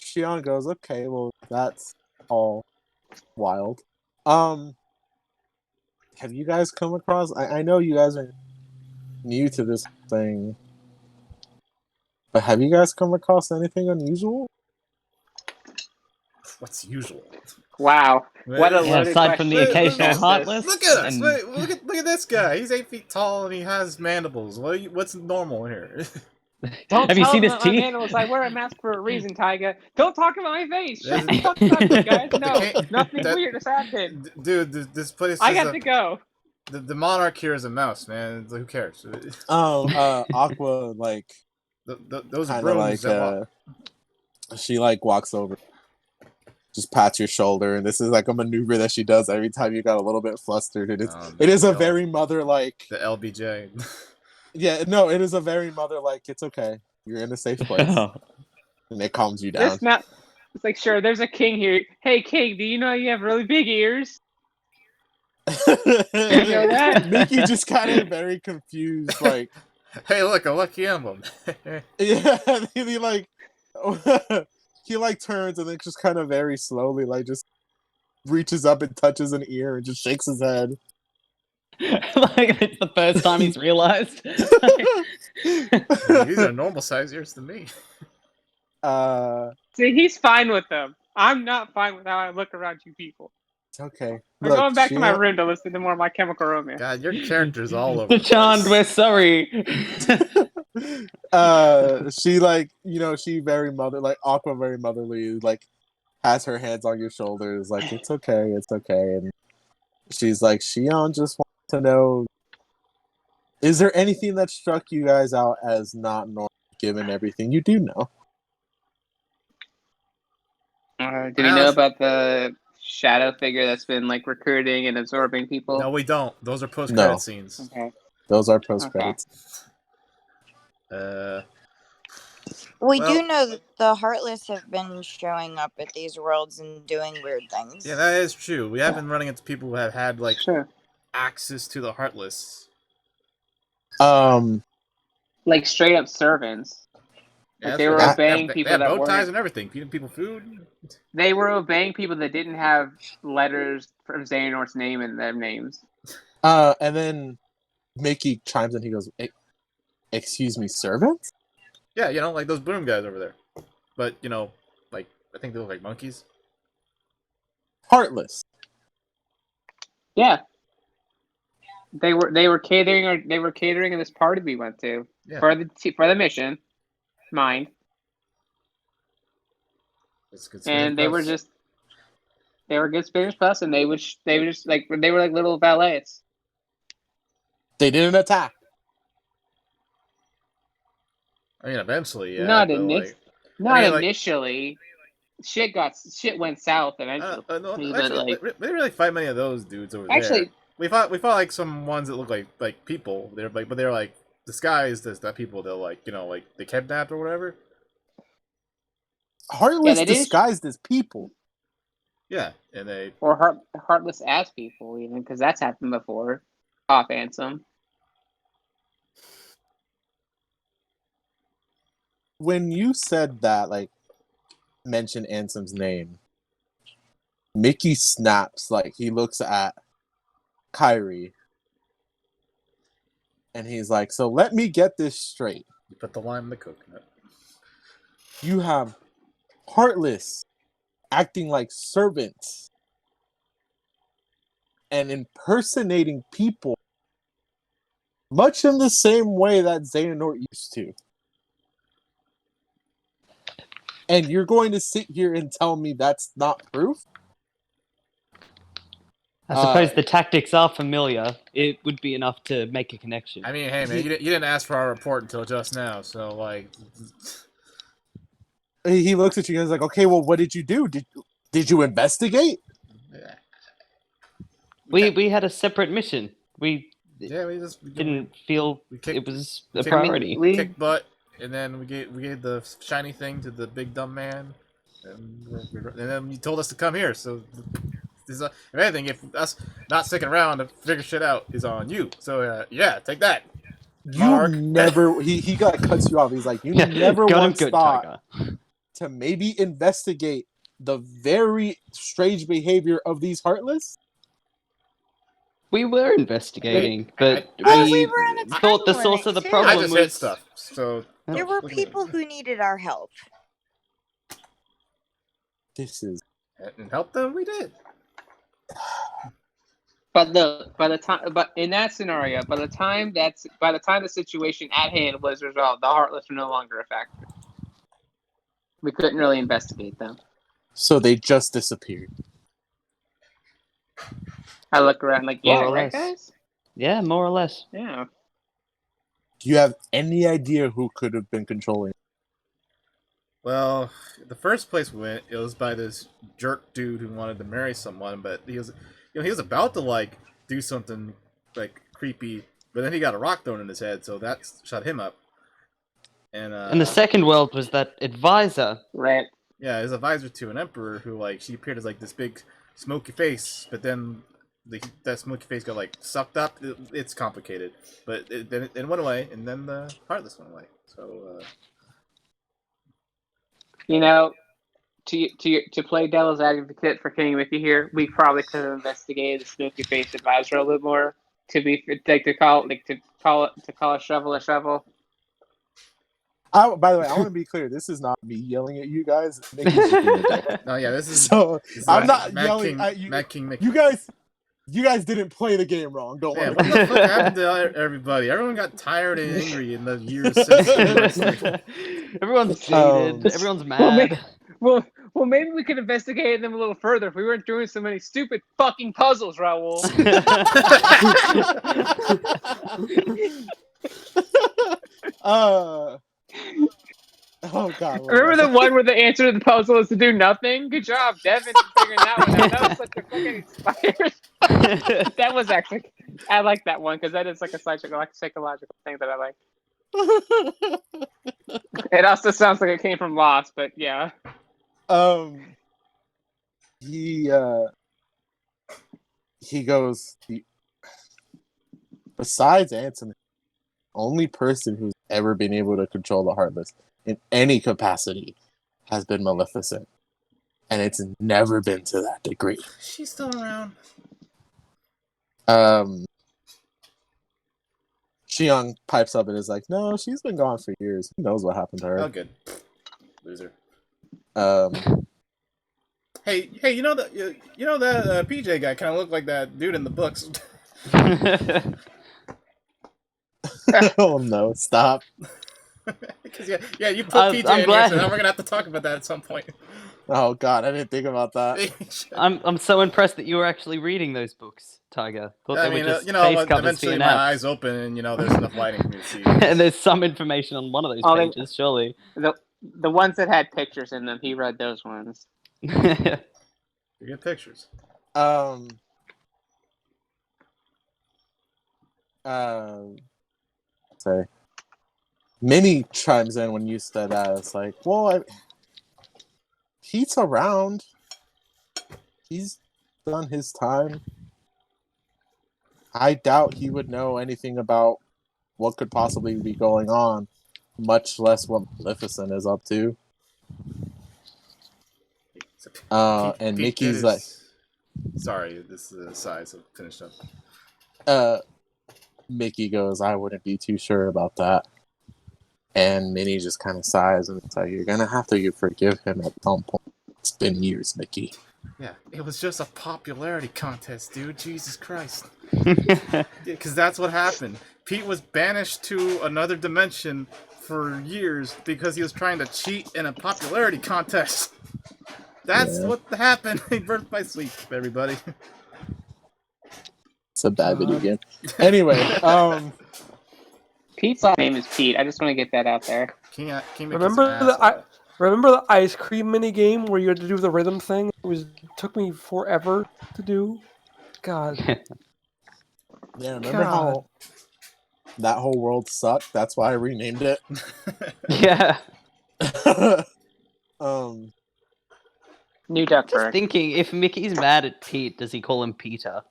Shion goes, okay, well, that's all wild. Have you guys come across? I know you guys are new to this thing, but have you guys come across anything unusual? What's usual? Wow, what a Yeah, loaded aside from the question. occasional Yes, heartless. Look at us! And- Wait, look at this guy. He's 8 feet tall and he has mandibles. What's normal here? Don't Have you tell seen them his that my teeth? animals. I wear a mask for a reason, Tyga. Don't talk about my face. Shut the There's- fuck up, you guys. No, can't- nothing that- weird has happened. Dude, this place I is got to go. the monarch here is a mouse, man. Who cares? Aqua, like, Those are kind of brooms like, that walk. she, like, walks over, just pats your shoulder, and this is, like, a maneuver that she does every time you got a little bit flustered. It is a very mother-like... The LBJ. Yeah, no, it is a very mother-like, it's okay. You're in a safe place. And it calms you down. It's like, sure, there's a king here. Hey, king, do you know you have really big ears? You know that? Mickey just kind of very confused, like, Hey, look, a lucky emblem. yeah, he like, he like turns and then just kind of very slowly, like, just reaches up and touches an ear and just shakes his head. Like it's the first time he's realized. These are normal size ears to me. See, he's fine with them. I'm not fine with how I look around you people. It's okay. I'm Look, going back to my Shion- room to listen to more of My Chemical Romance. God, your character's all over. Dachand, the we're place. sorry. She like, you know, she very like Aqua very motherly, like has her hands on your shoulders, like it's okay, and she's like, Shion just wants to know, is there anything that struck you guys out as not normal given everything you do know? Do we know about the shadow figure that's been like recruiting and absorbing people? No, we don't. Those are post-credit No. scenes. Okay. Those are post credits. We Well- do know that the Heartless have been showing up at these worlds and doing weird things. Yeah, that is true. We have been running into people who have had like Sure. access to the Heartless. Like straight up servants. Yeah, Like that's they were right. obeying They people have that bow ties weren't. and everything, feeding people food. They were obeying people that didn't have letters from Xehanort's name in their names. And then Mickey chimes in. He goes, "Excuse me, servant?" Yeah, you know, like those broom guys over there. But you know, like I think they look like monkeys. Heartless. Yeah. They were catering in this party we went to Yeah. for the mission, mind, It's good and they were Plus. good spinners plus, and they were like little valets. They didn't attack. I mean, eventually, yeah. Not but, initially. like, Not I mean, like- initially. Shit went south eventually. no, but, actually, like- we didn't really fight many of those dudes over Actually, there. We fought like some ones that look like people. They're like, but they're like disguised as that people. They're like, you know, like they kidnapped or whatever. Heartless they didn't- disguised as people. Yeah, and they or heartless ass people, even because that's happened before. Off Ansem. When you said that, like, mention Ansem's name, Mickey snaps. Like, he looks at Kyrie, and he's like, "So let me get this straight. you put the lime in the coconut. You have Heartless acting like servants and impersonating people much in the same way that Xehanort used to. And you're going to sit here and tell me that's not proof?" I suppose the tactics are familiar. It would be enough to make a connection. I mean, hey man, you didn't ask for our report until just now, so like, He looks at you and is like, "Okay, well, what did you do? Did you investigate?" We had a separate mission. We didn't feel it was a priority. We kicked butt, and then we gave the shiny thing to the big dumb man, and then you told us to come here. So, if anything, if us not sticking around to figure shit out is on you. So yeah, take that. You Mark. never. He got cuts you off. He's like, you never Got him once good, thought Tiger. to maybe investigate the very strange behavior of these Heartless. We were investigating, but Well, we we were on a thought the time source of the limit, too. problem I just was hit stuff. So There were people who needed our help. This is. and help them. We did. But in that scenario, by the time the situation at hand was resolved, the Heartless were no longer a factor. We couldn't really investigate them. So they just disappeared. I look around like, yeah, More or right, less. guys? Yeah, more or less. Yeah. Do you have any idea who could have been controlling? Well, the first place we went, it was by this jerk dude who wanted to marry someone, but he was about to like do something like creepy, but then he got a rock thrown in his head, so that shut him up. And the second world was that advisor. Right. Yeah, his advisor to an emperor who like she appeared as like this big smoky face, but then that smoky face got like sucked up. It's complicated, but then it went away, and then the Heartless went away. So You know, to play devil's advocate for King with you here, we probably could have investigated the smoky face advisor a little more. To call a shovel a shovel. By the way, I want to be clear. This is not me yelling at you guys. Mickey's just being a dick. no, yeah, this is So I'm not Mad yelling King, at you. Mad King Mickey. You guys didn't play the game wrong. Don't Yeah, worry. what the fuck happened to everybody? Everyone got tired and angry in the years since. Everyone's jaded. Everyone's mad. Well, maybe we could investigate them a little further if we weren't doing so many stupid fucking puzzles, Raul. Oh god. Remember the one where the answer to the puzzle is to do nothing? Good job, Devin, for figuring that one out. That was such a fucking inspired. That was actually, I like that one because that is like a psychological thing that I like. It also sounds like it came from Lost, but yeah. He goes. Besides Anthony, only person who's ever been able to control the Heartless in any capacity has been Maleficent, and it's never been to that degree. She's still around. Xiong pipes up and is like, "No, she's been gone for years. Who knows what happened to her?" Oh, good. Loser. Hey, you know that PJ guy kind of looked like that dude in the books. Oh no! Stop. Because yeah, you put PJ in glad. here, so now we're gonna have to talk about that at some point. Oh god, I didn't think about that. I'm so impressed that you were actually reading those books, Tiger. Thought I they mean, were just face covers for eventually your my naps. eyes open, and there's enough lighting for me to see. And there's some information on one of those pages, surely. The ones that had pictures in them, he read those ones. You get pictures. Sorry. Minnie chimes in when you said that. It's like, well, he's around. He's done his time. I doubt he would know anything about what could possibly be going on, much less what Maleficent is up to. And Mickey's like, sorry, this is a size of finished up. Mickey goes, I wouldn't be too sure about that. And Minnie just kind of sighs and it's like, you're gonna have to forgive him at some point. It's been years, Mickey. Yeah, it was just a popularity contest, dude. Jesus Christ. Because that's what happened. Pete was banished to another dimension for years because he was trying to cheat in a popularity contest. That's what happened in Birth by Sleep, everybody. It's a bad video game. Anyway, Pete's last name is Pete. I just want to get that out there. Remember the ice cream mini game where you had to do the rhythm thing? It took me forever to do God. Yeah, remember God. how that whole world sucked? That's why I renamed it. Yeah. New Just Duckburg. thinking, if Mickey's mad at Pete, does he call him Peter?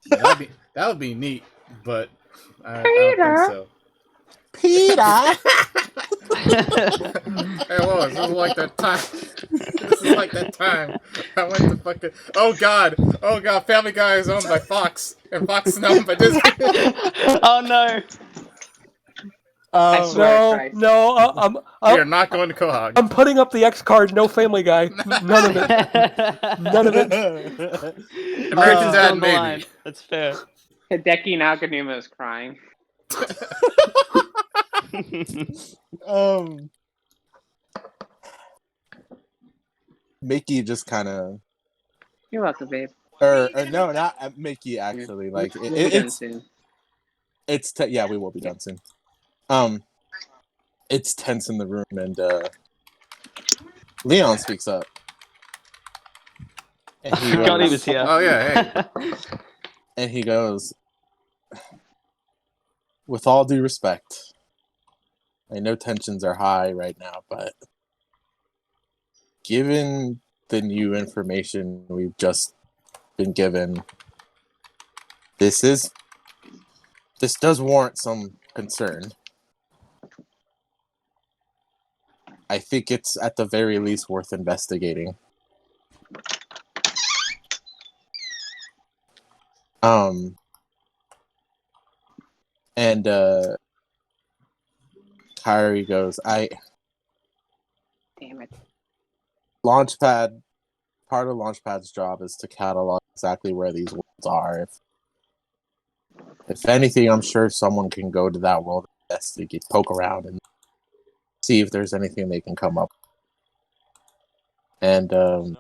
Yeah, that would be neat, but I don't think so. Peter. Hey, Lois, this is like that time. This is like that time I went to fucking. Oh god, Family Guy is owned by Fox, and Fox is owned by Disney. Oh no! I swear to No, Christ. no, We are not going to Quahog. I'm putting up the X card. No Family Guy. None of it. None of it. American Chris's Dad, on the maybe. line. That's fair. Hideki Naganuma is crying. Mickey just kind of, You're welcome, babe. or no, not Mickey actually. Like We'll be done soon. yeah, we will be done soon. It's tense in the room, and Leon speaks up. And he Forgot he goes, was here. Oh yeah, hey. and he goes, with all due respect, I know tensions are high right now, but given the new information we've just been given, this does warrant some concern. I think it's at the very least worth investigating. And Kyrie goes, Damn it. Launchpad, part of Launchpad's job is to catalog exactly where these worlds are. If anything, I'm sure someone can go to that world, investigate, poke around, and see if there's anything they can come up with. And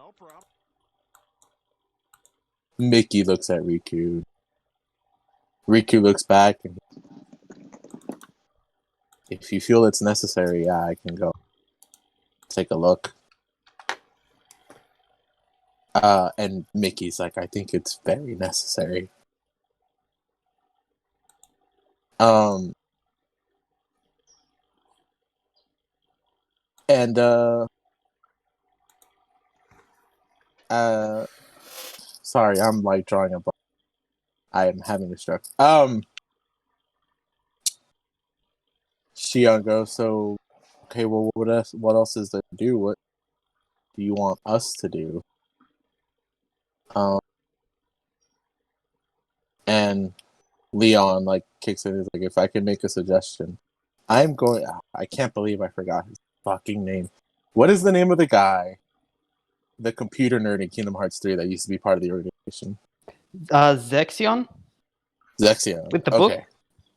Mickey looks at Riku. Riku looks back, and if you feel it's necessary, yeah, I can go take a look. And Mickey's like, I think it's very necessary. And sorry, I'm like drawing a blank. I am having a stroke. Shion goes, so okay, well, what else is there to do? What do you want us to do? And Leon like kicks in. He's like, if I can make a suggestion, I can't believe I forgot his fucking name. What is the name of the guy, the computer nerd in Kingdom Hearts 3 that used to be part of the organization? Zexion? Zexion. With the okay. book?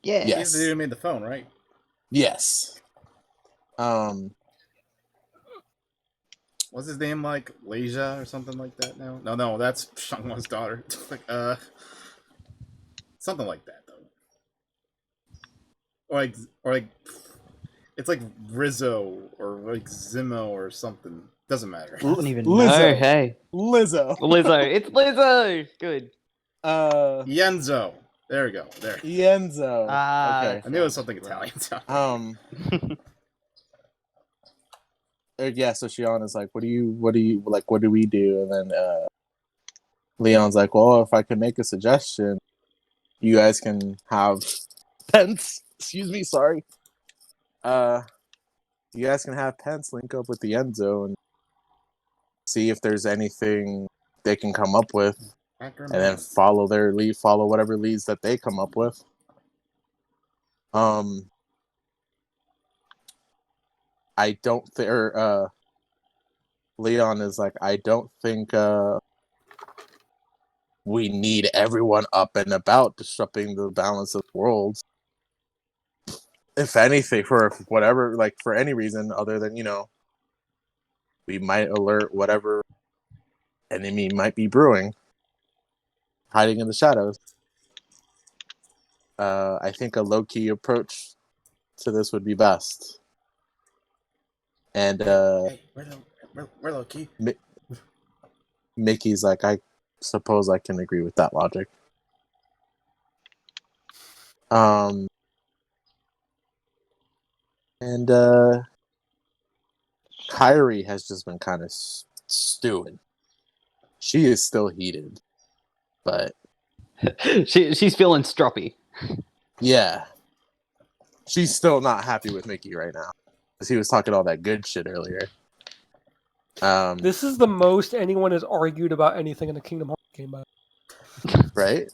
Yeah. Yes. He's the dude who made the phone, right? Yes. What's his name, like Leisha or something like that now? No, that's Shangwa's daughter. Like, something like that though. Or like, it's like Rizzo or like Zimo or something. Doesn't matter. I don't even Lizzo. know. Hey. Lizzo. Lizzo. It's Lizzo. Good. Yenzo. There we go. There. Yenzo. Ah, Okay. I knew it was something Italian. Yeah, so Shion is like, what do we do? And then Leon's like, well, if I can make a suggestion, you guys can have Pence. Excuse me, sorry. You guys can have Pence link up with the Enzo and see if there's anything they can come up with, and then follow their lead, follow whatever leads that they come up with. I don't think, Leon is like, I don't think we need everyone up and about disrupting the balance of worlds. If anything, for whatever, like for any reason other than, we might alert whatever enemy might be brewing, hiding in the shadows. I think a low-key approach to this would be best. And Hey, we're low key. Mickey's like, I suppose I can agree with that logic. And Kyrie has just been kind of stewing. She is still heated, but she's feeling stroppy. yeah, she's still not happy with Mickey right now because he was talking all that good shit earlier. This is the most anyone has argued about anything in a Kingdom Hearts game. Right?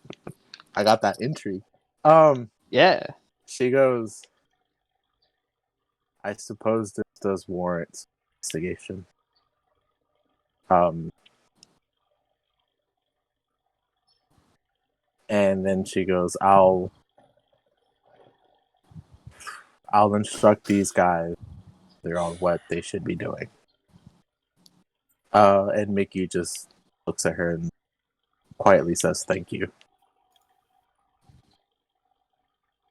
I got that intrigue. Yeah. She goes, I suppose this does warrant investigation. And then she goes, I'll instruct these guys on what they should be doing. And Mickey just looks at her and quietly says, thank you.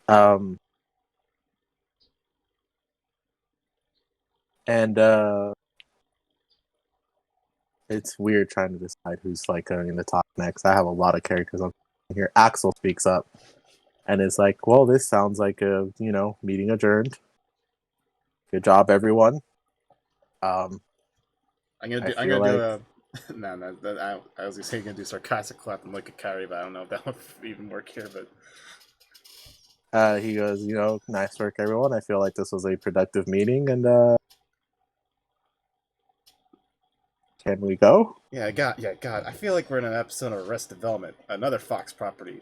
And it's weird trying to decide who's like going to talk next. I have a lot of characters on here. Axel speaks up and is like, well, this sounds like a, meeting adjourned. Good job, everyone. I'm gonna do no. I was gonna say I'm gonna do sarcastic clap and look at Kyrie, but I don't know if that would even work here. But he goes, nice work, everyone. I feel like this was a productive meeting, and can we go? Yeah, God. I feel like we're in an episode of Arrested Development, another Fox property.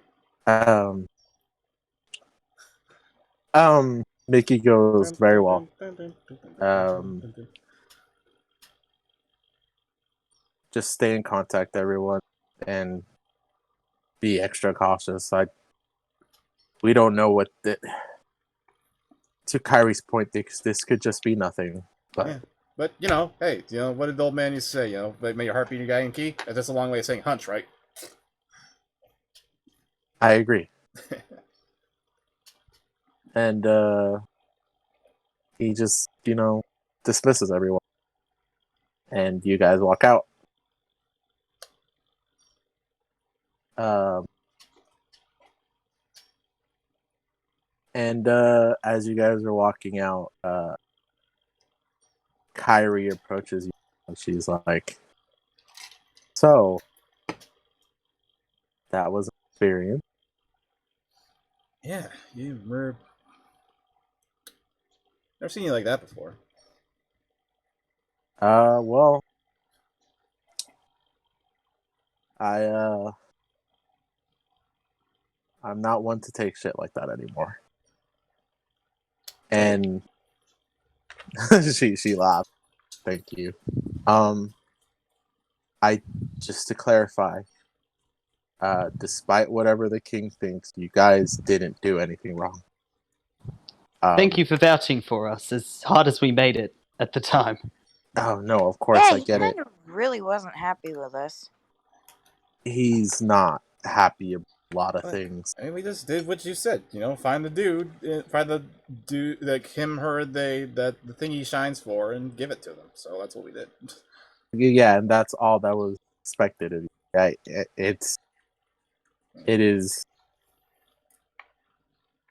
Mickey goes, very well. Just stay in contact, everyone, and be extra cautious. We don't know what to Kyrie's point, this could just be nothing. But yeah. But hey, what did the old man used to say? May your heart be your guiding key. That's a long way of saying hunch, right? I agree. And he just, dismisses everyone. And you guys walk out. And as you guys are walking out, Kyrie approaches you and she's like, so, that was an experience. Yeah, you were... Never seen you like that before. Well, I'm not one to take shit like that anymore. And she laughed. Thank you. I just to clarify, despite whatever the king thinks, you guys didn't do anything wrong. Thank you for vouching for us, as hard as we made it at the time. Oh no, of course I get it. Really wasn't happy with us. He's not happy about a lot of things. I mean, we just did what you said. Find the dude, like him, her, they, the thing he shines for, and give it to them. So that's what we did. Yeah, and that's all that was expected of you. It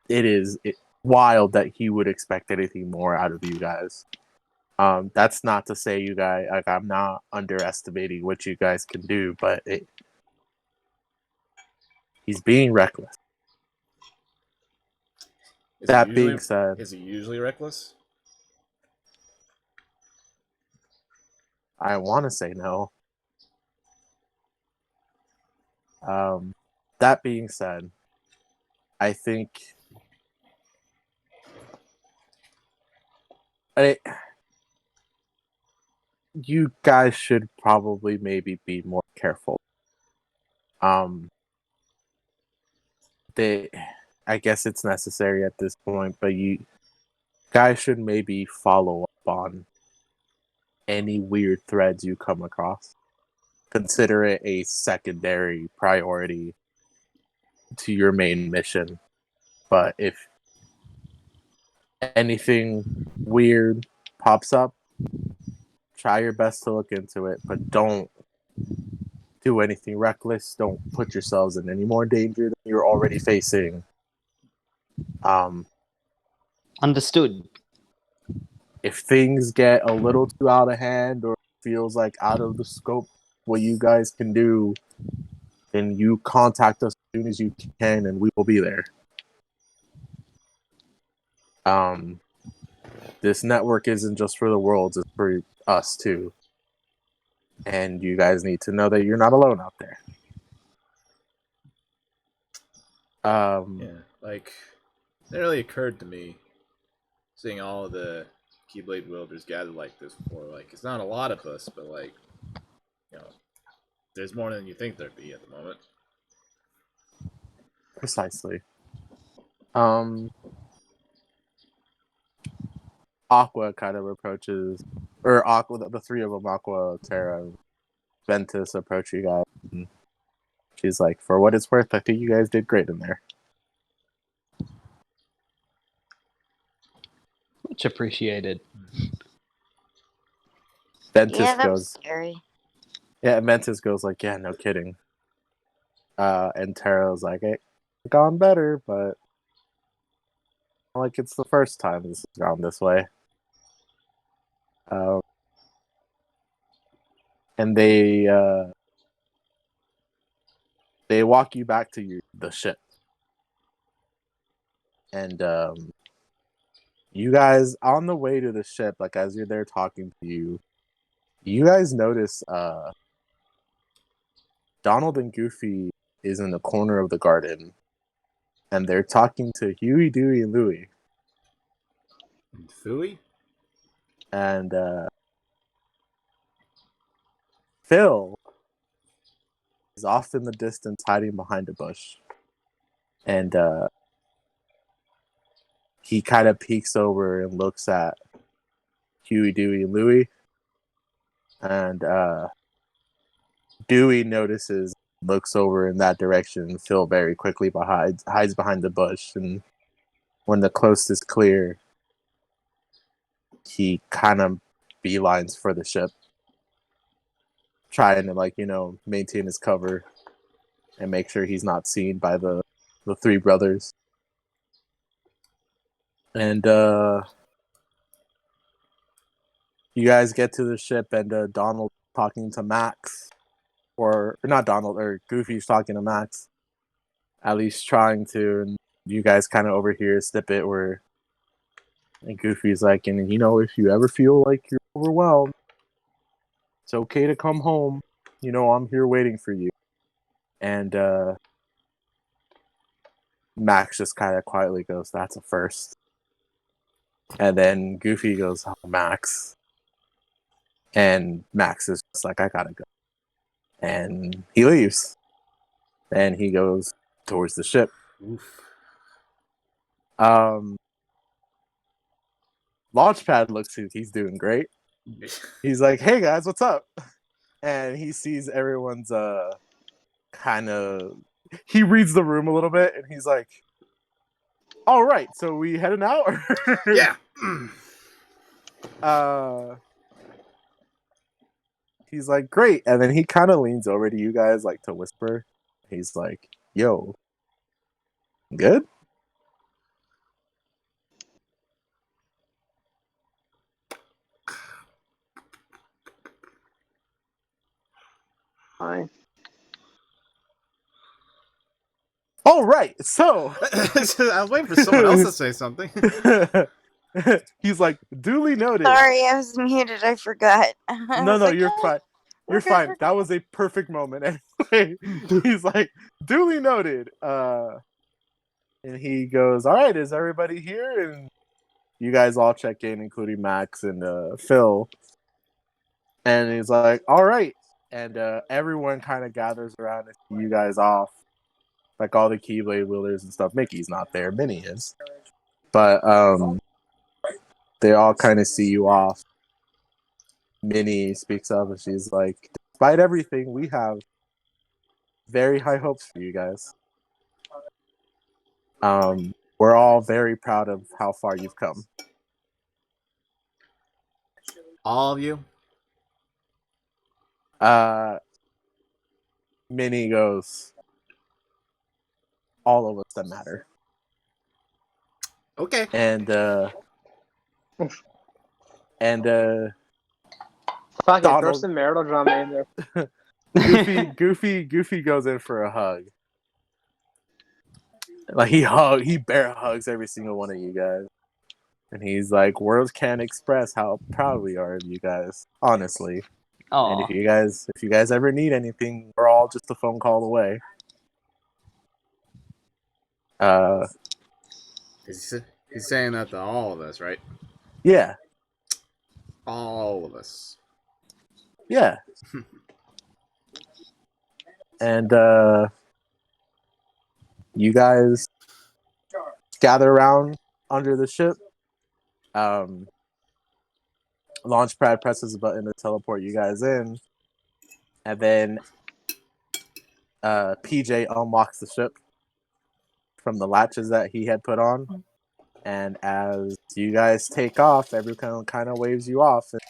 is wild that he would expect anything more out of you guys. That's not to say you guys, like, I'm not underestimating what you guys can do, but he's being reckless. That being said, is he usually reckless? I want to say no. That being said, I think you guys should probably maybe be more careful. I guess it's necessary at this point, but you guys should maybe follow up on any weird threads you come across. Consider it a secondary priority to your main mission. But if anything weird pops up, try your best to look into it, but don't do anything reckless. Don't put yourselves in any more danger than you're already facing. Understood. If things get a little too out of hand or feels like out of the scope what you guys can do, then you contact us as soon as you can and we will be there. This network isn't just for the worlds, it's for us too. And you guys need to know that you're not alone out there. Yeah, like, it really occurred to me, seeing all the Keyblade Wielders gathered like this before, like, it's not a lot of us, but, like, you know, there's more than you think there'd be at the moment. Precisely. Aqua kind of approaches, or Aqua, the three of them, Aqua, Terra, and Ventus approach you guys. And she's like, for what it's worth, I think you guys did great in there. Much appreciated. Ventus Yeah, that was goes, scary. yeah, and Ventus goes like, yeah, no kidding. And Terra's like, hey, it's gone better, but like it's the first time this has gone this way. And they walk you back to the ship. And you guys, on the way to the ship, like as you're there talking to you guys notice Donald and Goofy is in the corner of the garden, and they're talking to Huey, Dewey, and Louie. Fooey? And Phil is off in the distance hiding behind a bush. And he kind of peeks over and looks at Huey, Dewey, and Louie. And Dewey notices, looks over in that direction, and Phil very quickly hides behind the bush. And when the coast is clear, he kind of beelines for the ship, trying to maintain his cover and make sure he's not seen by the three brothers. And you guys get to the ship, and Donald talking to Max, or not Donald, or Goofy's talking to Max, at least trying to. And you guys kind of overhear a snippet where and Goofy's like, and if you ever feel like you're overwhelmed, it's okay to come home. I'm here waiting for you. And Max just kind of quietly goes, that's a first. And then Goofy goes, oh, Max. And Max is just like, I gotta go. And he leaves. And he goes towards the ship. Oof. Launchpad looks like he's doing great. He's like, hey guys, what's up? And he sees everyone's he reads the room a little bit, and he's like, all right, so we heading out? Yeah. He's like, great. And then he kind of leans over to you guys like to whisper. He's like, yo, good? Fine. All right, so I was waiting for someone else to say something. he's like, duly noted. Sorry, I was muted. I forgot. I No, was like, you're "Oh, fine. You're we're good, fine. we're That was a perfect moment. Anyway, he's like, duly noted. And he goes, all right, is everybody here? And you guys all check in, including Max and Phil. And he's like, all right. And everyone kind of gathers around to see you guys off. Like all the Keyblade Wielders and stuff. Mickey's not there. Minnie is. But they all kind of see you off. Minnie speaks up and she's like, despite everything, we have very high hopes for you guys. We're all very proud of how far you've come. All of you? Minnie goes, all of us that matter. Okay. And Fuck it, throw Donald- some marital drama in there. Goofy goes in for a hug. Like he bear hugs every single one of you guys. And he's like, words can't express how proud we are of you guys, honestly. And Oh, if you guys ever need anything, we're all just a phone call away. He's saying that to all of us, right? Yeah. All of us. Yeah. And you guys gather around under the ship. Launchpad presses a button to teleport you guys in. And then PJ unlocks the ship from the latches that he had put on. And as you guys take off, everyone kind of waves you off. And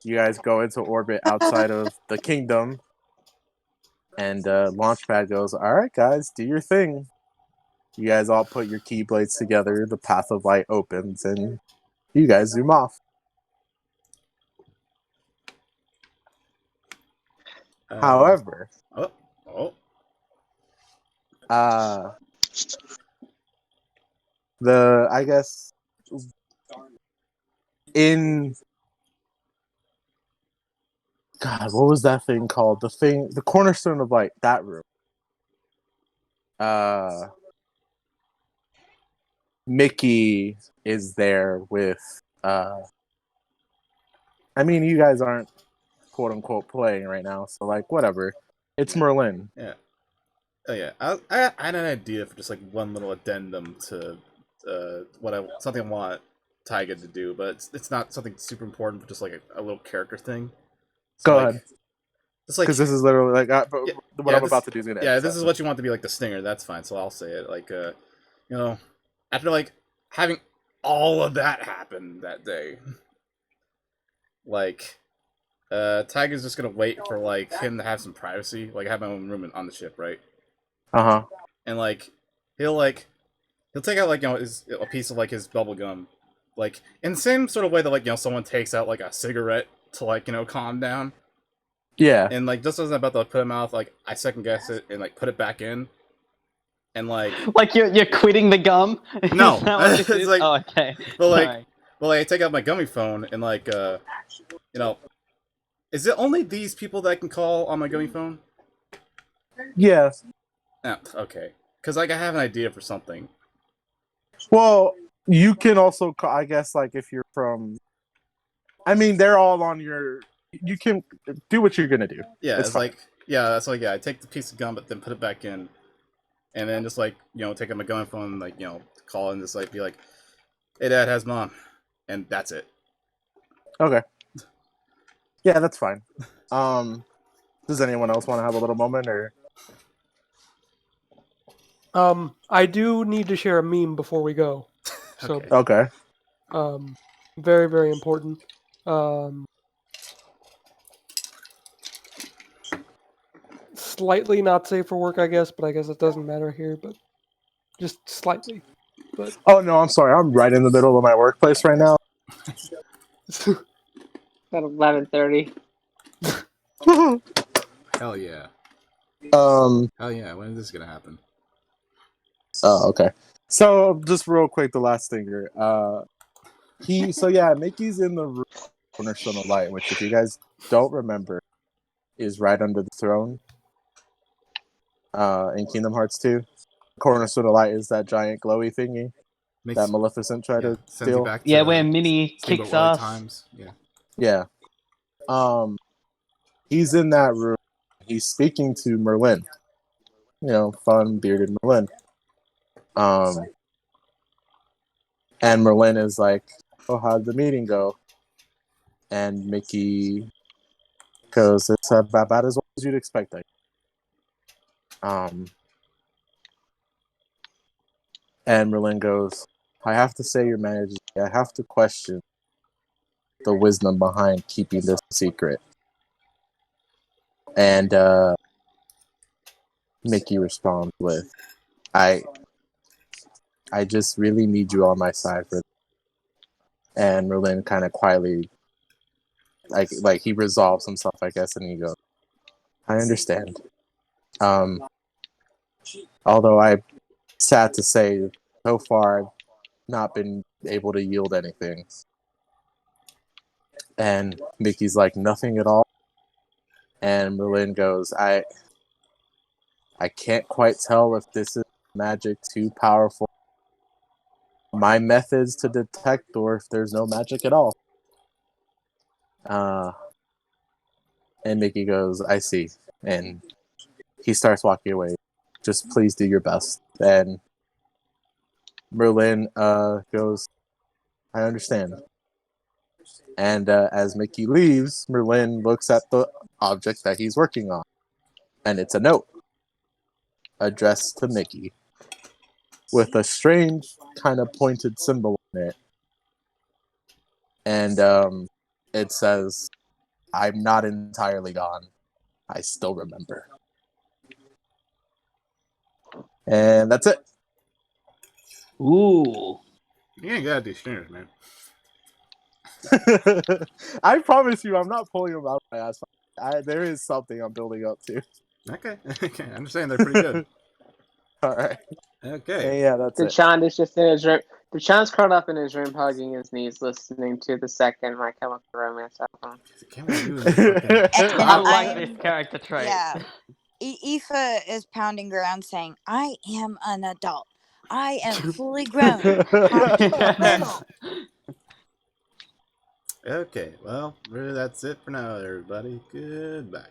you guys go into orbit outside of the kingdom. And Launchpad goes, all right, guys, do your thing. You guys all put your Keyblades together. The path of light opens, and you guys zoom off. However, I guess in God, what was that thing called? The cornerstone of light, that room. Mickey is there with I mean, you guys aren't quote unquote playing right now, so like whatever. It's Merlin. Yeah. Oh yeah. I had an idea for just like one little addendum to something I want Taiga to do, but it's not something super important, but just like a little character thing. So, Go like, ahead. Just like Because this is literally like what I'm this, about to do is gonna. Yeah, this is what you want to be like the stinger. That's fine. So I'll say it. Like, you know, after like having all of that happen that day, like, Tiger's just gonna wait for like him to have some privacy. Like, I have my own room on the ship, right? And like, he'll take out like a piece of like his bubble gum, like in the same sort of way that like someone takes out like a cigarette to like calm down. Yeah. And like just as I'm about to put it in my mouth, like I second guess it and like put it back in. And like you're quitting the gum? No. Is that what this is? Like, oh, okay. But like Alright. well like I take out my gummy phone and like is it only these people that I can call on my gummy phone? Yeah. Oh, okay. Because like I have an idea for something. Well, you can also call, I guess, like if you're from. I mean, they're all on your. You can do what you're gonna do. Yeah, it's fine. like that's like I take the piece of gum, but then put it back in, and then just like take out my gummy phone, like call and just like be like, "Hey, Dad, how's Mom?" And that's it. Okay. Yeah, that's fine. Does anyone else want to have a little moment or? I do need to share a meme before we go. So, Okay. Very, very important. Slightly not safe for work, I guess, but I guess it doesn't matter here, but just slightly. But Oh no, I'm sorry. I'm right in the middle of my workplace right now. At 11:30. Hell yeah. Hell yeah. When is this gonna happen? Oh, okay. So just real quick, the last thing here. Mickey's in the room, Cornerstone of Light, which if you guys don't remember, is right under the throne. In Kingdom Hearts 2. Cornerstone of Light is that giant glowy thingy that Maleficent tried to steal. Where Minnie kicks ass. Times. Yeah. He's in that room. He's speaking to Merlin. Fun bearded Merlin. And Merlin is like, "Oh, how'd the meeting go?" And Mickey goes, "It's about as well as you'd expect." And Merlin goes, "I have to say, Your Majesty, I have to question the wisdom behind keeping this secret." And Mickey responds with, I just really need you on my side for this. And Merlin kind of quietly, like he resolves himself, I guess, and he goes, I understand. Although I'm sad to say, so far I've not been able to yield anything. And Mickey's like, nothing at all. And Merlin goes, I can't quite tell if this is magic too powerful. My methods to detect, or if there's no magic at all. And Mickey goes, I see. And he starts walking away. Just please do your best. And Merlin goes, I understand. And as Mickey leaves, Merlin looks at the object that he's working on. And it's a note addressed to Mickey with a strange kind of pointed symbol on it. And it says, I'm not entirely gone. I still remember. And that's it. Ooh. You ain't gotta do streamers, man. I promise you, I'm not pulling them out my ass. There is something I'm building up to. Okay, okay. I'm just saying they're pretty good. All right. Okay. Yeah, that's it. Dechant is just in his room. Dechant's curled up in his room, hugging his knees, listening to the second My Chemical Romance album. Can't we do this? And I like I'm- this character trait. Yeah. Aoife is pounding ground saying, I am an adult. I am fully grown. How do you feel? Okay, well, really, that's it for now, everybody. Goodbye.